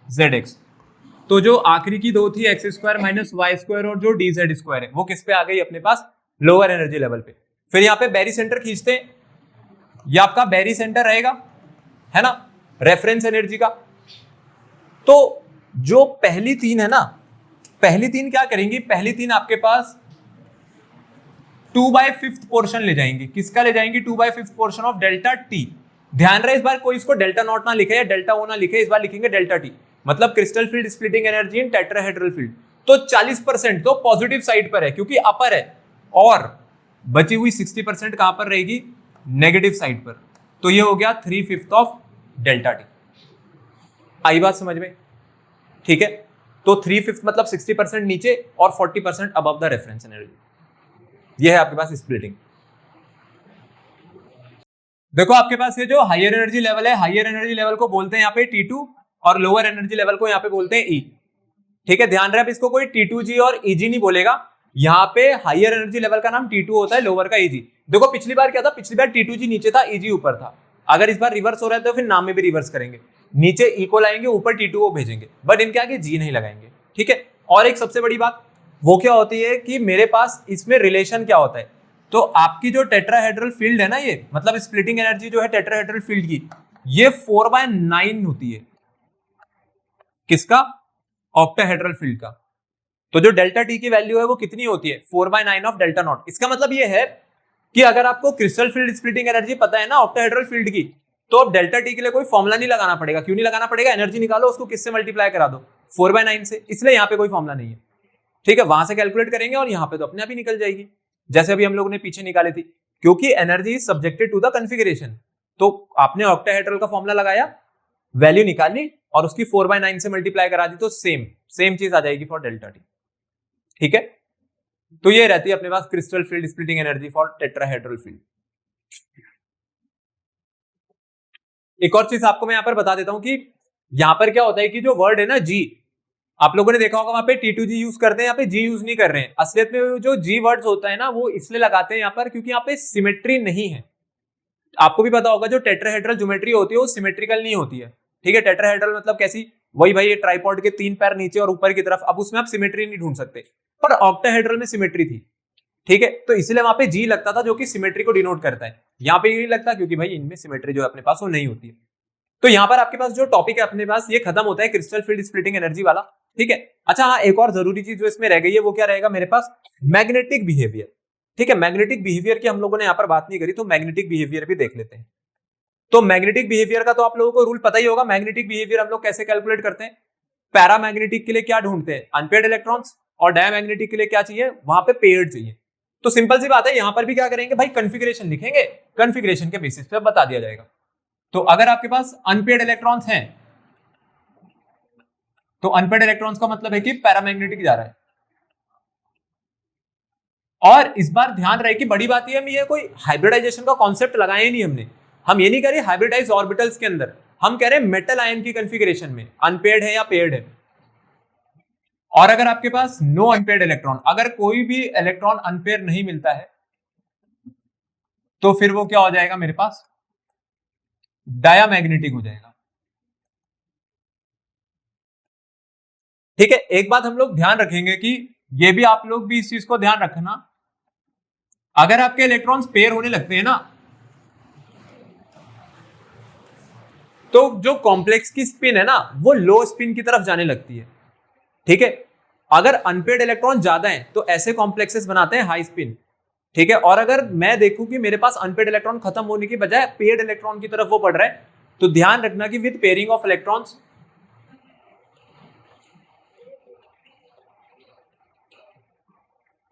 z x. तो जो आखिरी की 2 थी x square minus y square और जो डी जेड स्क्वायर है, वो किस पे आ गई अपने पास? लोअर एनर्जी लेवल पे। फिर यहाँ पे बैरी सेंटर खींचते हैं, ये आपका बैरी सेंटर रहेगा, है ना, रेफरेंस एनर्जी का। तो जो पहली 3 है ना, पहली 3 क्या करेंगी? पहली 3 आपके पास 2/5 पोर्शन ले जाएंगे। किसका ले जाएंगे? 2/5 पोर्शन ऑफ डेल्टा टी। ध्यान रहे इस बार कोई इसको डेल्टा नॉट ना लिखे या डेल्टा ओ ना लिखे, इस बार लिखेंगे डेल्टा टी, मतलब क्रिस्टल फील्ड स्प्लिटिंग एनर्जी इन टेट्राहेड्रल फील्ड। तो 40% तो पॉजिटिव साइड पर है क्योंकि अपर है, और बची हुई 60% कहां पर रहेगी? नेगेटिव साइड पर। तो ये हो गया 3/5 ऑफ डेल्टा टी। आई बात समझ में? ठीक है, तो 3/5 मतलब 60% नीचे और 40% अबव द रेफरेंस एनर्जी। ये है आपके पास स्प्लिटिंग। देखो आपके पास ये जो हायर एनर्जी लेवल है, हायर एनर्जी लेवल को बोलते हैं यहाँ पे T2 और लोअर एनर्जी लेवल को यहाँ पे बोलते हैं E। ठीक है, ध्यान रहे, अब इसको कोई T2G और EG नहीं बोलेगा। यहाँ पे हायर एनर्जी लेवल का नाम T2 होता है, लोअर का EG। देखो पिछली बार क्या था? पिछली बार T2G नीचे था, EG ऊपर था। अगर इस बार रिवर्स हो रहा है तो फिर नाम में भी रिवर्स करेंगे, नीचे E को लाएंगे, ऊपर T2 भेजेंगे, बट इनके आगे G नहीं लगाएंगे। ठीक है, और एक सबसे बड़ी बात वो क्या होती है कि मेरे पास इसमें रिलेशन क्या होता है? तो आपकी जो टेट्राहेड्रल फील्ड है ना, ये मतलब स्प्लिटिंग एनर्जी जो है टेट्राहेड्रल फील्ड की, ये 4/9 होती है। किसका? ऑक्टाहेड्रल फील्ड का। तो जो डेल्टा टी की वैल्यू है वो कितनी होती है? 4/9 ऑफ डेल्टा नॉट। इसका मतलब ये है कि अगर आपको क्रिस्टल फील्ड स्प्लिटिंग एनर्जी पता है ना ऑक्टाहेड्रल फील्ड की, तो अब डेल्टा टी के लिए कोई फॉर्मुला नहीं लगाना पड़ेगा। क्यों नहीं लगाना पड़ेगा? एनर्जी निकालो, उसको किससे मल्टीप्लाई करा दो? 4/9 से, इसलिए यहाँ पे कोई फॉर्मुला नहीं है। ठीक है, वहां से कैलकुलेट करेंगे और यहाँ पे तो अपने आप ही निकल जाएगी, जैसे अभी हम लोगों ने पीछे निकाली थी, क्योंकि energy is subjected to the configuration. तो आपने ऑक्टाहेड्रल का फॉर्मुला लगाया, वैल्यू निकाली और उसकी 4/9 से मल्टीप्लाई करा दी, तो सेम चीज आ जाएगी फॉर डेल्टा टी। ठीक है, तो ये रहती है अपने पास crystal field splitting energy for tetrahedral field. एक और चीज आपको मैं यहां पर बता देता हूं कि यहां पर क्या होता है कि जो वर्ड है ना जी, आप लोगों ने देखा होगा वहां पे T2G यूज करते हैं, यहाँ पे G यूज नहीं कर रहे हैं। असलियत में जो G वर्ड्स होता है ना, वो इसलिए लगाते हैं यहाँ पर क्योंकि यहाँ पे सिमेट्री नहीं है। आपको भी पता होगा जो टेट्राहेड्रल ज्योमेट्री होती है वो सिमेट्रिकल नहीं होती है। ठीक है, टेट्राहेड्रल मतलब कैसी? वही भाई, ये ट्राइपॉड के 3 पैर नीचे और ऊपर की तरफ, अब उसमें आप सिमेट्री नहीं ढूंढ सकते, पर ऑक्टाहेड्रल में सिमेट्री थी। ठीक है, तो इसलिए वहां पे G लगता था जो कि सिमेट्री को डिनोट करता है। यहाँ पे ये लगता क्योंकि भाई इनमें सिमेट्री जो है अपने पास वो नहीं होती है। तो यहाँ पर आपके पास जो टॉपिक है अपने पास ये खत्म होता है क्रिस्टल फील्ड स्प्लिटिंग एनर्जी वाला। ठीक है, अच्छा हाँ, एक और जरूरी चीज जो इसमें रह गई है वो क्या रहेगा मेरे पास? Magnetic behaviour. ठीक है, मैग्नेटिक बिहेवियर की हम लोगों ने यहाँ पर बात नहीं करी, तो मैग्नेटिक बिहेवियर भी देख लेते हैं। तो मैग्नेटिक बिहेवियर का तो आप लोगों को रूल पता ही होगा। मैग्नेटिक बिहेवियर हम लोग कैसे कैलकुलेट करते हैं? पैरामैग्नेटिक के लिए क्या ढूंढते हैं? Unpaired electrons. और डायमैग्नेटिक के लिए क्या चाहिए, वहां पे पेयर्ड चाहिए। तो सिंपल सी बात है, यहां पर भी क्या करेंगे भाई, कॉन्फ़िगरेशन लिखेंगे, कॉन्फ़िगरेशन के बेसिस पे बता दिया जाएगा। तो अगर आपके पास अनपेयर्ड इलेक्ट्रॉन्स हैं, तो अनपेयर्ड इलेक्ट्रॉन्स का मतलब है कि पैरामैग्नेटिक जा रहा है। और इस बार ध्यान रहे कि बड़ी बात ये कोई हाइब्रिडाइजेशन का कॉन्सेप्ट लगाया ही नहीं हमने। हम ये नहीं कह रहे हाइब्रिडाइज ऑर्बिटल्स के अंदर, हम कह रहे हैं मेटल आयन की कॉन्फ़िगरेशन में अनपेयर्ड है या पेयर्ड है। और अगर आपके पास नो अनपेयर्ड इलेक्ट्रॉन, अगर कोई भी इलेक्ट्रॉन अनपेयर नहीं मिलता है, तो फिर वो क्या हो जाएगा, मेरे पास डायामैग्नेटिक हो जाएगा। ठीक है, एक बात हम लोग ध्यान रखेंगे कि ये भी आप लोग भी इस चीज को ध्यान रखना, अगर आपके इलेक्ट्रॉन्स पेयर होने लगते हैं ना, तो जो कॉम्प्लेक्स की स्पिन है ना, वो लो स्पिन की तरफ जाने लगती है। ठीक है, अगर अनपेयर्ड इलेक्ट्रॉन ज्यादा हैं तो ऐसे कॉम्प्लेक्सेस बनाते हैं हाई स्पिन। ठीक है, और अगर मैं देखूं कि मेरे पास अनपेयर्ड इलेक्ट्रॉन खत्म होने की बजाय पेयर्ड इलेक्ट्रॉन की तरफ वो बढ़ रहा है, तो ध्यान रखना कि with pairing of electrons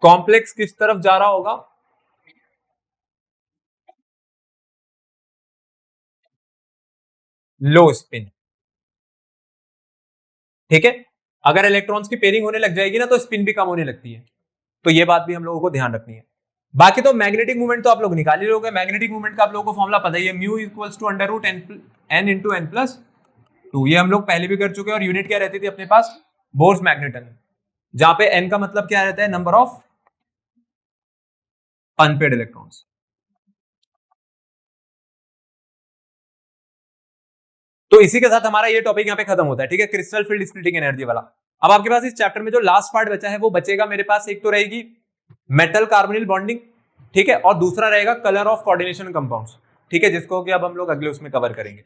complex किस तरफ जा रहा होगा, लो स्पिन। ठीक है, अगर इलेक्ट्रॉन्स की पेयरिंग होने लग जाएगी ना, तो स्पिन भी कम होने लगती है। तो ये बात भी हम लोगों को ध्यान रखनी है। बाकी तो मैग्नेटिक मूवमेंट तो आप लोग निकाल ही लोगे। मैग्नेटिक मूवमेंट का आप लोगों को फॉर्मुला पता ही है, mu equals to under root n into n plus 2। ये हम लोग पहले भी कर चुके हैं। और यूनिट क्या रहती थी अपने पास, बोर्स मैग्नेटन, जहां पे एन का मतलब क्या रहता है, नंबर ऑफ अनपेयर्ड इलेक्ट्रॉन्स। तो इसी के साथ हमारा ये टॉपिक यहाँ पे खत्म होता है। ठीक है, क्रिस्टल फील्ड स्प्लिटिंग एनर्जी वाला। अब आपके पास इस चैप्टर में जो लास्ट पार्ट बचा है वो बचेगा मेरे पास, एक तो रहेगी मेटल कार्बोनिल बॉन्डिंग, ठीक है, और दूसरा रहेगा कलर ऑफ कोऑर्डिनेशन कंपाउंड्स। ठीक है, जिसको कि अब हम लोग अगले उसमें कवर करेंगे।